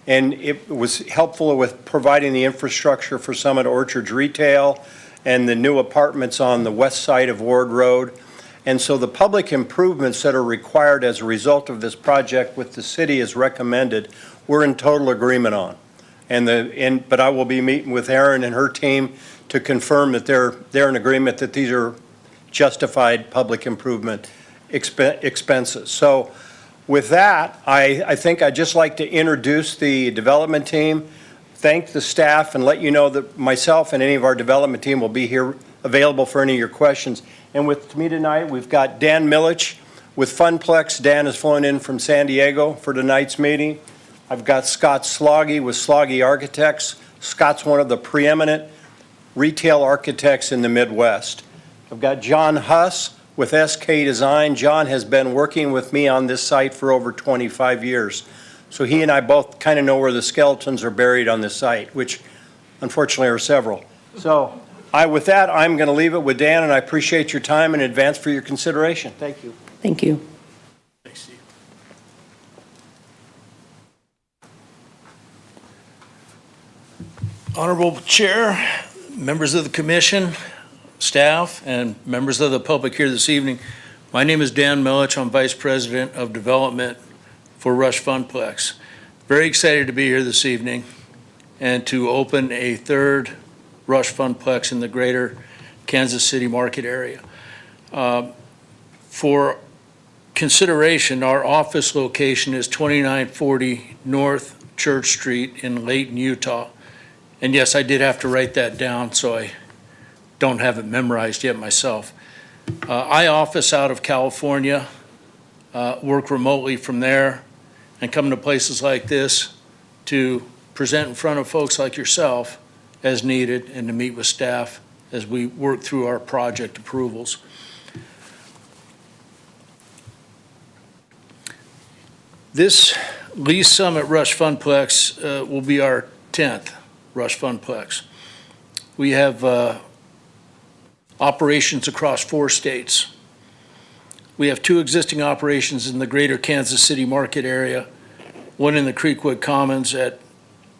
Speaker 11: And it was helpful with providing the infrastructure for Summit Orchards retail and the new apartments on the west side of Ward Road. And so the public improvements that are required as a result of this project, with the city as recommended, we're in total agreement on. But I will be meeting with Erin and her team to confirm that they're in agreement that these are justified public improvement expenses. So With that, I think I'd just like to introduce the development team, thank the staff, and let you know that myself and any of our development team will be here available for any of your questions. And with me tonight, we've got Dan Milich with Funplex. Dan is flown in from San Diego for tonight's meeting. I've got Scott Sloggy with Sloggy Architects. Scott's one of the preeminent retail architects in the Midwest. I've got John Huss with SK Design. John has been working with me on this site for over 25 years. So he and I both kind of know where the skeletons are buried on this site, which unfortunately are several. So with that, I'm going to leave it with Dan, and I appreciate your time in advance for your consideration. Thank you.
Speaker 13: Thank you.
Speaker 8: Thanks, Steve.
Speaker 9: Honorable Chair, members of the Commission, staff, and members of the public here this evening. My name is Dan Milich. I'm Vice President of Development for Rush Funplex. Very excited to be here this evening and to open a third Rush Funplex in the greater Kansas City market area. For consideration, our office location is 2940 North Church Street in Layton, Utah. And yes, I did have to write that down, so I don't have it memorized yet myself. I office out of California, work remotely from there, and come to places like this to present in front of folks like yourself as needed and to meet with staff as we work through our project approvals. This Lee's Summit Rush Funplex will be our 10th Rush Funplex. We have operations across 4 states. We have 2 existing operations in the greater Kansas City market area, one in the Creekwood Commons at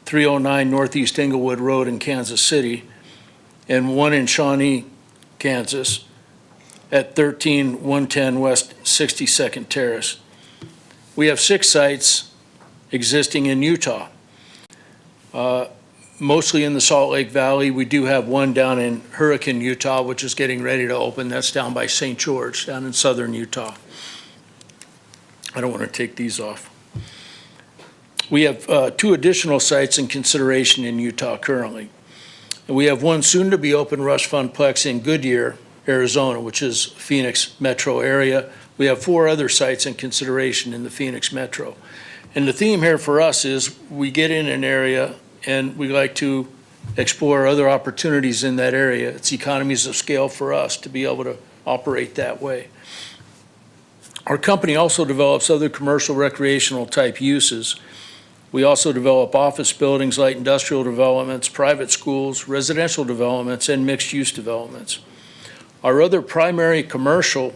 Speaker 9: 309 Northeast Englewood Road in Kansas City, and one in Shawnee, Kansas at 13110 West 62nd Terrace. We have 6 sites existing in Utah. Mostly in the Salt Lake Valley. We do have one down in Hurricane, Utah, which is getting ready to open. That's down by St. George, down in southern Utah. I don't want to take these off. We have 2 additional sites in consideration in Utah currently. And we have one soon-to-be-open Rush Funplex in Goodyear, Arizona, which is Phoenix metro area. We have 4 other sites in consideration in the Phoenix metro. And the theme here for us is we get in an area and we like to explore other opportunities in that area. It's economies of scale for us to be able to operate that way. Our company also develops other commercial recreational type uses. We also develop office buildings, light industrial developments, private schools, residential developments, and mixed use developments. Our other primary commercial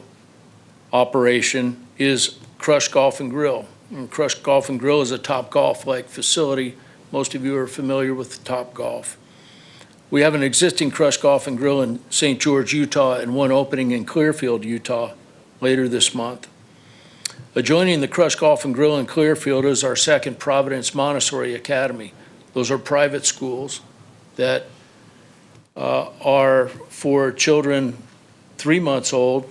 Speaker 9: operation is Crush Golf and Grill. And Crush Golf and Grill is a Topgolf-like facility. Most of you are familiar with Topgolf. We have an existing Crush Golf and Grill in St. George, Utah, and one opening in Clearfield, Utah, later this month. Adjoining the Crush Golf and Grill in Clearfield is our second Providence Montessori Academy. Those are private schools that are for children 3 months old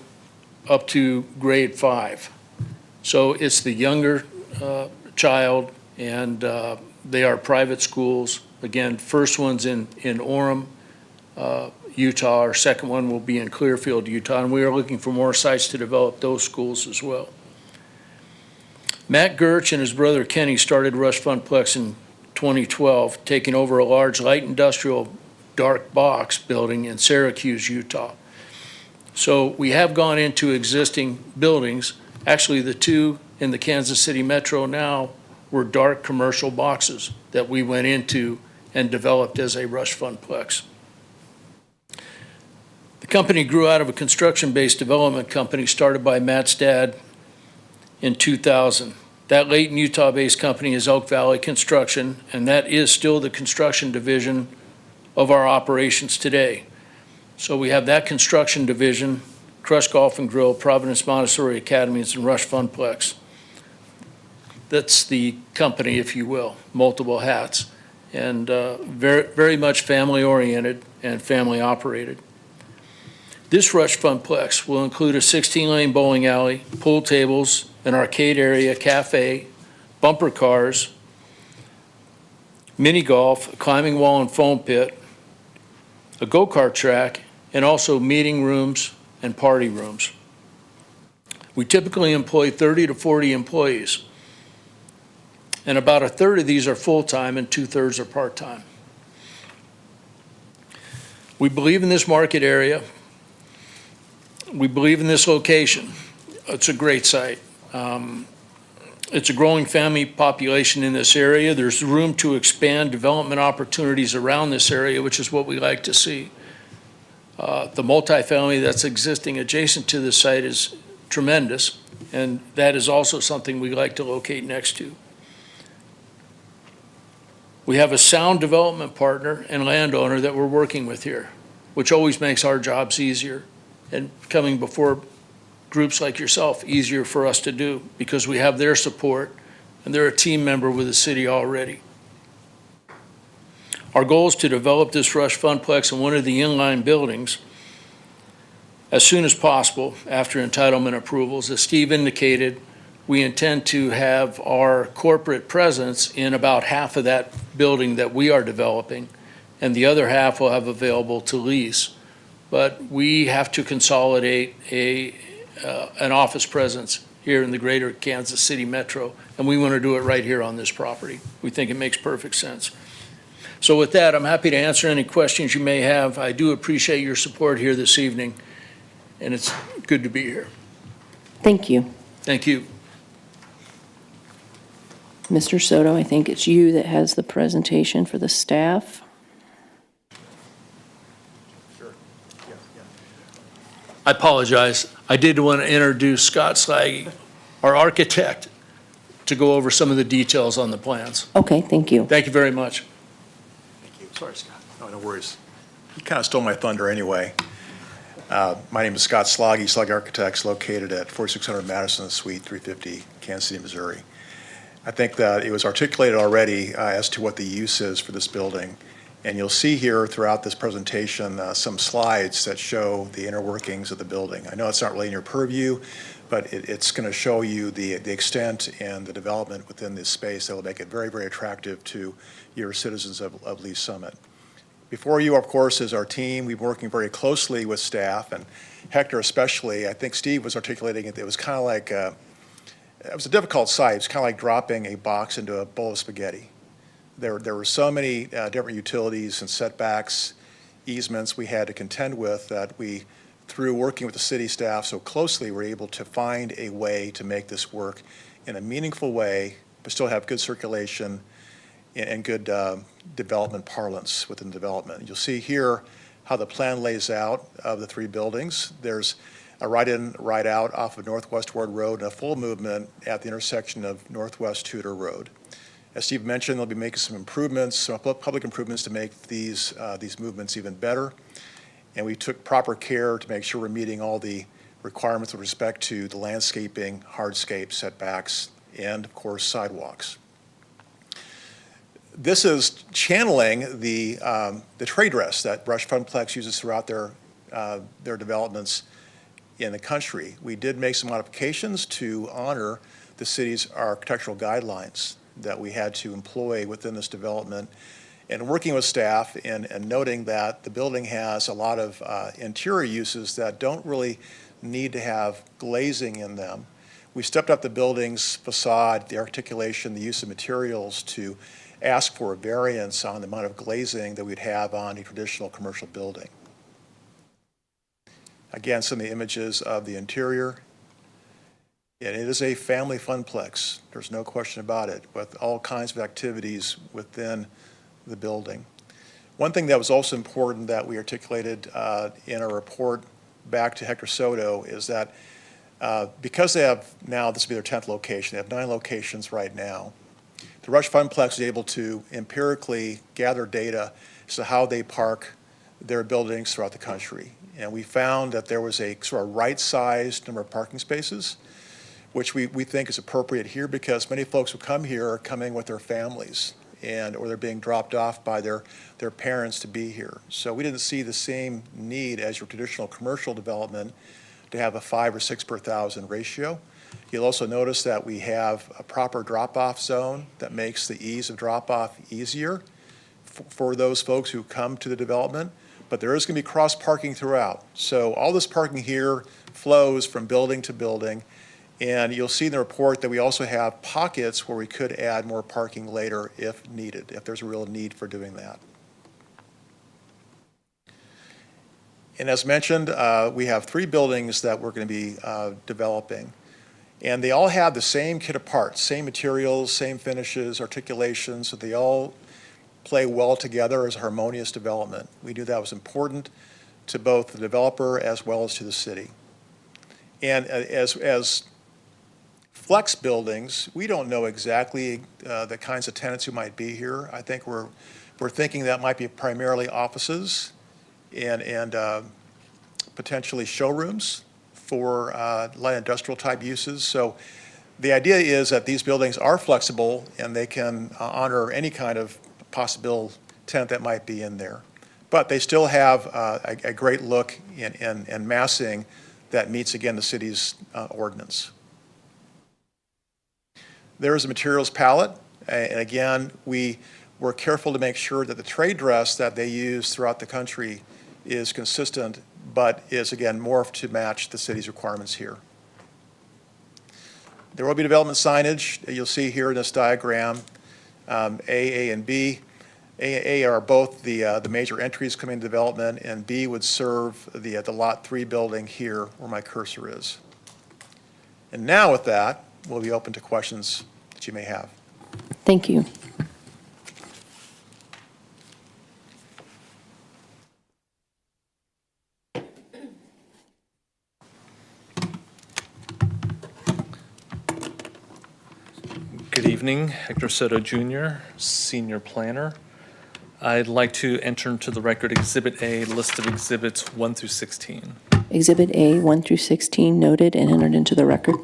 Speaker 9: up to grade 5. So it's the younger child, and they are private schools. Again, first one's in Orem, Utah. Our second one will be in Clearfield, Utah, and we are looking for more sites to develop those schools as well. Matt Gertz and his brother Kenny started Rush Funplex in 2012, taking over a large light industrial dark box building in Syracuse, Utah. So we have gone into existing buildings. Actually, the 2 in the Kansas City metro now were dark commercial boxes that we went into and developed as a Rush Funplex. The company grew out of a construction-based development company started by Matt's dad in 2000. That Layton, Utah-based company is Elk Valley Construction, and that is still the construction division of our operations today. So we have that construction division, Crush Golf and Grill, Providence Montessori Academies, and Rush Funplex. That's the company, if you will, multiple hats, and very, very much family-oriented and family-operated. This Rush Funplex will include a 16-lane bowling alley, pool tables, an arcade area, cafe, bumper cars, mini golf, a climbing wall and foam pit, a go-kart track, and also meeting rooms and party rooms. We typically employ 30 to 40 employees, and about a third of these are full-time and 2/3 are part-time. We believe in this market area. We believe in this location. It's a great site. It's a growing family population in this area. There's room to expand development opportunities around this area, which is what we like to see. The multifamily that's existing adjacent to the site is tremendous, and that is also something we like to locate next to. We have a sound development partner and landowner that we're working with here, which always makes our jobs easier, and coming before groups like yourself, easier for us to do because we have their support and they're a team member with the city already. Our goal is to develop this Rush Funplex in one of the inline buildings as soon as possible after entitlement approvals. As Steve indicated, we intend to have our corporate presence in about half of that building that we are developing, and the other half we'll have available to lease. But we have to consolidate an office presence here in the greater Kansas City metro, and we want to do it right here on this property. We think it makes perfect sense. So with that, I'm happy to answer any questions you may have. I do appreciate your support here this evening, and it's good to be here.
Speaker 13: Thank you.
Speaker 9: Thank you.
Speaker 13: Mr. Soto, I think it's you that has the presentation for the staff.
Speaker 9: I apologize. I did want to introduce Scott Slaggy, our architect, to go over some of the details on the plans.
Speaker 13: Okay, thank you.
Speaker 9: Thank you very much.
Speaker 10: Thank you. Sorry, Scott. No worries. You kind of stole my thunder anyway. My name is Scott Slaggy, Slaggy Architects, located at 4600 Madison, Suite 350, Kansas City, Missouri. I think that it was articulated already as to what the use is for this building. And you'll see here throughout this presentation some slides that show the inner workings of the building. I know it's not really in your purview, but it's going to show you the extent and the development within this space that will make it very, very attractive to your citizens of Lee Summit. Before you, of course, is our team. We've been working very closely with staff, and Hector especially. I think Steve was articulating it. It was kind of like, it was a difficult site. It's kind of like dropping a box into a bowl of spaghetti. There were so many different utilities and setbacks, easements we had to contend with that we, through working with the city staff so closely, were able to find a way to make this work in a meaningful way, but still have good circulation and good development parlance within development. You'll see here how the plan lays out of the three buildings. There's a right-in, right-out off of Northwest Ward Road and a full movement at the intersection of Northwest Tudor Road. As Steve mentioned, they'll be making some improvements, some public improvements to make these movements even better. And we took proper care to make sure we're meeting all the requirements with respect to the landscaping, hardscape, setbacks, and of course sidewalks. This is channeling the trade dress that Rush Funplex uses throughout their developments in the country. We did make some modifications to honor the city's architectural guidelines that we had to employ within this development. And working with staff and noting that the building has a lot of interior uses that don't really need to have glazing in them. We stepped up the building's facade, the articulation, the use of materials to ask for a variance on the amount of glazing that we'd have on a traditional commercial building. Again, some of the images of the interior. And it is a family funplex, there's no question about it, with all kinds of activities within the building. One thing that was also important that we articulated in our report back to Hector Soto is that because they have now, this will be their 10th location, they have 9 locations right now, the Rush Funplex is able to empirically gather data as to how they park their buildings throughout the country. And we found that there was a sort of right-sized number of parking spaces, which we think is appropriate here because many folks who come here are coming with their families or they're being dropped off by their parents to be here. So we didn't see the same need as your traditional commercial development to have a 5 or 6 per thousand ratio. You'll also notice that we have a proper drop-off zone that makes the ease of drop-off easier for those folks who come to the development, but there is going to be cross-parking throughout. So all this parking here flows from building to building, and you'll see in the report that we also have pockets where we could add more parking later if needed, if there's a real need for doing that. And as mentioned, we have 3 buildings that we're going to be developing. And they all have the same kit of parts, same materials, same finishes, articulations, so they all play well together as a harmonious development. We knew that was important to both the developer as well as to the city. And as flex buildings, we don't know exactly the kinds of tenants who might be here. I think we're thinking that might be primarily offices and potentially showrooms for light industrial type uses. So the idea is that these buildings are flexible and they can honor any kind of possible tenant that might be in there. But they still have a great look and massing that meets, again, the city's ordinance. There is a materials palette, and again, we were careful to make sure that the trade dress that they use throughout the country is consistent, but is, again, morphed to match the city's requirements here. There will be development signage that you'll see here in this diagram, A, and B. A are both the major entries coming into development, and B would serve the Lot 3 building here where my cursor is. And now with that, we'll be open to questions that you may have.
Speaker 13: Thank you.
Speaker 12: Good evening, Hector Soto Jr., Senior Planner. I'd like to enter into the record Exhibit A, list of exhibits 1 through 16.
Speaker 13: Exhibit A, 1 through 16, noted and entered into the record.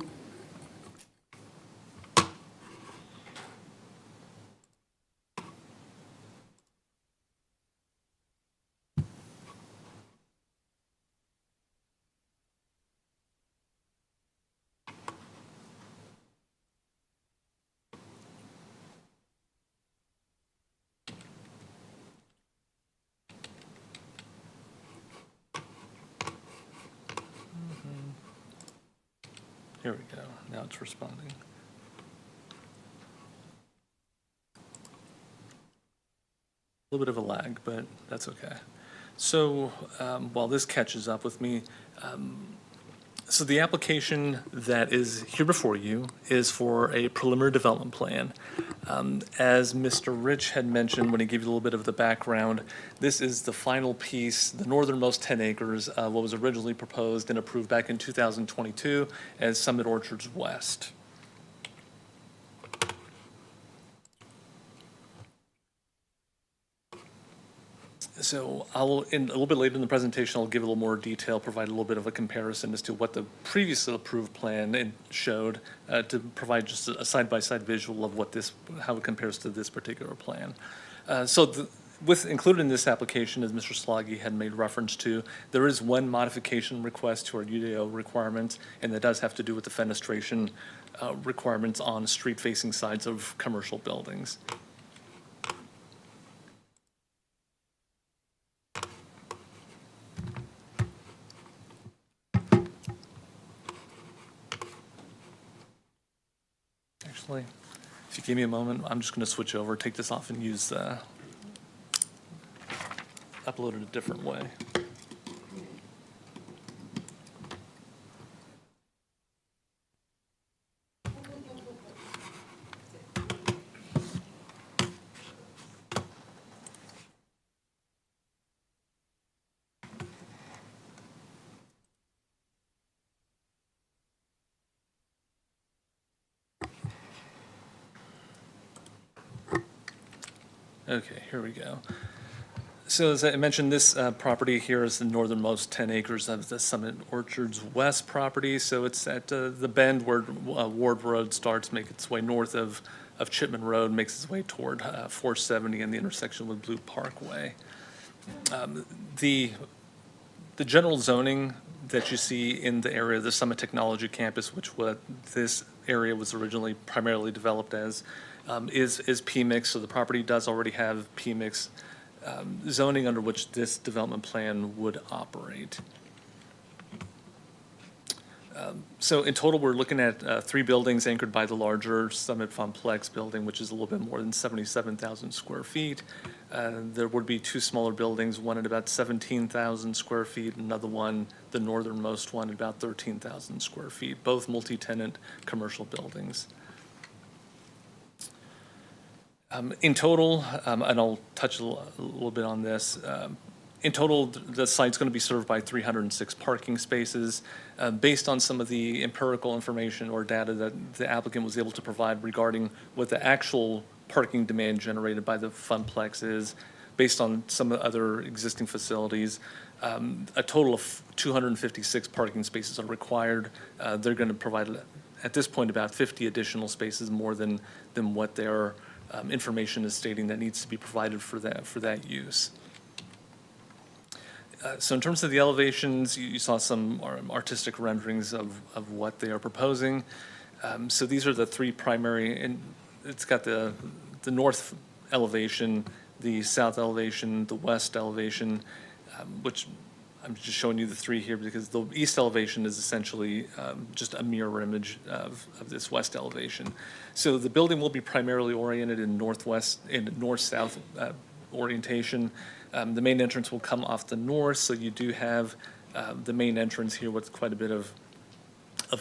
Speaker 12: Here we go. Now it's responding. A little bit of a lag, but that's okay. So while this catches up with me, so the application that is here before you is for a preliminary development plan. As Mr. Rich had mentioned when he gave you a little bit of the background, this is the final piece, the northernmost 10 acres, what was originally proposed and approved back in 2022 as Summit Orchards West. So in a little bit later in the presentation, I'll give a little more detail, provide a little bit of a comparison as to what the previously approved plan showed to provide just a side-by-side visual of what how it compares to this particular plan. Included in this application, as Mr. Sloggy had made reference to, there is one modification request to our UDO requirements, and that does have to do with the fenestration requirements on street-facing sides of commercial buildings. Actually, if you give me a moment, I'm just going to switch over, take this off, and upload it a different way. Okay, here we go. So as I mentioned, this property here is the northernmost 10 acres of the Summit Orchards West property. So it's at the bend where Ward Road starts, makes its way north of Chipman Road, makes its way toward 470 and the intersection with Blue Parkway. The general zoning that you see in the area of the Summit Technology Campus, which what this area was originally primarily developed as, is PMIX. So the property does already have PMIX zoning under which this development plan would operate. So in total, we're looking at 3 buildings anchored by the larger Summit Funplex building, which is a little bit more than 77,000 square feet. There would be 2 smaller buildings, one at about 17,000 square feet, another one, the northernmost one, at about 13,000 square feet, both multi-tenant commercial buildings. In total, and I'll touch a little bit on this, in total, the site's going to be served by 306 parking spaces. Based on some of the empirical information or data that the applicant was able to provide regarding what the actual parking demand generated by the Funplex is, based on some of the other existing facilities, a total of 256 parking spaces are required. They're going to provide, at this point, about 50 additional spaces more than what their information is stating that needs to be provided for that use. So in terms of the elevations, you saw some artistic renderings of what they are proposing. So these are the 3 primary, and it's got the north elevation, the south elevation, the west elevation, which I'm just showing you the 3 here because the east elevation is essentially just a mirror image of this west elevation. So the building will be primarily oriented in north-south orientation. The main entrance will come off the north, so you do have the main entrance here with quite a bit of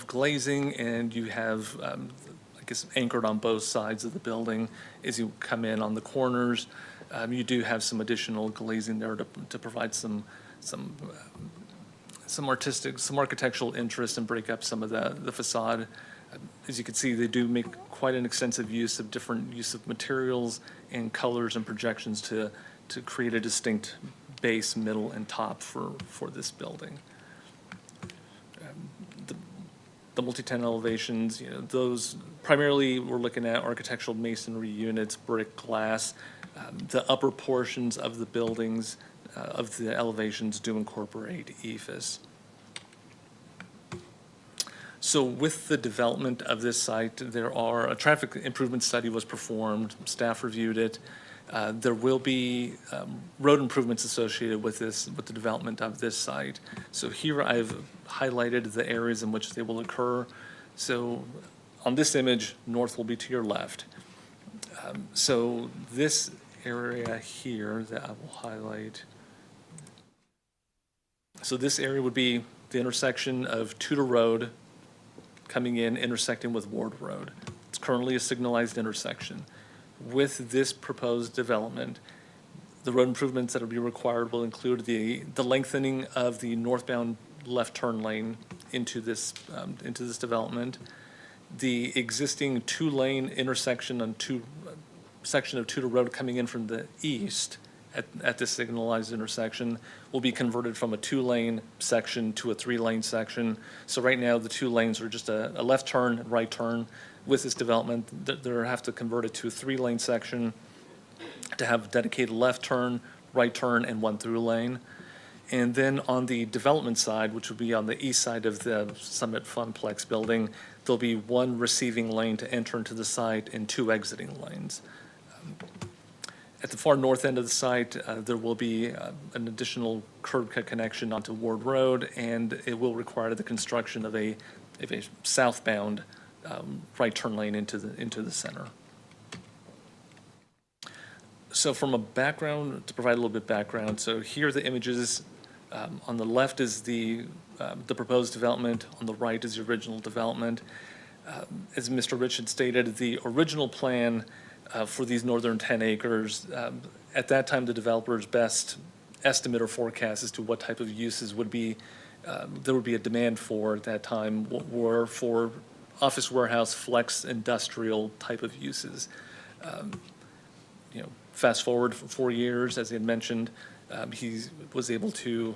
Speaker 12: glazing, and you have, I guess, anchored on both sides of the building as you come in on the corners. You do have some additional glazing there to provide some architectural interest and break up some of the facade. As you can see, they do make quite an extensive use of different use of materials and colors and projections to create a distinct base, middle, and top for this building. The multi-tenant elevations, those primarily we're looking at architectural masonry units, brick, glass. The upper portions of the buildings, of the elevations do incorporate EFS. So with the development of this site, a traffic improvement study was performed, staff reviewed it. There will be road improvements associated with the development of this site. So here I've highlighted the areas in which they will occur. So on this image, north will be to your left. So this area here that I will highlight. So this area would be the intersection of Tudor Road coming in, intersecting with Ward Road. It's currently a signalized intersection. With this proposed development, the road improvements that will be required will include the lengthening of the northbound left turn lane into this development, the existing 2-lane intersection section of Tudor Road coming in from the east at this signalized intersection will be converted from a 2-lane section to a 3-lane section. So right now, the 2 lanes are just a left turn and right turn. With this development, they'll have to convert it to a 3-lane section to have dedicated left turn, right turn, and 1 through lane. And then on the development side, which would be on the east side of the Summit Funplex building, there'll be 1 receiving lane to enter into the site and 2 exiting lanes. At the far north end of the site, there will be an additional curb cut connection onto Ward Road, and it will require the construction of a southbound right turn lane into the center. So from a background, to provide a little bit of background, so here are the images. On the left is the proposed development. On the right is the original development. As Mr. Rich had stated, the original plan for these northern 10 acres, at that time the developer's best estimate or forecast as to what type of uses would be, there would be a demand for at that time were for office warehouse, flex industrial type of uses. Fast forward for 4 years, as he had mentioned, he was able to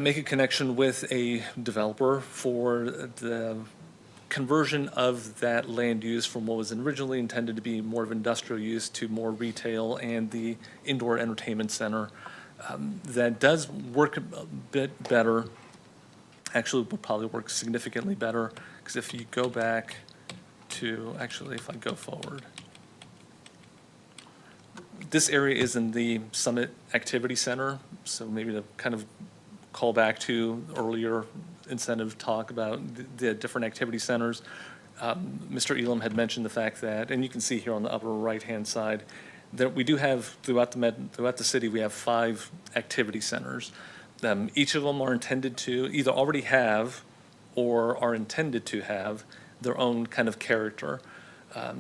Speaker 12: make a connection with a developer for the conversion of that land use from what was originally intended to be more of industrial use to more retail and the indoor entertainment center. That does work a bit better actually would probably work significantly better, because if you go back to, actually, if I go forward, this area is in the Summit Activity Center, so maybe to kind of call back to earlier incentive talk about the different activity centers. Mr. Elam had mentioned the fact that, and you can see here on the upper right-hand side, that we do have throughout the city, we have 5 activity centers. Each of them are intended to either already have or are intended to have their own kind of character. I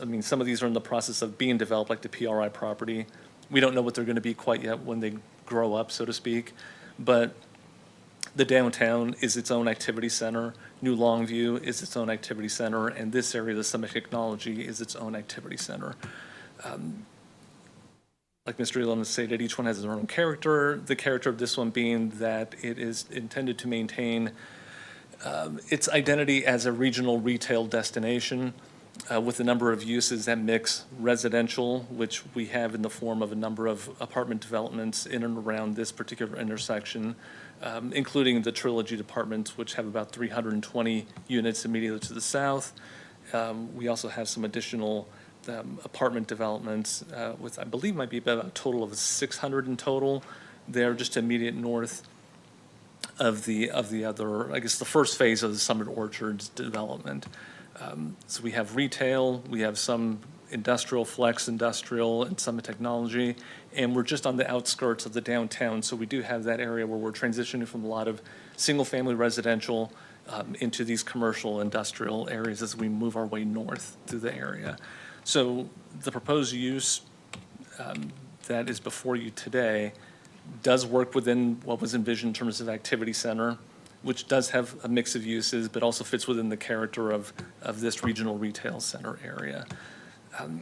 Speaker 12: mean, some of these are in the process of being developed, like the PRI property. We don't know what they're going to be quite yet when they grow up, so to speak. But the downtown is its own activity center. New Longview is its own activity center. And this area, the Summit Technology, is its own activity center. Like Mr. Elam stated, each one has their own character. The character of this one being that it is intended to maintain its identity as a regional retail destination with a number of uses that mix residential, which we have in the form of a number of apartment developments in and around this particular intersection, including the Trilogy Apartments, which have about 320 units immediately to the south. We also have some additional apartment developments with, I believe, might be about a total of 600 in total. They're just immediate north of the other, I guess, the first phase of the Summit Orchards development. So we have retail, we have some industrial, flex industrial, and some technology, and we're just on the outskirts of the downtown. So we do have that area where we're transitioning from a lot of single-family residential into these commercial industrial areas as we move our way north through the area. So the proposed use that is before you today does work within what was envisioned in terms of activity center, which does have a mix of uses, but also fits within the character of this regional retail center area.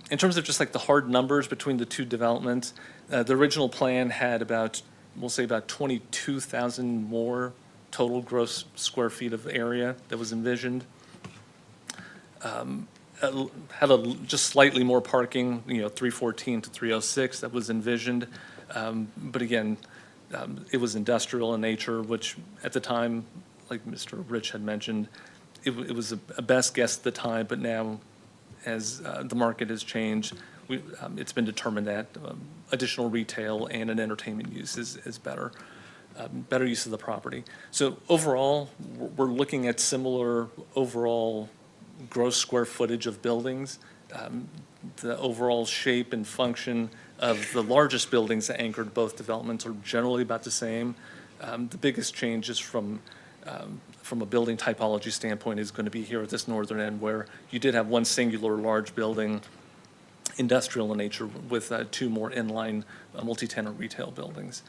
Speaker 12: In terms of just like the hard numbers between the two developments, the original plan had about, we'll say about 22,000 more total gross square feet of area that was envisioned. Had just slightly more parking, 314 to 306 that was envisioned. But again, it was industrial in nature, which at the time, like Mr. Rich had mentioned, it was a best guess at the time, but now as the market has changed, it's been determined that additional retail and an entertainment use is better use of the property. So overall, we're looking at similar overall gross square footage of buildings. The overall shape and function of the largest buildings that anchored both developments are generally about the same. The biggest change is from a building typology standpoint is going to be here at this northern end, where you did have one singular large building, industrial in nature, with 2 more inline multi-tenant retail buildings.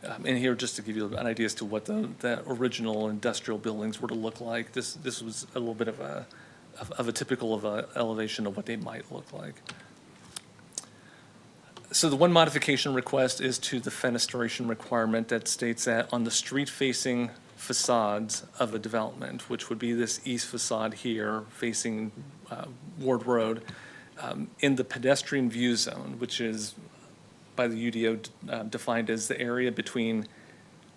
Speaker 12: And here, just to give you an idea as to what the original industrial buildings were to look like, this was a little bit of a typical of a elevation of what they might look like. So the one modification request is to the fenestration requirement that states that on the street-facing facades of a development, which would be this east facade here facing Ward Road, in the pedestrian view zone, which is by the UDO defined as the area between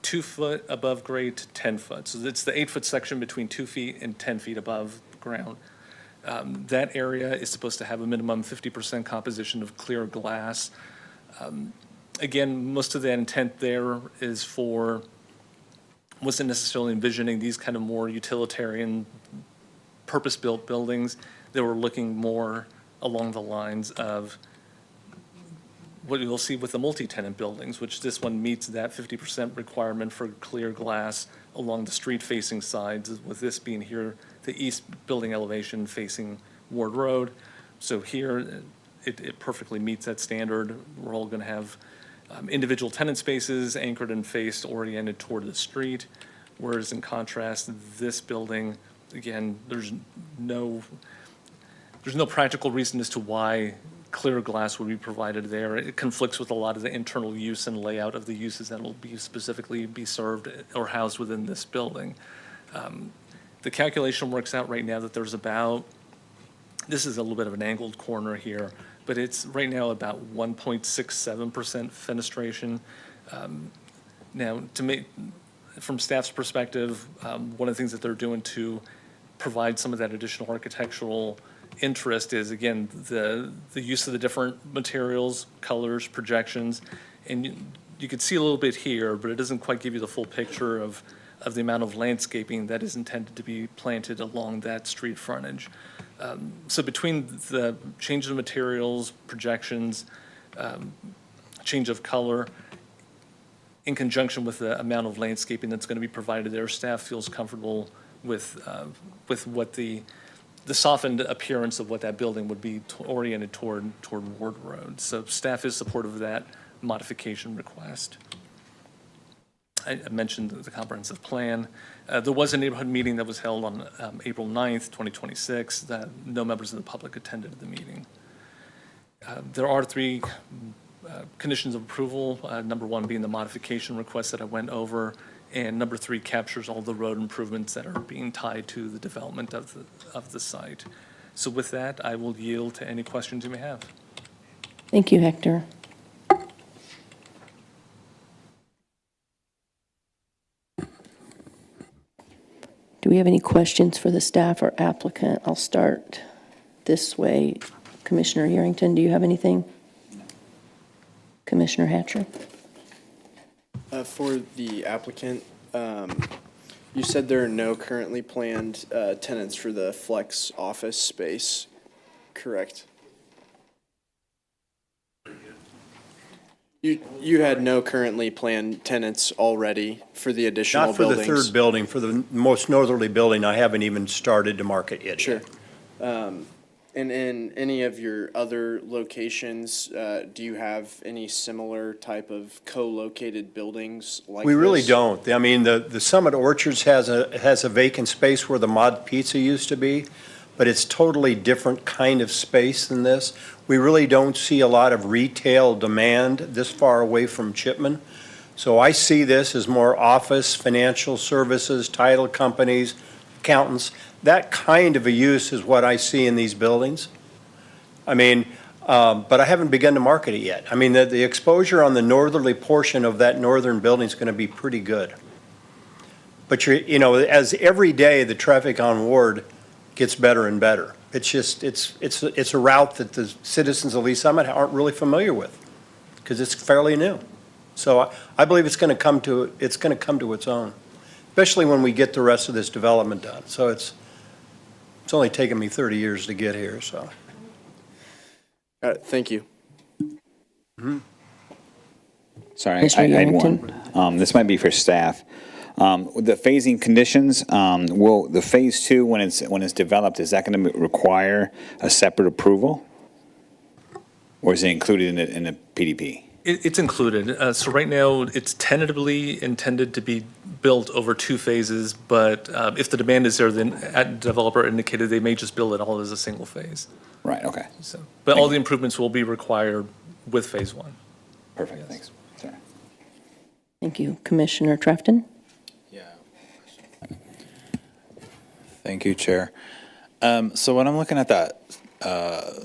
Speaker 12: 2 foot above grade to 10 foot. So it's the 8-foot section between 2 feet and 10 feet above ground. That area is supposed to have a minimum 50% composition of clear glass. Again, most of the intent there is wasn't necessarily envisioning these kind of more utilitarian, purpose-built buildings. They were looking more along the lines of what you'll see with the multi-tenant buildings, which this one meets that 50% requirement for clear glass along the street-facing sides, with this being here, the east building elevation facing Ward Road. So here, it perfectly meets that standard. We're all going to have individual tenant spaces anchored and faced oriented toward the street, whereas in contrast, this building, again, there's no practical reason as to why clear glass would be provided there. It conflicts with a lot of the internal use and layout of the uses that will be specifically be served or housed within this building. The calculation works out right now that there's this is a little bit of an angled corner here, but it's right now about 1.67% fenestration. Now, from staff's perspective, one of the things that they're doing to provide some of that additional architectural interest is, again, the use of the different materials, colors, projections. And you can see a little bit here, but it doesn't quite give you the full picture of the amount of landscaping that is intended to be planted along that street frontage. So between the change of materials, projections, change of color, in conjunction with the amount of landscaping that's going to be provided there, staff feels comfortable with what the softened appearance of what that building would be oriented toward Ward Road. So staff is supportive of that modification request. I mentioned the comprehensive plan. There was a neighborhood meeting that was held on April 9th, 2026. That no members of the public attended the meeting. There are three conditions of approval, number one being the modification request that I went over, and number three captures all the road improvements that are being tied to the development of the site. So with that, I will yield to any questions you may have.
Speaker 13: Thank you, Hector. Do we have any questions for the staff or applicant? I'll start this way. Commissioner Yerington, do you have anything? Commissioner Hatcher?
Speaker 22: For the applicant, you said there are no currently planned tenants for the flex office space, correct? You had no currently planned tenants already for the additional
Speaker 11: Not for the
Speaker 22: buildings?
Speaker 11: third building, for the most northerly building, I haven't even started to market yet.
Speaker 22: Sure. And in any of your other locations, do you have any similar type of co-located buildings like
Speaker 11: We really
Speaker 22: this?
Speaker 11: don't. I mean, the Summit Orchards has a vacant space where the Mod Pizza used to be, but it's totally different kind of space than this. We really don't see a lot of retail demand this far away from Chipman. So I see this as more office, financial services, title companies, accountants. That kind of a use is what I see in these buildings. I mean, but I haven't begun to market it yet. I mean, the exposure on the northerly portion of that northern building is going to be pretty good. But you know, as every day the traffic on Ward gets better and better. It's just, it's a route that the citizens of Lee Summit aren't really familiar with because it's fairly new. So I believe it's going to come to its own, especially when we get the rest of this development done. So it's only taken me 30 years to get here, so.
Speaker 22: All right, thank you.
Speaker 5: Sorry,
Speaker 13: Commissioner
Speaker 5: I had
Speaker 13: Yerington?
Speaker 5: one. This might be for staff. With the phasing conditions, will the phase two, when it's developed, is that going to require a separate approval? Or is it included in the PDP?
Speaker 12: It's included. So right now, it's tentatively intended to be built over two phases, but if the demand is there, then the developer indicated they may just build it all as a single phase.
Speaker 5: Right, okay.
Speaker 12: So, but all the improvements will be required with phase one.
Speaker 5: Perfect, thanks. Sorry.
Speaker 13: Thank you. Commissioner Trefton?
Speaker 15: Thank you, Chair. So when I'm looking at that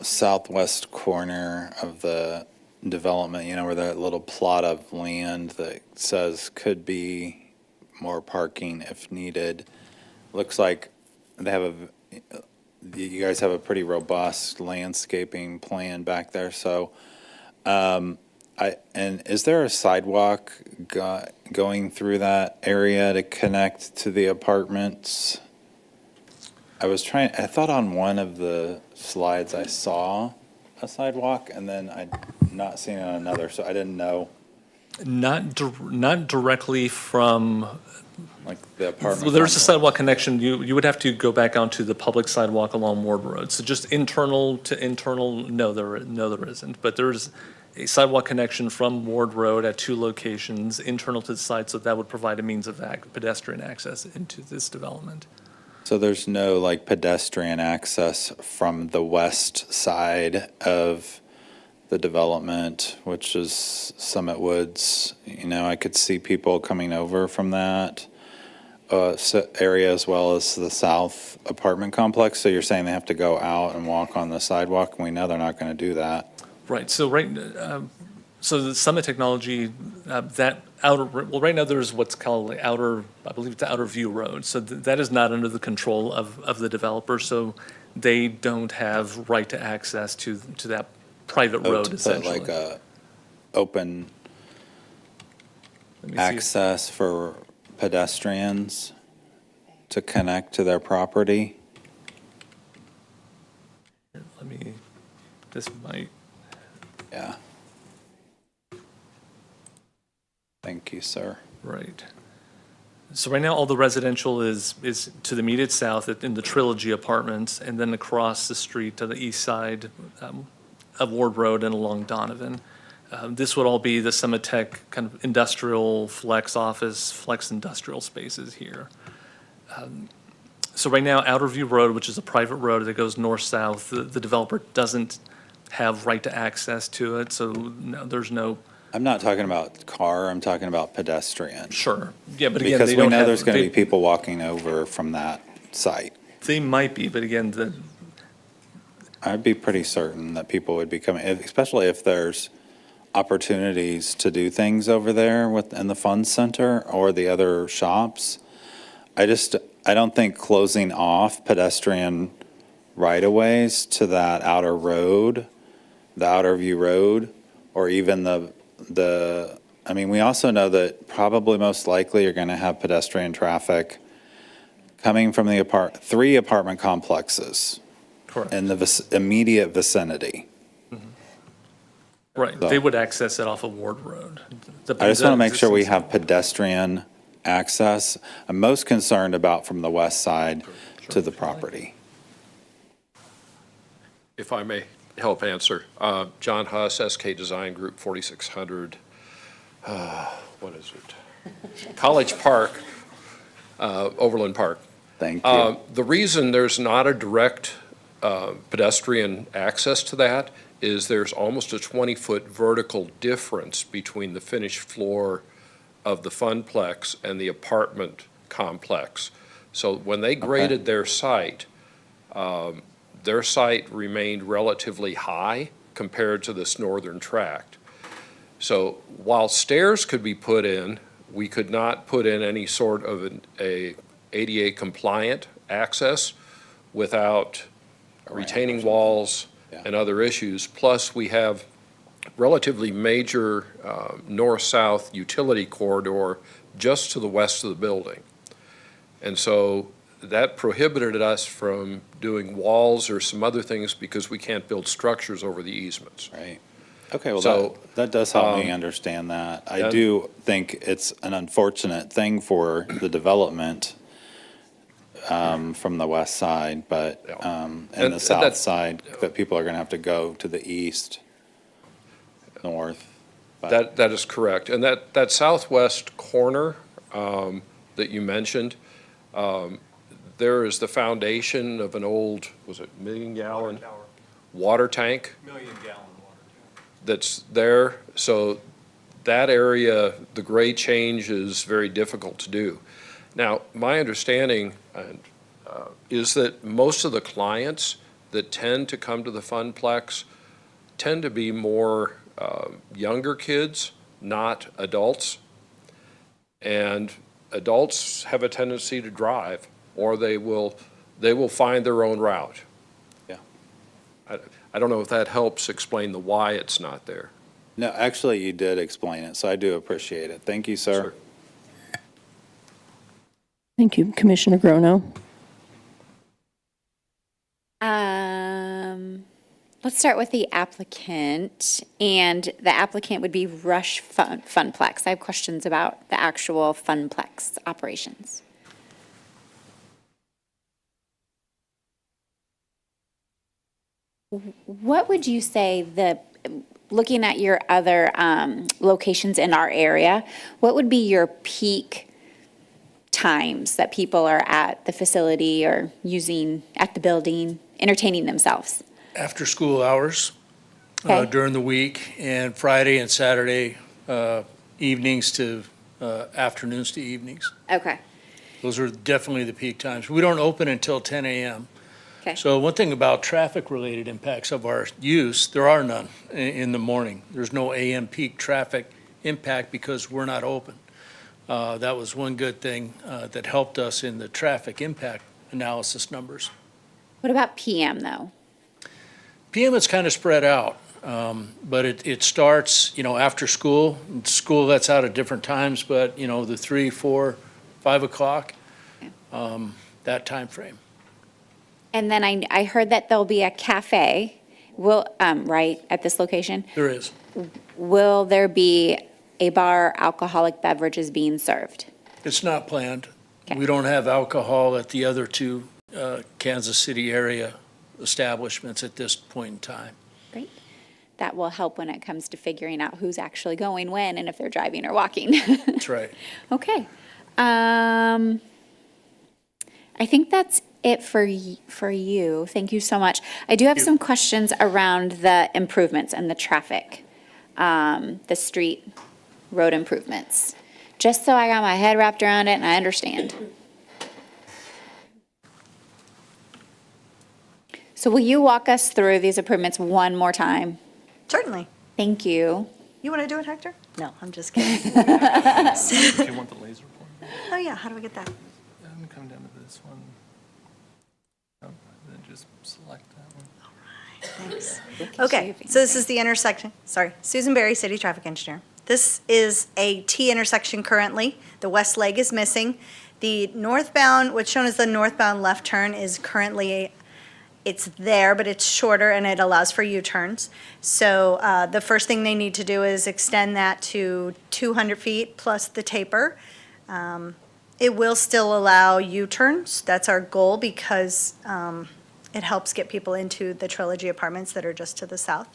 Speaker 15: southwest corner of the development, you know, where that little plot of land that says could be more parking if needed, looks like they have you guys have a pretty robust landscaping plan back there. So, and is there a sidewalk going through that area to connect to the apartments? I thought on one of the slides I saw a sidewalk, and then I'd not seen it on another, so I didn't know.
Speaker 12: Not directly from,
Speaker 15: like the apartment.
Speaker 12: well, there's a sidewalk connection. You would have to go back onto the public sidewalk along Ward Road. So just internal to internal, no, there isn't. But there's a sidewalk connection from Ward Road at two locations, internal to the site, so that would provide a means of pedestrian access into this development.
Speaker 15: So there's no like pedestrian access from the west side of the development, which is Summit Woods. You know, I could see people coming over from that area as well as the south apartment complex. So you're saying they have to go out and walk on the sidewalk, and we know they're not going to do that.
Speaker 12: Right. So So the Summit Technology, that outer, well, right now there's what's called the outer, I believe it's the Outer View Road. So that is not under the control of the developer, so they don't have right to access to that private road
Speaker 15: To put
Speaker 12: essentially.
Speaker 15: like a open
Speaker 12: Let me see.
Speaker 15: access for pedestrians to connect to their property.
Speaker 12: Let me, this might,
Speaker 15: Yeah. Thank you, sir.
Speaker 12: right. So right now, all the residential is to the immediate south in the Trilogy Apartments, and then across the street to the east side of Ward Road and along Donovan. This would all be the Summit Tech kind of industrial flex office, flex industrial spaces here. So right now, Outer View Road, which is a private road that goes north-south, the developer doesn't have right to access to it, so no, there's no.
Speaker 15: I'm not talking about car, I'm talking about pedestrian.
Speaker 12: Sure. Yeah, but again,
Speaker 15: Because
Speaker 12: they
Speaker 15: we
Speaker 12: don't
Speaker 15: know
Speaker 12: have.
Speaker 15: there's going to
Speaker 12: they-
Speaker 15: be people walking over from that site.
Speaker 12: They might be, but again,
Speaker 15: I'd be pretty certain that people would be coming, especially if there's opportunities to do things over there in the fun center or the other shops. I don't think closing off pedestrian right-of-ways to that outer road, the Outer View Road, or even I mean, we also know that probably most likely you're going to have pedestrian traffic coming from the three apartment complexes.
Speaker 12: Correct.
Speaker 15: In the immediate vicinity.
Speaker 12: right,
Speaker 15: So-
Speaker 12: they would access it off of Ward Road.
Speaker 15: I just want to make sure we have pedestrian access. I'm most concerned about from the west side to the property.
Speaker 4: If I may help answer, John Huss, SK Design Group, 4600, what is it? College Park, Overland Park.
Speaker 15: Thank you.
Speaker 4: The reason there's not a direct pedestrian access to that is there's almost a 20-foot vertical difference between the finished floor of the Funplex and the apartment complex. So when they graded their site remained relatively high compared to this northern tract. So while stairs could be put in, we could not put in any sort of a ADA compliant access without retaining walls and other issues. Plus, we have relatively major north-south utility corridor just to the west of the building. And so that prohibited us from doing walls or some other things because we can't build structures over the easements.
Speaker 15: Right. Okay, well,
Speaker 4: So,
Speaker 15: that does help me understand that. I do think it's an unfortunate thing for the development from the west side, but, and the south side, that people are going to have to go to the east, north. But
Speaker 4: That is correct. And that southwest corner that you mentioned, there is the foundation of an old, was it million-gallon water tank?
Speaker 12: Million-gallon water.
Speaker 4: That's there. So that area, the grade change is very difficult to do. Now, my understanding is that most of the clients that tend to come to the Funplex tend to be more younger kids, not adults. And adults have a tendency to drive, or they will find their own route.
Speaker 15: Yeah.
Speaker 4: I don't know if that helps explain the why it's not there.
Speaker 15: no, actually, you did explain it, so I do appreciate it. Thank you, sir.
Speaker 13: Thank you. Commissioner Grono.
Speaker 21: Let's start with the applicant, and the applicant would be Rush Funplex. I have questions about the actual Funplex operations. What would you say looking at your other locations in our area, what would be your peak times that people are at the facility or using at the building, entertaining themselves?
Speaker 9: After school hours,
Speaker 21: Okay.
Speaker 9: during the week, and Friday and Saturday evenings to afternoons to evenings.
Speaker 21: Okay.
Speaker 9: Those are definitely the peak times. We don't open until 10 a.m.
Speaker 20: Okay.
Speaker 9: So one thing about traffic-related impacts of our use, there are none in the morning. There's no AM peak traffic impact because we're not open. That was one good thing that helped us in the traffic impact analysis numbers.
Speaker 20: What about PM, though?
Speaker 9: PM is kind of spread out, but it starts, after school. School lets out at different times, but, the 3, 4, 5 o'clock, that time frame.
Speaker 21: And then I heard that there'll be a cafe, right, at this location?
Speaker 9: There is.
Speaker 21: Will there be a bar, alcoholic beverages being served?
Speaker 9: It's not planned.
Speaker 21: Okay.
Speaker 9: We don't have alcohol at the other two Kansas City area establishments at this point in time.
Speaker 21: Great. That will help when it comes to figuring out who's actually going when and if they're driving or walking.
Speaker 9: That's right.
Speaker 21: Okay. I think that's it for you. Thank you so much. I do have some questions around the improvements and the traffic, the street road improvements, just so I got my head wrapped around it and I understand. So will you walk us through these improvements one more time?
Speaker 6: Certainly.
Speaker 21: Thank you.
Speaker 6: You want to do it, Hector? No, I'm just kidding.
Speaker 12: Do you want the laser pointer?
Speaker 6: Oh, yeah, how do I get that?
Speaker 12: Come down to this one. Then just select that one.
Speaker 6: Thanks. Okay, so this is the intersection, Susan Berry, City Traffic Engineer. This is a T intersection currently. The west leg is missing. The northbound, what's shown as the northbound left turn is currently, it's there, but it's shorter and it allows for U-turns. So the first thing they need to do is extend that to 200 feet plus the taper. It will still allow U-turns. That's our goal because it helps get people into the Trilogy apartments that are just to the south.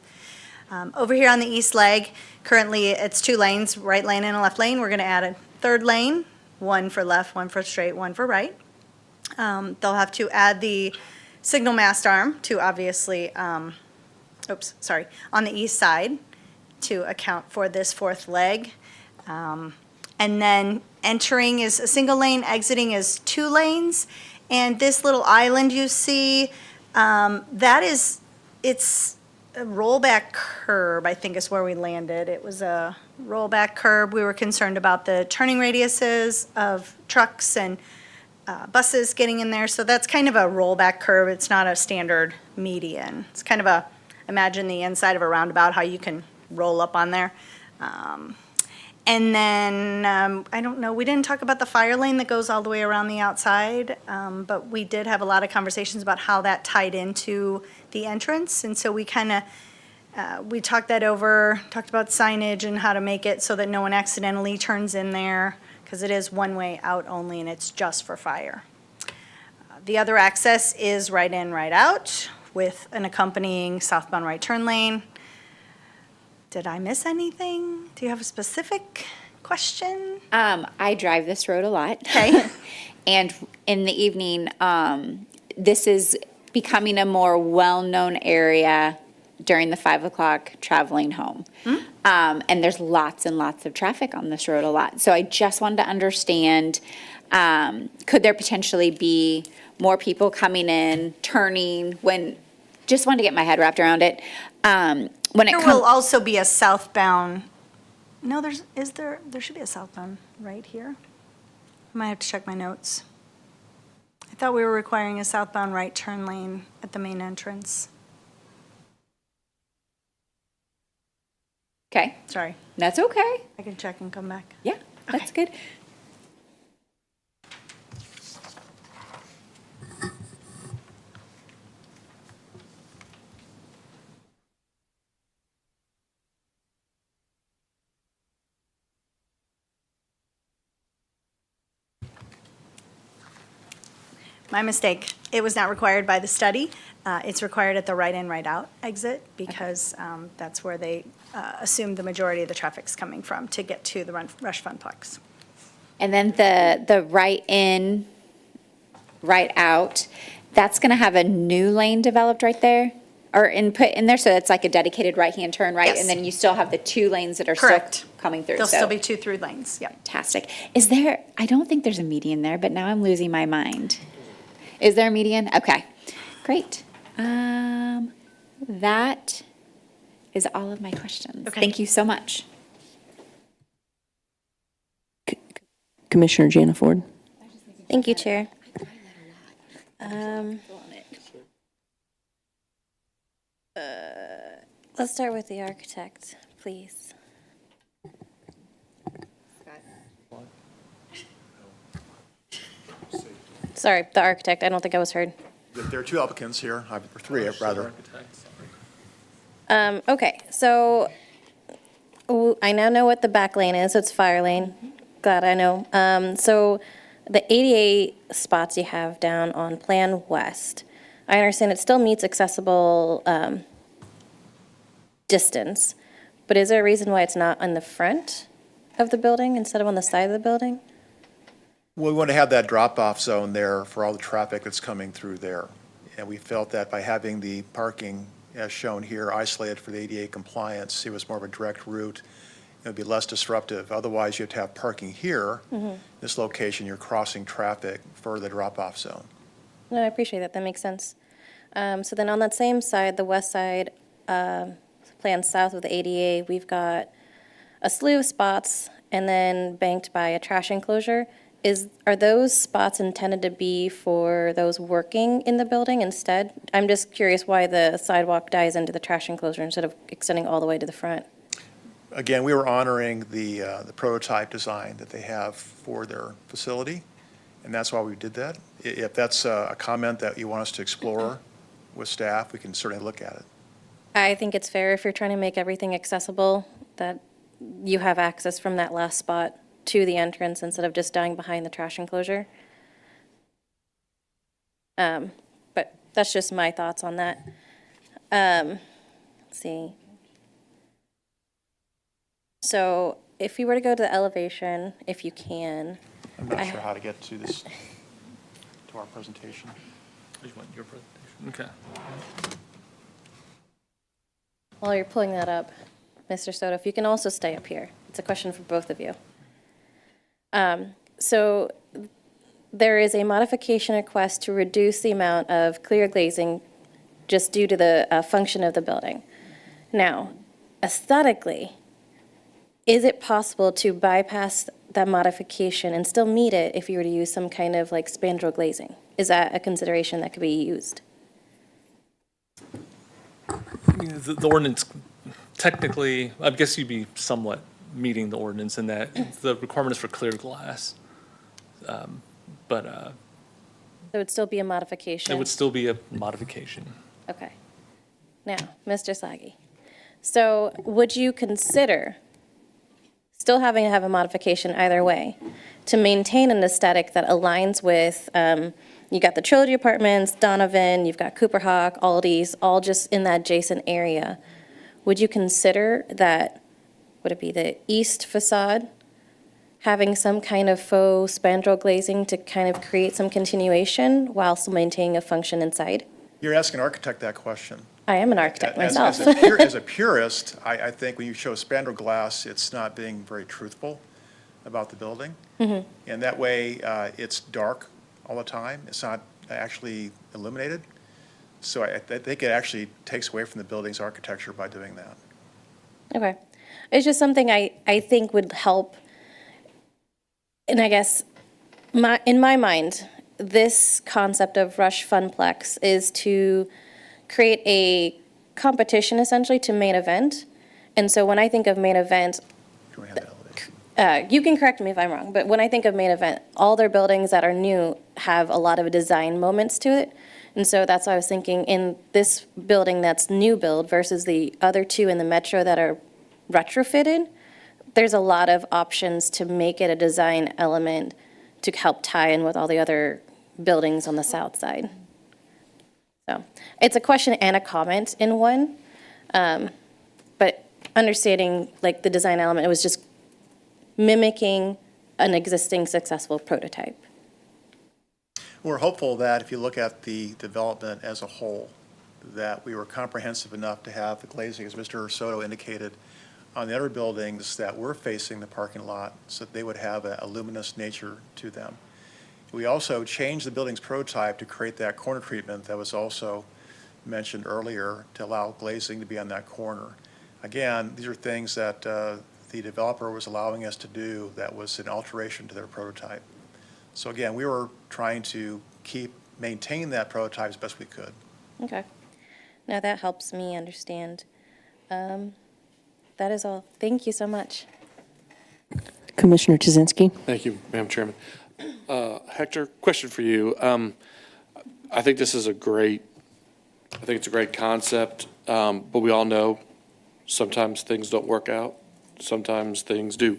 Speaker 6: Over here on the east leg, currently it's 2 lanes, right lane and a left lane. We're going to add a third lane, one for left, one for straight, one for right. They'll have to add the signal mast arm to obviously, on the east side to account for this fourth leg. And then entering is a single lane, exiting is 2 lanes. And this little island you see, it's a rollback curb, I think is where we landed. It was a rollback curb. We were concerned about the turning radiuses of trucks and buses getting in there. So that's kind of a rollback curb. It's not a standard median. It's kind of imagine the inside of a roundabout, how you can roll up on there. And then, I don't know, we didn't talk about the fire lane that goes all the way around the outside, but we did have a lot of conversations about how that tied into the entrance. And so we kind of, we talked that over, talked about signage and how to make it so that no one accidentally turns in there, because it is one way out only and it's just for fire. The other access is right in, right out with an accompanying southbound right turn lane. Did I miss anything? Do you have a specific question?
Speaker 21: I drive this road a lot.
Speaker 6: Okay.
Speaker 21: And in the evening, this is becoming a more well-known area during the 5 o'clock traveling home. And there's lots and lots of traffic on this road a lot. So I just wanted to understand, could there potentially be more people coming in, turning, just wanted to get my head wrapped around it.
Speaker 6: There will also be a southbound, no, there should be a southbound right here. I might have to check my notes. I thought we were requiring a southbound right turn lane at the main entrance.
Speaker 21: Okay.
Speaker 6: Sorry.
Speaker 21: That's okay.
Speaker 6: I can check and come back.
Speaker 21: Yeah, that's good.
Speaker 6: My mistake. It was not required by the study. It's required at the right in, right out exit because that's where they assumed the majority of the traffic's coming from to get to the Rush Funplex.
Speaker 21: And then the right in, right out, that's going to have a new lane developed right there? Or put in there, so it's like a dedicated right-hand turn, right?
Speaker 6: Yes.
Speaker 21: And then you still have the 2 lanes that are
Speaker 6: Correct.
Speaker 21: still coming through.
Speaker 6: There'll
Speaker 21: so
Speaker 6: still be 2 through lanes, yep.
Speaker 21: Fantastic. I don't think there's a median there, but now I'm losing my mind. Is there a median? Okay. Great. That is all of my questions. Thank you so much.
Speaker 13: Commissioner Jana Ford.
Speaker 20: Thank you, Chair. Let's start with the architect, please. Sorry, the architect. I don't think I was heard.
Speaker 10: There are two applicants here, or three, rather.
Speaker 20: Okay, so I now know what the back lane is. It's fire lane. Glad I know. So the 88 spots you have down on Plan West, I understand it still meets accessible distance, but is there a reason why it's not on the front of the building instead of on the side of the building?
Speaker 10: Well, we want to have that drop-off zone there for all the traffic that's coming through there. And we felt that by having the parking, as shown here, isolated for the ADA compliance, it was more of a direct route. It would be less disruptive. Otherwise, you have to have parking here. This location, you're crossing traffic for the drop-off zone.
Speaker 20: No, I appreciate that. That makes sense. So then on that same side, the west side, plan south of the ADA, we've got a slew of spots and then banked by a trash enclosure. Are those spots intended to be for those working in the building instead? I'm just curious why the sidewalk dies into the trash enclosure instead of extending all the way to the front.
Speaker 10: Again, we were honoring the prototype design that they have for their facility, and that's why we did that. If that's a comment that you want us to explore with staff, we can certainly look at it.
Speaker 20: I think it's fair if you're trying to make everything accessible, that you have access from that last spot to the entrance instead of just dying behind the trash enclosure. But that's just my thoughts on that. Let's see. So if you were to go to the elevation, if you can.
Speaker 10: I'm not sure how to get to this, to our presentation.
Speaker 12: You want your presentation? Okay.
Speaker 20: While you're pulling that up, Mr. Soto, if you can also stay up here. It's a question for both of you. So there is a modification request to reduce the amount of clear glazing just due to the function of the building. Now, aesthetically, is it possible to bypass that modification and still meet it if you were to use some kind of like spandrel glazing? Is that a consideration that could be used?
Speaker 12: The ordinance, technically, I guess you'd be somewhat meeting the ordinance in that the requirement is for clear glass.
Speaker 20: There would still be a modification?
Speaker 12: It would still be a modification.
Speaker 20: Okay. Now, Mr. Slaggy, so would you consider still having to have a modification either way to maintain an aesthetic that aligns with, you got the Trilogy Apartments, Donovan, you've got Cooper Hawk, Aldi's, all just in that adjacent area? Would you consider that, would it be the east facade, having some kind of faux spandrel glazing to kind of create some continuation while still maintaining a function inside?
Speaker 10: You're asking an architect that question.
Speaker 20: I am an architect myself.
Speaker 10: As a purist, I think when you show spandrel glass, it's not being very truthful about the building. And that way, it's dark all the time. It's not actually illuminated. So I think it actually takes away from the building's architecture by doing that.
Speaker 20: Okay. It's just something I think would help. And I guess in my mind, this concept of Rush Funplex is to create a competition essentially to main event. And so when I think of main event, you can correct me if I'm wrong, but when I think of main event, all their buildings that are new have a lot of design moments to it. And so that's why I was thinking in this building that's new build versus the other two in the metro that are retrofitted, there's a lot of options to make it a design element to help tie in with all the other buildings on the south side. So it's a question and a comment in one, but understanding like the design element, it was just mimicking an existing successful prototype.
Speaker 10: We're hopeful that if you look at the development as a whole, that we were comprehensive enough to have the glazing, as Mr. Soto indicated, on the other buildings that were facing the parking lot, so that they would have a luminous nature to them. We also changed the building's prototype to create that corner treatment that was also mentioned earlier to allow glazing to be on that corner. Again, these are things that the developer was allowing us to do that was an alteration to their prototype. So again, we were trying to maintain that prototype as best we could.
Speaker 20: Okay. Now that helps me understand. That is all. Thank you so much.
Speaker 7: Commissioner Tuzinski.
Speaker 18: Thank you, Madam Chairman. Hector, question for you. I think this is it's a great concept, but we all know sometimes things don't work out, sometimes things do.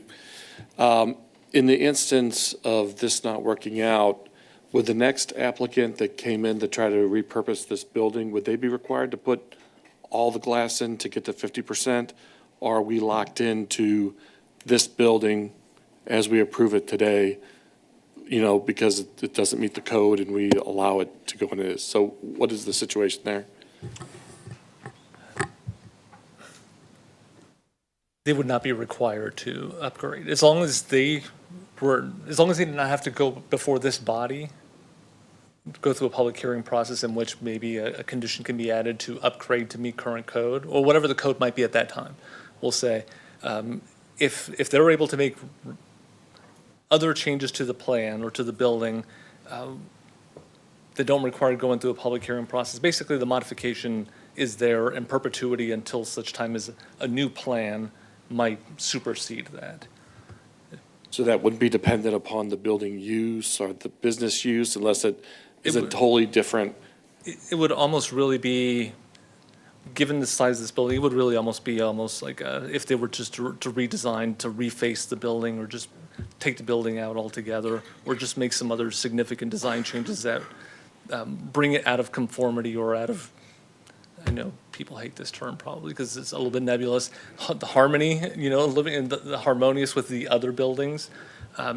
Speaker 18: In the instance of this not working out, would the next applicant that came in to try to repurpose this building, would they be required to put all the glass in to get to 50%? Or are we locked into this building as we approve it today, because it doesn't meet the code and we allow it to go in it? So what is the situation there?
Speaker 12: They would not be required to upgrade, as long as they did not have to go before this body, go through a public hearing process in which maybe a condition can be added to upgrade to meet current code, or whatever the code might be at that time. We'll say, if they're able to make other changes to the plan or to the building that don't require going through a public hearing process, basically the modification is there in perpetuity until such time as a new plan might supersede that.
Speaker 18: So that wouldn't be dependent upon the building use or the business use unless it is a totally different?
Speaker 12: It would almost really be, given the size of this building, it would really almost be like if they were just to redesign, to reface the building, or just take the building out altogether, or just make some other significant design changes that bring it out of conformity or out of, I know people hate this term probably because it's a little bit nebulous, the harmony, living in the harmonious with the other buildings.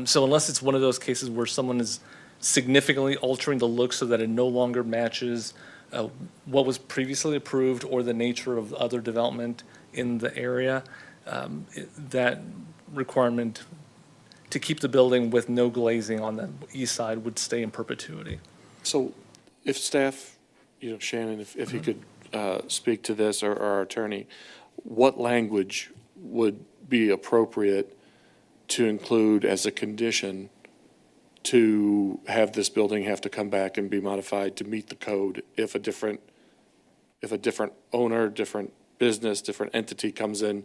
Speaker 12: So unless it's one of those cases where someone is significantly altering the look so that it no longer matches what was previously approved or the nature of other development in the area, that requirement to keep the building with no glazing on the east side would stay in perpetuity.
Speaker 18: So if staff, Shannon, if you could speak to this, or our attorney, what language would be appropriate to include as a condition to have this building have to come back and be modified to meet the code if a different owner, different business, different entity comes in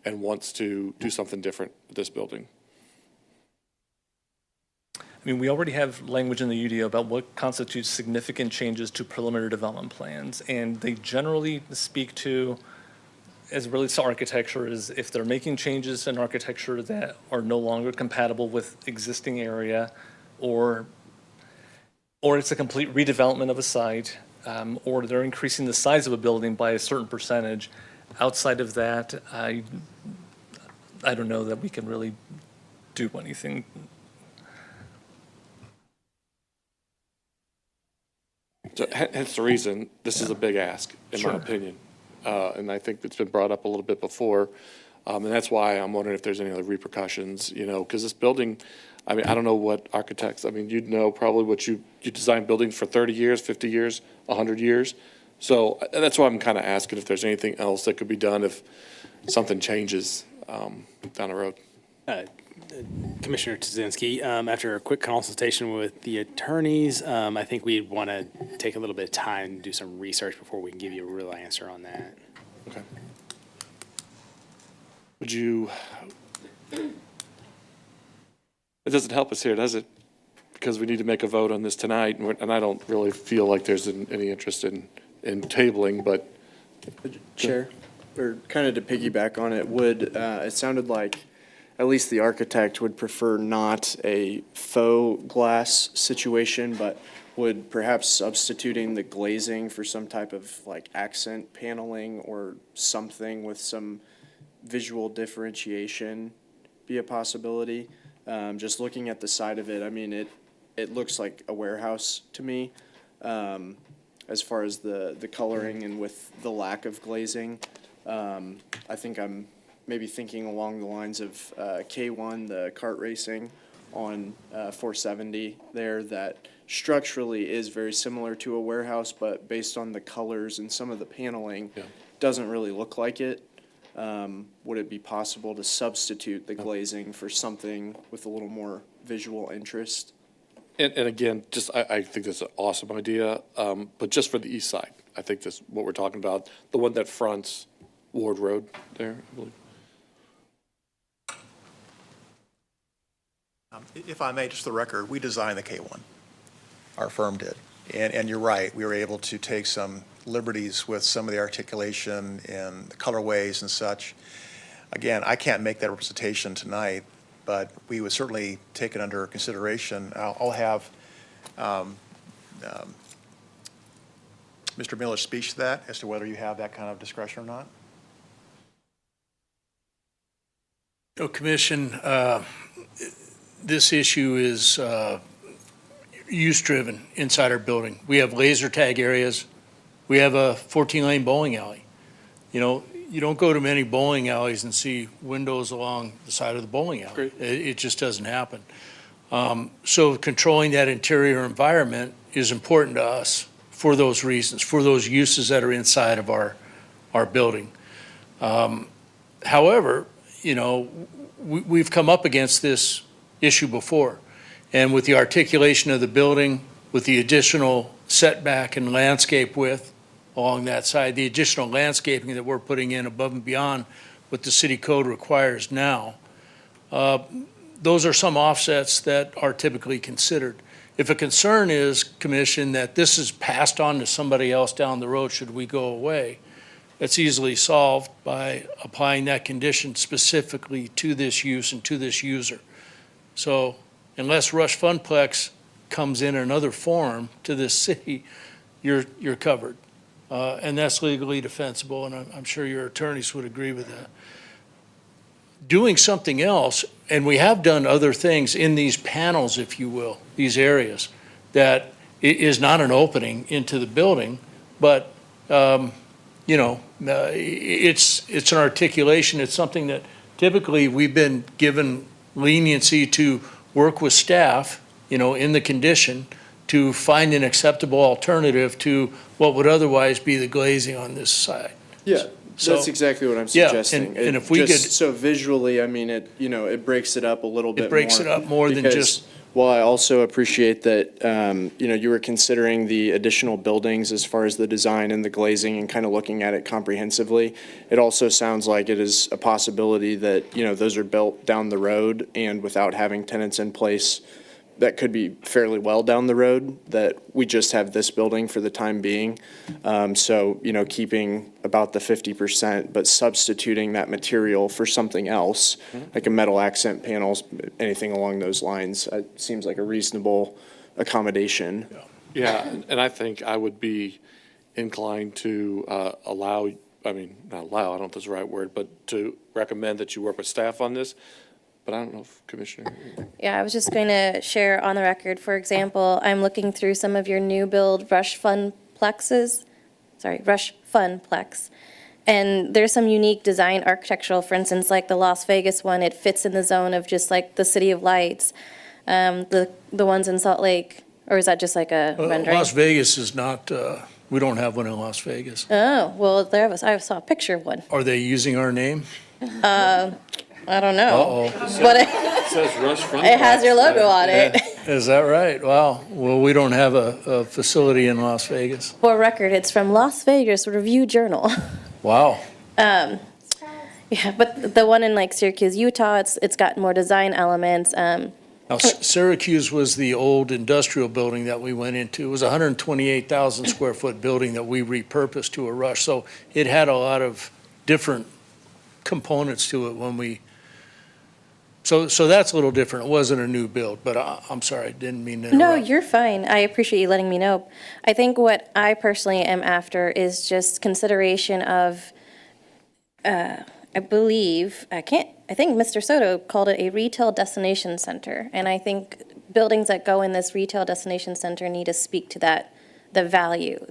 Speaker 18: and wants to do something different with this building?
Speaker 12: I mean, we already have language in the UDO about what constitutes significant changes to preliminary development plans, and they generally speak to, as it relates to architecture, is if they're making changes in architecture that are no longer compatible with existing area, or it's a complete redevelopment of a site, or they're increasing the size of a building by a certain percentage. Outside of that, I don't know that we can really do anything.
Speaker 18: So hence the reason this is a big ask, in my opinion. And I think it's been brought up a little bit before. And that's why I'm wondering if there's any other repercussions, because this building, I mean, I don't know what architects, I mean, you'd know probably what you design buildings for 30 years, 50 years, 100 years. So that's why I'm kind of asking if there's anything else that could be done if something changes down the road.
Speaker 17: Commissioner Tuzinski, after a quick consultation with the attorneys, I think we'd want to take a little bit of time and do some research before we can give you a real answer on that.
Speaker 18: Okay. Would you, it doesn't help us here, does it? Because we need to make a vote on this tonight, and I don't really feel like there's any interest in tabling, but.
Speaker 22: Chair, or kind of to piggyback on it, it sounded like at least the architect would prefer not a faux glass situation, but would perhaps substituting the glazing for some type of like accent paneling or something with some visual differentiation be a possibility. Just looking at the side of it, I mean, it looks like a warehouse to me, as far as the coloring and with the lack of glazing. I think I'm maybe thinking along the lines of K1, the kart racing, on 470 there that structurally is very similar to a warehouse, but based on the colors and some of the paneling, doesn't really look like it. Would it be possible to substitute the glazing for something with a little more visual interest?
Speaker 18: And again, I think that's an awesome idea, but just for the east side, I think that's what we're talking about, the one that fronts Ward Road there, I believe.
Speaker 10: If I may, just for the record, we designed the K1. Our firm did. And you're right, we were able to take some liberties with some of the articulation and the colorways and such. Again, I can't make that representation tonight, but we would certainly take it under consideration. I'll have Mr. Miller speak to that as to whether you have that kind of discretion or not.
Speaker 9: Commission, this issue is use-driven inside our building. We have laser tag areas. We have a 14-lane bowling alley. You know, you don't go to many bowling alleys and see windows along the side of the bowling alley. It just doesn't happen. So controlling that interior environment is important to us for those reasons, for those uses that are inside of our building. However, you know, we've come up against this issue before. And with the articulation of the building, with the additional setback and landscape width along that side, the additional landscaping that we're putting in above and beyond what the city code requires now, those are some offsets that are typically considered. If a concern is, Commission, that this is passed on to somebody else down the road should we go away, that's easily solved by applying that condition specifically to this use and to this user. So unless Rush Funplex comes in another form to this city, you're covered. And that's legally defensible, and I'm sure your attorneys would agree with that. Doing something else, and we have done other things in these panels, if you will, these areas, that is not an opening into the building, but you know, it's an articulation. It's something that typically we've been given leniency to work with staff, you know, in the condition to find an acceptable alternative to what would otherwise be the glazing on this side.
Speaker 22: Yeah,
Speaker 9: So-
Speaker 22: that's exactly what I'm suggesting.
Speaker 9: and if we could-
Speaker 22: So visually, I mean, it breaks it up a little bit more.
Speaker 9: It breaks it up more than
Speaker 22: because
Speaker 9: just,
Speaker 22: while I also appreciate that, you were considering the additional buildings as far as the design and the glazing and kind of looking at it comprehensively, it also sounds like it is a possibility that, those are built down the road and without having tenants in place, that could be fairly well down the road, that we just have this building for the time being. So, keeping about the 50%, but substituting that material for something else, like a metal accent panels, anything along those lines, seems like a reasonable accommodation.
Speaker 18: Yeah, and I think I would be inclined to not allow, I don't know if that's the right word, but to recommend that you work with staff on this. But I don't know if Commissioner.
Speaker 20: Yeah, I was just going to share on the record, for example, I'm looking through some of your new build Rush Funplex, and there's some unique design architectural, for instance, like the Las Vegas one, it fits in the zone of just like the City of Lights. The ones in Salt Lake, or is that just like a rendering?
Speaker 9: Las Vegas is not, we don't have one in Las Vegas.
Speaker 20: Oh, well, I saw a picture of one.
Speaker 9: Are they using our name?
Speaker 20: I don't know.
Speaker 9: Uh-oh.
Speaker 20: But
Speaker 18: says Rush Funplex.
Speaker 20: it has your logo on it.
Speaker 9: Is that right? Wow. Well, we don't have a facility in Las Vegas.
Speaker 20: For record, it's from Las Vegas Review-Journal.
Speaker 9: Wow.
Speaker 20: Yeah, but the one in like Syracuse, Utah, it's got more design elements.
Speaker 9: Now, Syracuse was the old industrial building that we went into. It was a 128,000 square foot building that we repurposed to a Rush. So it had a lot of different components to it when we, so that's a little different. It wasn't a new build, but I'm sorry, I didn't mean to
Speaker 20: No,
Speaker 9: interrupt.
Speaker 20: you're fine. I appreciate you letting me know. I think what I personally am after is just consideration of, I think Mr. Soto called it a retail destination center. And I think buildings that go in this retail destination center need to speak to that, the value.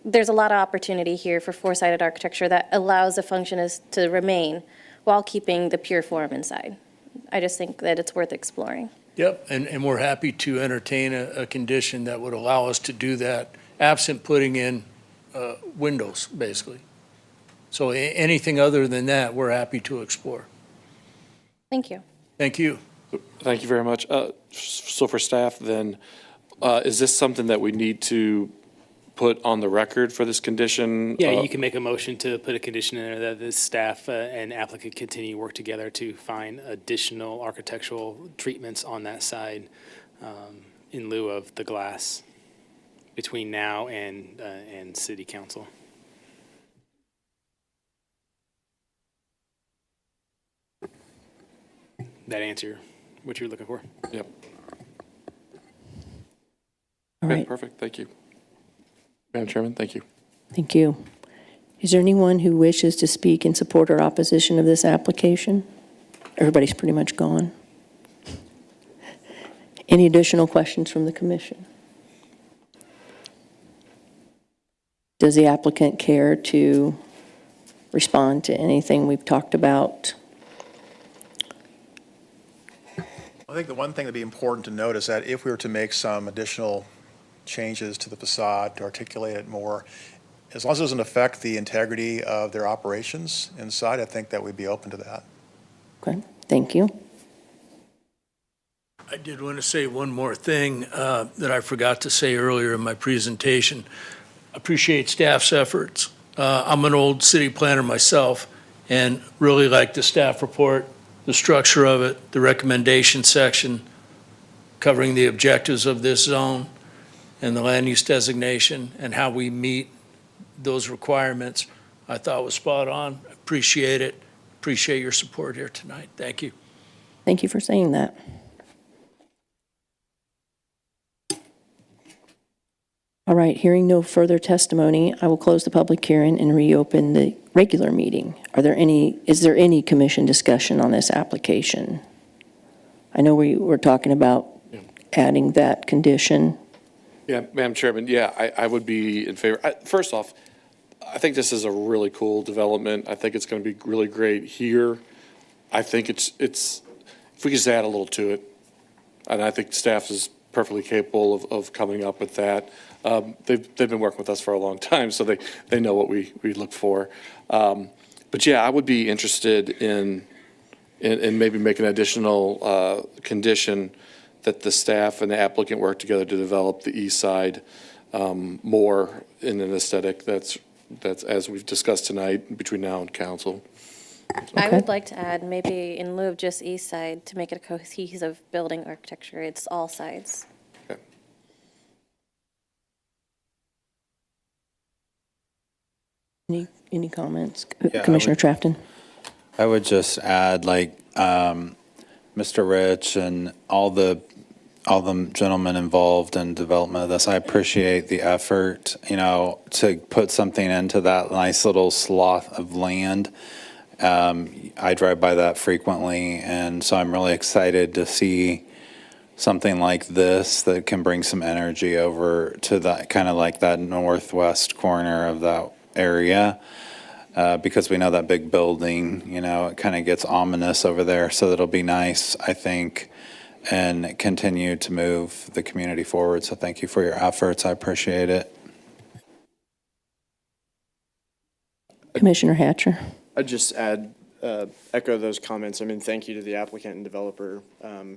Speaker 20: There's a lot of opportunity here for four-sided architecture that allows the function to remain while keeping the pure form inside. I just think that it's worth exploring.
Speaker 9: Yep, and we're happy to entertain a condition that would allow us to do that, absent putting in windows, basically. So anything other than that, we're happy to explore.
Speaker 20: Thank you.
Speaker 9: Thank you.
Speaker 18: Thank you very much. So for staff, then, is this something that we need to put on the record for this condition?
Speaker 17: Yeah, you can make a motion to put a condition in there that the staff and applicant continue to work together to find additional architectural treatments on that side in lieu of the glass between now and city council. That answer what you're looking for?
Speaker 18: Yep.
Speaker 7: All
Speaker 18: Okay,
Speaker 7: right.
Speaker 18: perfect. Thank you. Madam Chairman, thank you.
Speaker 7: Thank you. Is there anyone who wishes to speak in support or opposition of this application? Everybody's pretty much gone. Any additional questions from the commission? Does the applicant care to respond to anything we've talked about?
Speaker 10: I think the one thing that'd be important to note is that if we were to make some additional changes to the facade to articulate it more, as long as it doesn't affect the integrity of their operations inside, I think that we'd be open to that.
Speaker 7: Okay, thank you.
Speaker 9: I did want to say one more thing that I forgot to say earlier in my presentation. Appreciate staff's efforts. I'm an old city planner myself and really like the staff report, the structure of it, the recommendation section covering the objectives of this zone and the land use designation and how we meet those requirements. I thought was spot on. Appreciate it. Appreciate your support here tonight. Thank you.
Speaker 7: Thank you for saying that. All right, hearing no further testimony, I will close the public hearing and reopen the regular meeting. Is there any commission discussion on this application? I know we were talking about adding that condition.
Speaker 18: Yeah, Madam Chairman, I would be in favor. First off, I think this is a really cool development. I think it's going to be really great here. I think it's if we could just add a little to it, and I think staff is perfectly capable of coming up with that. They've been working with us for a long time, so they know what we look for. But yeah, I would be interested in maybe making an additional condition that the staff and the applicant work together to develop the east side more in an aesthetic that's as we've discussed tonight between now and council.
Speaker 20: I would like to add maybe in lieu of just east side to make it a cohesive building architecture. It's all sides.
Speaker 18: Okay.
Speaker 7: Any comments?
Speaker 15: Yeah,
Speaker 7: Commissioner Trafton?
Speaker 15: I would just add, Mr. Rich and all the gentlemen involved in development of this, I appreciate the effort, to put something into that nice little swath of land. I drive by that frequently, and so I'm really excited to see something like this that can bring some energy over to that, kind of like that northwest corner of that area. Because we know that big building, it kind of gets ominous over there. So it'll be nice, I think, and continue to move the community forward. So thank you for your efforts. I appreciate it.
Speaker 7: Commissioner Hatcher?
Speaker 22: I'd just echo those comments. I mean, thank you to the applicant and developer.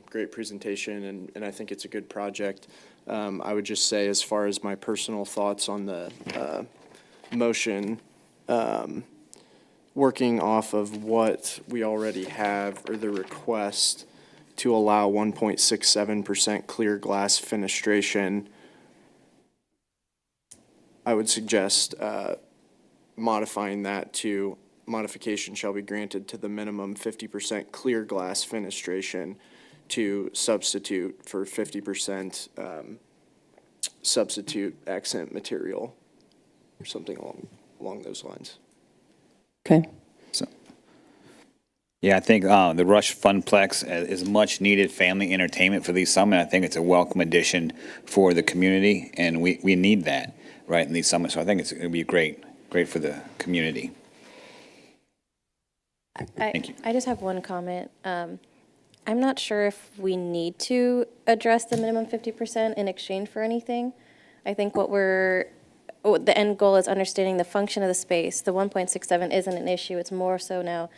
Speaker 22: Great presentation, and I think it's a good project. I would just say, as far as my personal thoughts on the motion, working off of what we already have, or the request to allow 1.67% clear glass fenestration, I would suggest modifying that to modification shall be granted to the minimum 50% clear glass fenestration to substitute for 50% substitute accent material, or something along those lines.
Speaker 7: Okay.
Speaker 5: Yeah, I think the Rush Funplex is much needed family entertainment for these summits. I think it's a welcome addition for the community, and we need that, right, in these summits. So I think it's going to be great for the community. Thank you.
Speaker 20: I just have one comment. I'm not sure if we need to address the minimum 50% in exchange for anything. I think the end goal is understanding the function of the space. The 1.67 isn't an issue. It's more so now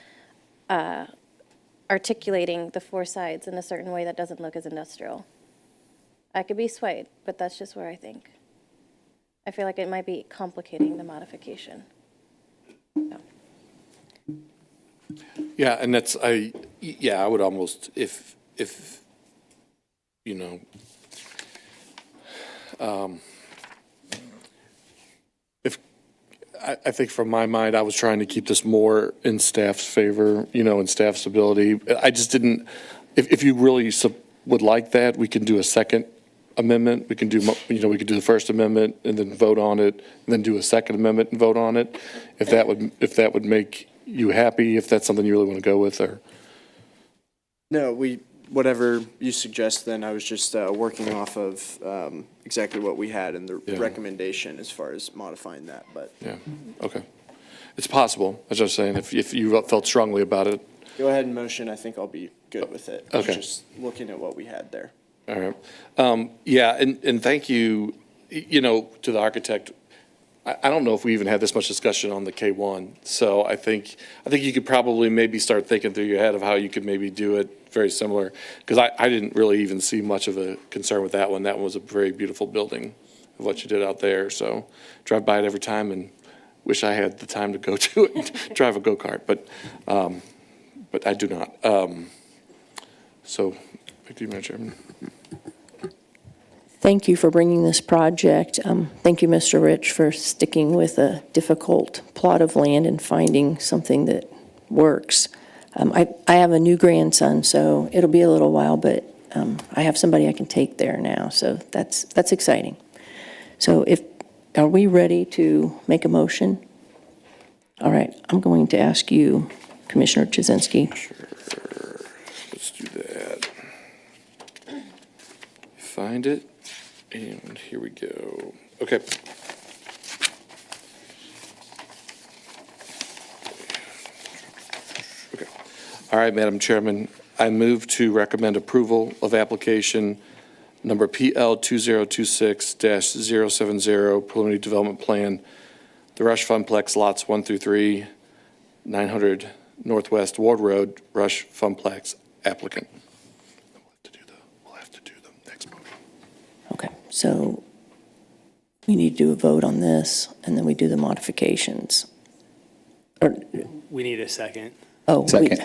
Speaker 20: articulating the four sides in a certain way that doesn't look as industrial. I could be swayed, but that's just where I think. I feel like it might be complicating the modification. So.
Speaker 18: Yeah, and I would almost, if you know, I think from my mind, I was trying to keep this more in staff's favor, in staff's ability. I just didn't, if you really would like that, we can do a second amendment. We can do, we could do the first amendment and then vote on it, and then do a second amendment and vote on it. If that would make you happy, if that's something you really want to go with, or.
Speaker 22: No, whatever you suggest, then I was just working off of exactly what we had in the recommendation as far as modifying that, but.
Speaker 18: Yeah, okay. It's possible, as I was saying, if you felt strongly about it.
Speaker 22: Go ahead and motion, I think I'll be good with it.
Speaker 18: Okay.
Speaker 22: Just looking at what we had there.
Speaker 18: All right. Yeah, and thank you, to the architect. I don't know if we even had this much discussion on the K1. So I think you could probably maybe start thinking through your head of how you could maybe do it very similar. Because I didn't really even see much of a concern with that one. That one was a very beautiful building of what you did out there. So drive by it every time and wish I had the time to go to it and drive a go-kart. But I do not. So back to you, Madam Chairman.
Speaker 7: Thank you for bringing this project. Thank you, Mr. Rich, for sticking with a difficult plot of land and finding something that works. I have a new grandson, so it'll be a little while, but I have somebody I can take there now, so that's exciting. So are we ready to make a motion? All right, I'm going to ask you, Commissioner Jasinski.
Speaker 18: Sure. Let's do that. Find it. And here we go. Okay. Okay. All right, Madam Chairman, I move to recommend approval of application number PL2026-070 preliminary development plan, the Rush Funplex lots 1 through 3, 900 Northwest Ward Road, Rush Funplex applicant.
Speaker 7: Okay, so we need to do a vote on this, and then we do the modifications.
Speaker 17: We need a second,
Speaker 7: Second.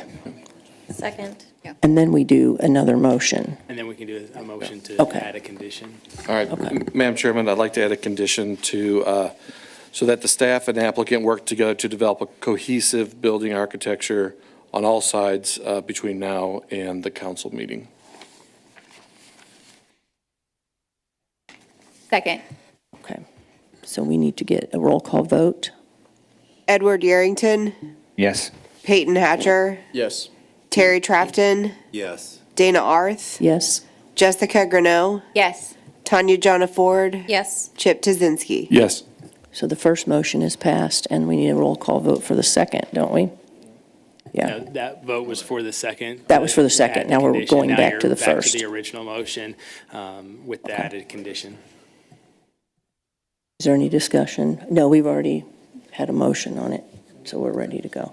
Speaker 20: Second.
Speaker 7: And then we do another motion.
Speaker 17: and then we can do a motion to
Speaker 7: Okay.
Speaker 17: add a condition.
Speaker 18: All right, Madam Chairman, I'd like to add a condition to, so that the staff and applicant work together to develop a cohesive building architecture on all sides between now and the council meeting.
Speaker 21: Second.
Speaker 7: Okay, so we need to get a roll call vote.
Speaker 14: Edward Yerington,
Speaker 5: Yes.
Speaker 14: Peyton Hatcher,
Speaker 22: Yes.
Speaker 14: Terry Trafton,
Speaker 3: Yes.
Speaker 14: Dana Arth,
Speaker 7: Yes?
Speaker 14: Jessica Greneau,
Speaker 20: Yes.
Speaker 14: Tanya Jonna Ford,
Speaker 20: Yes.
Speaker 14: Chip Tazinski.
Speaker 18: Yes.
Speaker 7: So the first motion is passed, and we need a roll call vote for the second, don't we? Yeah,
Speaker 17: No, that vote was for the second.
Speaker 7: That was for the second.
Speaker 17: add
Speaker 7: Now we're
Speaker 17: condition.
Speaker 7: going
Speaker 17: Now
Speaker 7: back
Speaker 17: you're
Speaker 7: to the
Speaker 17: back
Speaker 7: first.
Speaker 17: to the original motion with the added condition.
Speaker 7: is there any discussion? No, we've already had a motion on it, so we're ready to go.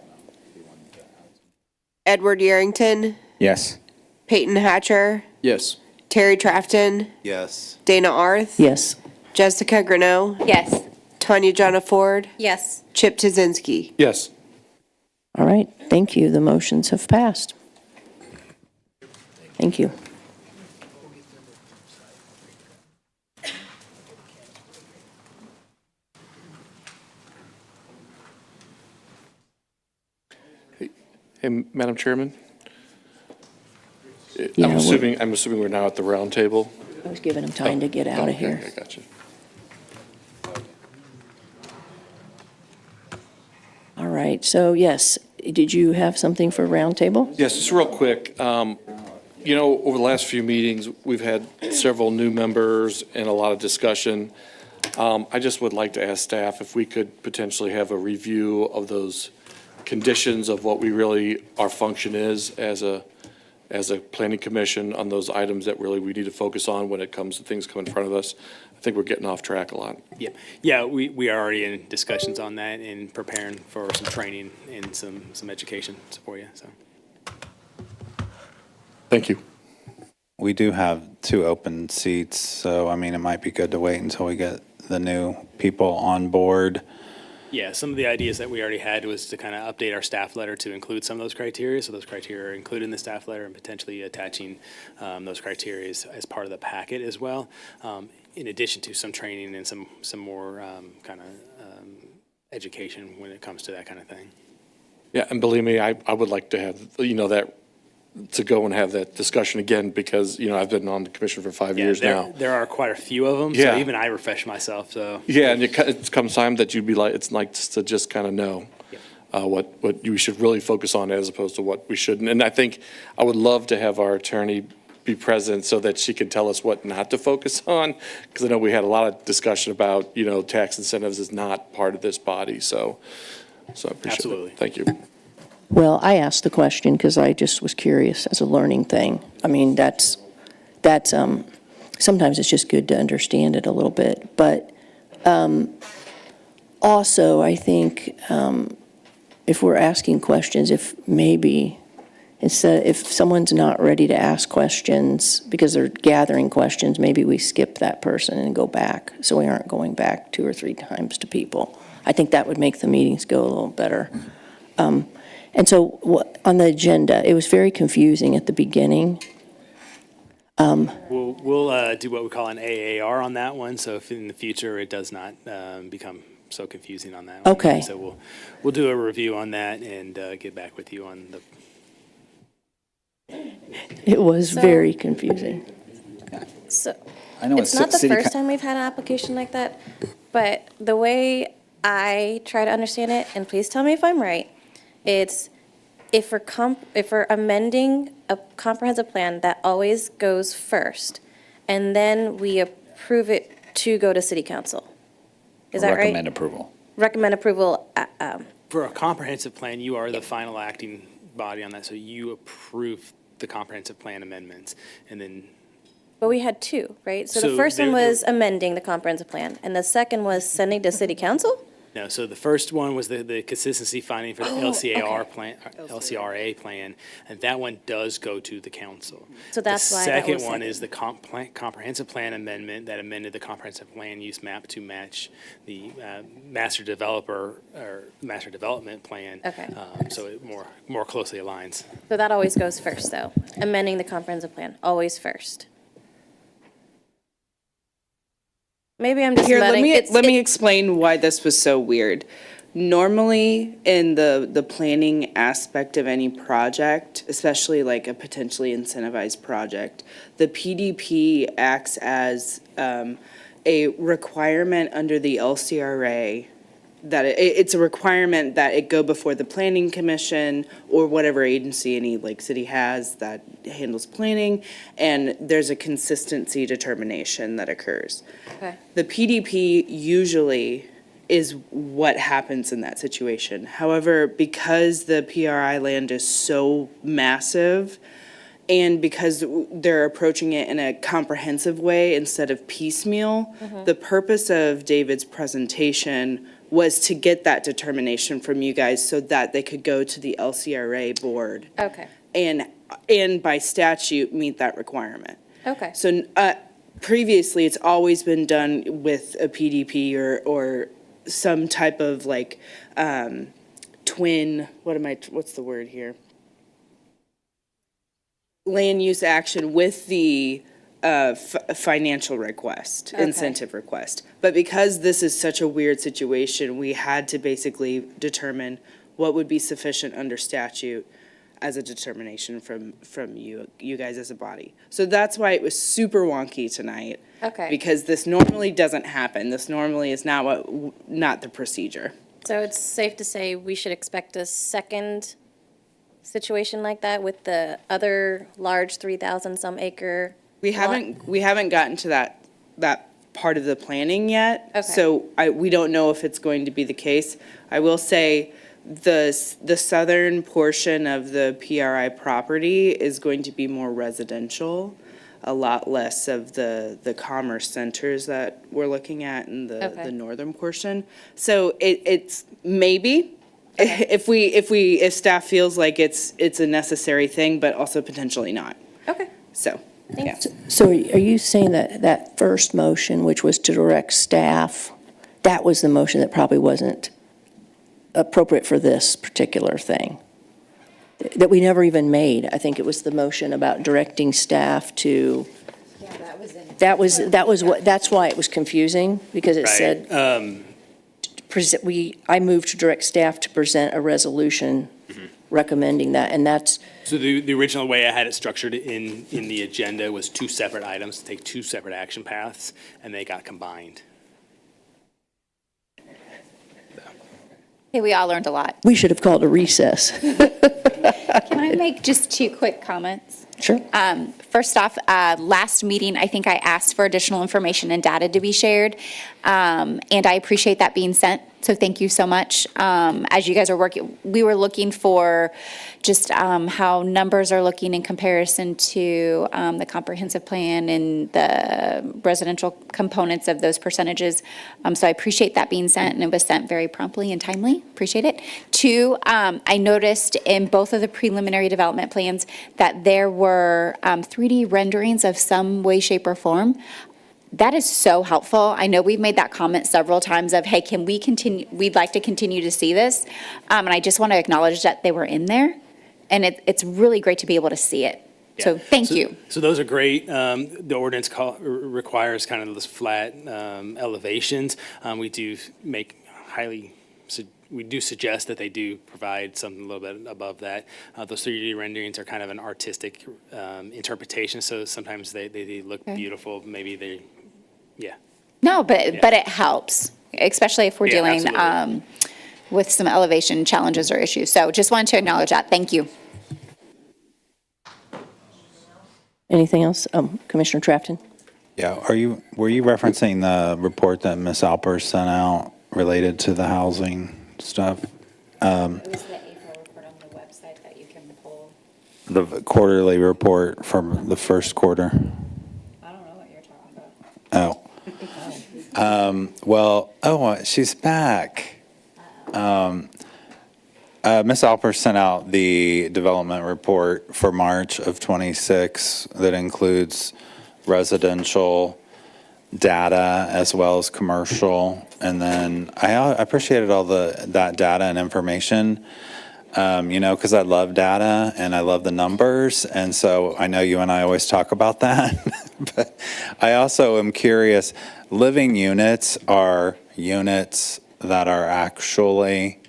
Speaker 14: Edward Yerington,
Speaker 5: Yes.
Speaker 14: Peyton Hatcher,
Speaker 22: Yes.
Speaker 14: Terry Trafton,
Speaker 3: Yes.
Speaker 14: Dana Arth,
Speaker 7: Yes,
Speaker 14: Jessica Greneau,
Speaker 20: Yes.
Speaker 14: Tanya Jonna Ford,
Speaker 20: Yes.
Speaker 14: Chip Tazinski.
Speaker 18: Yes.
Speaker 7: all right, thank you, the motions have passed. Thank you.
Speaker 18: Hey, Madam Chairman?
Speaker 7: Yeah,
Speaker 18: I'm assuming we're now at the round table.
Speaker 7: I was giving them time to get out of here.
Speaker 18: I got you.
Speaker 7: All right, so yes, did you have something for roundtable?
Speaker 18: Yes, just real quick. Over the last few meetings, we've had several new members and a lot of discussion. I just would like to ask staff if we could potentially have a review of those conditions of what we really, our function is as a as a planning commission on those items that really we need to focus on when it comes to things coming in front of us. I think we're getting off track a lot.
Speaker 17: Yeah, we are already in discussions on that and preparing for some training and some education for you, so.
Speaker 18: Thank you.
Speaker 15: We do have 2 open seats, so I mean, it might be good to wait until we get the new people on board.
Speaker 17: Yeah, some of the ideas that we already had was to kind of update our staff letter to include some of those criteria. So those criteria are included in the staff letter and potentially attaching those criteria as part of the packet as well, in addition to some training and some more kind of education when it comes to that kind of thing.
Speaker 18: Yeah, and believe me, I would like to have, that, to go and have that discussion again, because, I've been on the commission for 5 years now.
Speaker 17: There are quite a few of them,
Speaker 18: Yeah.
Speaker 17: so even I refresh myself, so.
Speaker 18: Yeah, and it comes time that you'd be like, it's nice to just kind of know what you should really focus on as opposed to what we shouldn't. And I think I would love to have our attorney be present so that she can tell us what not to focus on, because I know we had a lot of discussion about, tax incentives is not part of this body, so I appreciate it.
Speaker 17: Absolutely.
Speaker 18: Thank you.
Speaker 7: Well, I asked the question because I just was curious as a learning thing. I mean, that's sometimes it's just good to understand it a little bit. But also, I think if we're asking questions, if someone's not ready to ask questions because they're gathering questions, maybe we skip that person and go back, so we aren't going back 2 or 3 times to people. I think that would make the meetings go a little better. And so on the agenda, it was very confusing at the beginning.
Speaker 17: We'll do what we call an AAR on that one, so if in the future it does not become so confusing on that one.
Speaker 7: Okay.
Speaker 17: So we'll do a review on that and get back with you on the.
Speaker 7: It was very confusing.
Speaker 20: So
Speaker 5: I know
Speaker 20: it's not the first time we've had an application like that, but the way I try to understand it, and please tell me if I'm right, it's if we're amending a comprehensive plan, that always goes first, and then we approve it to go to city council. Is that right?
Speaker 5: Recommend approval.
Speaker 20: Recommend approval.
Speaker 17: For a comprehensive plan, you are the final acting body on that, so you approve the comprehensive plan amendments, and then.
Speaker 20: But we had 2, right? So
Speaker 17: So
Speaker 20: the first one
Speaker 17: there-
Speaker 20: was amending the comprehensive plan, and the second was sending to city council?
Speaker 17: No, so the first one was the consistency finding for the LCRA
Speaker 20: okay.
Speaker 17: plan, LCRA plan, and that one does go to the council.
Speaker 20: So that's why that was
Speaker 17: The second one
Speaker 20: second.
Speaker 17: is the comprehensive plan amendment that amended the comprehensive land use map to match the master development plan.
Speaker 20: Okay.
Speaker 17: So it more closely aligns.
Speaker 20: So that always goes first, though, amending the comprehensive plan, always first. Maybe I'm just
Speaker 16: Here,
Speaker 20: letting.
Speaker 16: let me explain why this was so weird. Normally, in the planning aspect of any project, especially like a potentially incentivized project, the PDP acts as a requirement under the LCRA, that it's a requirement that it go before the planning commission or whatever agency any like city has that handles planning, and there's a consistency determination that occurs.
Speaker 20: Okay.
Speaker 16: The PDP usually is what happens in that situation. However, because the PRI land is so massive, and because they're approaching it in a comprehensive way instead of piecemeal, the purpose of David's presentation was to get that determination from you guys so that they could go to the LCRA board
Speaker 20: Okay,
Speaker 16: and by statute meet that requirement.
Speaker 20: okay.
Speaker 16: So previously, it's always been done with a PDP or some type of like twin, what's the word here? Land use action with the financial request,
Speaker 20: Okay.
Speaker 16: incentive request. But because this is such a weird situation, we had to basically determine what would be sufficient under statute as a determination from you guys as a body. So that's why it was super wonky tonight.
Speaker 20: Okay.
Speaker 16: Because this normally doesn't happen. This normally is not the procedure.
Speaker 20: So it's safe to say we should expect a second situation like that with the other large 3,000 some acre.
Speaker 16: We haven't gotten to that part of the planning yet.
Speaker 20: Okay.
Speaker 16: So we don't know if it's going to be the case. I will say, The southern portion of the PRI property is going to be more residential, a lot less of the commerce centers that we're looking at in the northern portion. So it's maybe, if staff feels like it's a necessary thing, but also potentially not.
Speaker 20: Okay.
Speaker 16: So, yeah.
Speaker 7: So are you saying that that first motion, which was to direct staff, that was the motion that probably wasn't appropriate for this particular thing? That we never even made? I think it was the motion about directing staff to.
Speaker 20: Yeah, that was in.
Speaker 7: That's why it was confusing, because it said, I moved to direct staff to present a resolution recommending that, and that's.
Speaker 17: So the original way I had it structured in the agenda was two separate items to take two separate action paths, and they got combined.
Speaker 21: Hey, we all learned a lot.
Speaker 7: We should have called a recess.
Speaker 21: Can I make just two quick comments?
Speaker 7: Sure.
Speaker 21: First off, last meeting, I think I asked for additional information and data to be shared, and I appreciate that being sent, so thank you so much. As you guys are working, we were looking for just how numbers are looking in comparison to the comprehensive plan and the residential components of those percentages. So I appreciate that being sent, and it was sent very promptly and timely. Appreciate it. Two, I noticed in both of the preliminary development plans that there were 3D renderings of some way, shape, or form. That is so helpful. I know we've made that comment several times of, hey, can we continue, we'd like to continue to see this. And I just want to acknowledge that they were in there, and it's really great to be able to see it. So thank you.
Speaker 17: So those are great. The ordinance requires kind of those flat elevations. We do we do suggest that they do provide something a little bit above that. Those 3D renderings are kind of an artistic interpretation, so sometimes they look beautiful. Maybe they,
Speaker 21: No, but it helps, especially if we're dealing with some elevation challenges or issues. So just wanted to acknowledge that. Thank you.
Speaker 7: Anything else? Commissioner Trafton?
Speaker 15: Yeah, were you referencing the report that Ms. Alpers sent out related to the housing stuff?
Speaker 21: It was the April report on the website that you can pull.
Speaker 15: The quarterly report from the first quarter?
Speaker 21: I don't know what you're talking about.
Speaker 15: She's back. Ms. Alpers sent out the development report for March of '26 that includes residential data as well as commercial. And then I appreciated all that data and information, because I love data and I love the numbers. And so I know you and I always talk about that. But I also am curious, living units are units that are actually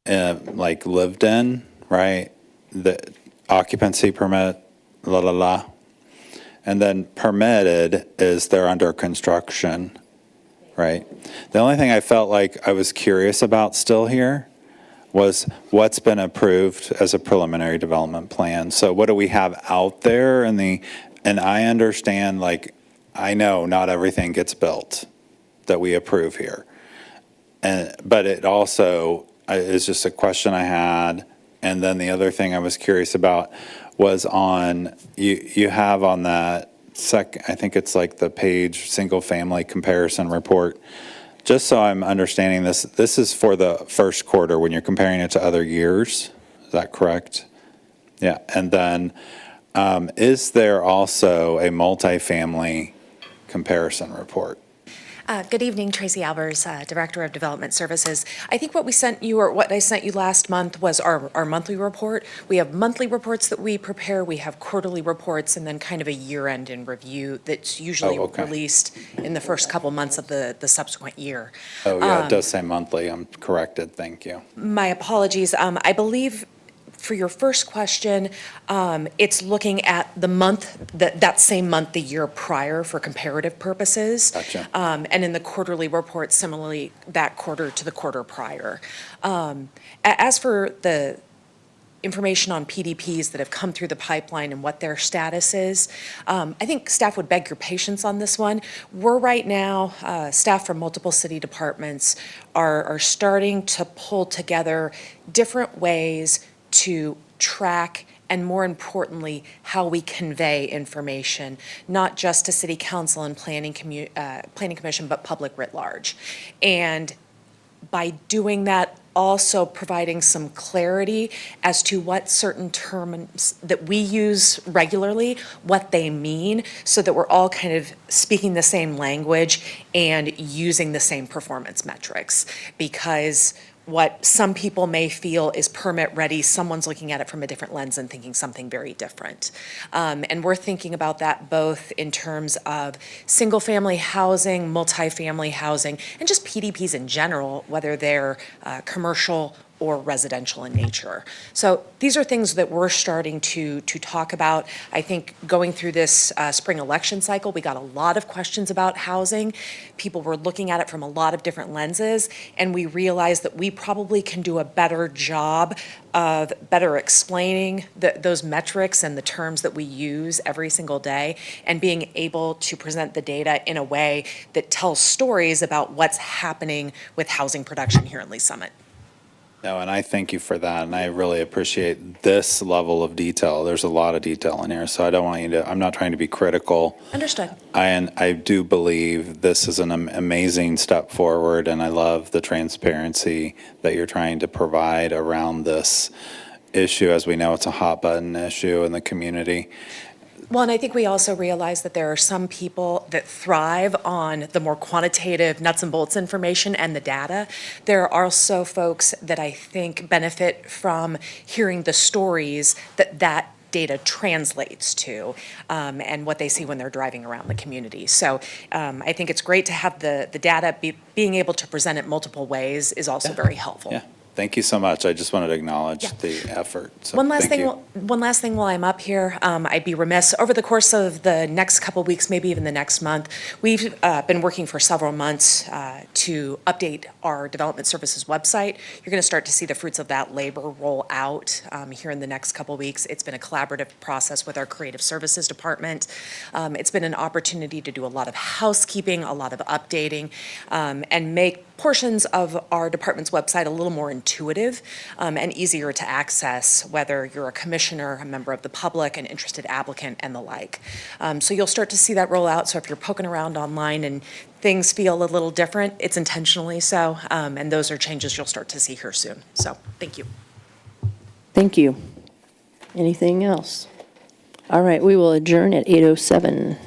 Speaker 15: like lived in, right? The occupancy permit, and then permitted is they're under construction, right? The only thing I felt like I was curious about still here was what's been approved as a preliminary development plan. So what do we have out there and I understand, I know not everything gets built that we approve here. But it also is just a question I had. And then the other thing I was curious about was on, you have on that I think it's like the page, single family comparison report. Just so I'm understanding this is for the first quarter when you're comparing it to other years. Is that correct? Yeah. And then is there also a multifamily comparison report?
Speaker 1: Good evening, Tracy Albers, Director of Development Services. I think what we sent you, or what I sent you last month, was our monthly report. We have monthly reports that we prepare, we have quarterly reports, and then kind of a year-end in review that's usually released in the first couple months of the subsequent year.
Speaker 15: Oh, yeah, it does say monthly. I'm corrected. Thank you.
Speaker 1: My apologies. I believe for your first question, it's looking at the month, that same month the year prior for comparative purposes.
Speaker 15: Gotcha.
Speaker 1: And in the quarterly report, similarly, that quarter to the quarter prior. As for the information on PDPs that have come through the pipeline and what their status is. I think staff would beg your patience on this one. We're right now, staff from multiple city departments are starting to pull together different ways to track and, more importantly, how we convey information, not just to City Council and Planning Commission, but public writ large. And by doing that, also providing some clarity as to what certain terms that we use regularly, what they mean, so that we're all kind of speaking the same language and using the same performance metrics. Because what some people may feel is permit ready, someone's looking at it from a different lens and thinking something very different. And we're thinking about that both in terms of single-family housing, multifamily housing, and just PDPs in general, whether they're commercial or residential in nature. So these are things that we're starting to talk about. I think going through this spring election cycle, we got a lot of questions about housing. People were looking at it from a lot of different lenses, and we realized that we probably can do a better job of better explaining those metrics and the terms that we use every single day, and being able to present the data in a way that tells stories about what's happening with housing production here in Lee Summit.
Speaker 15: No, and I thank you for that, and I really appreciate this level of detail. There's a lot of detail in here, so I don't want you to, I'm not trying to be critical.
Speaker 1: Understood.
Speaker 15: And I do believe this is an amazing step forward, and I love the transparency that you're trying to provide around this issue. As we know, it's a hot button issue in the community.
Speaker 1: Well, and I think we also realize that there are some people that thrive on the more quantitative nuts and bolts information and the data. There are also folks that I think benefit from hearing the stories that data translates to, and what they see when they're driving around the community. So I think it's great to have the data. Being able to present it multiple ways is also very helpful.
Speaker 15: Yeah. Thank you so much. I just wanted to acknowledge the effort. So
Speaker 1: One last
Speaker 15: thank you.
Speaker 1: thing while I'm up here, I'd be remiss, over the course of the next couple weeks, maybe even the next month, we've been working for several months to update our development services website. You're going to start to see the fruits of that labor roll out here in the next couple weeks. It's been a collaborative process with our creative services department. It's been an opportunity to do a lot of housekeeping, a lot of updating, and make portions of our department's website a little more intuitive and easier to access, whether you're a commissioner, a member of the public, an interested applicant, and the like. So you'll start to see that roll out. So if you're poking around online and things feel a little different, it's intentionally so, and those are changes you'll start to see here soon. So thank you.
Speaker 7: Thank you. Anything else? All right, we will adjourn at 8:07.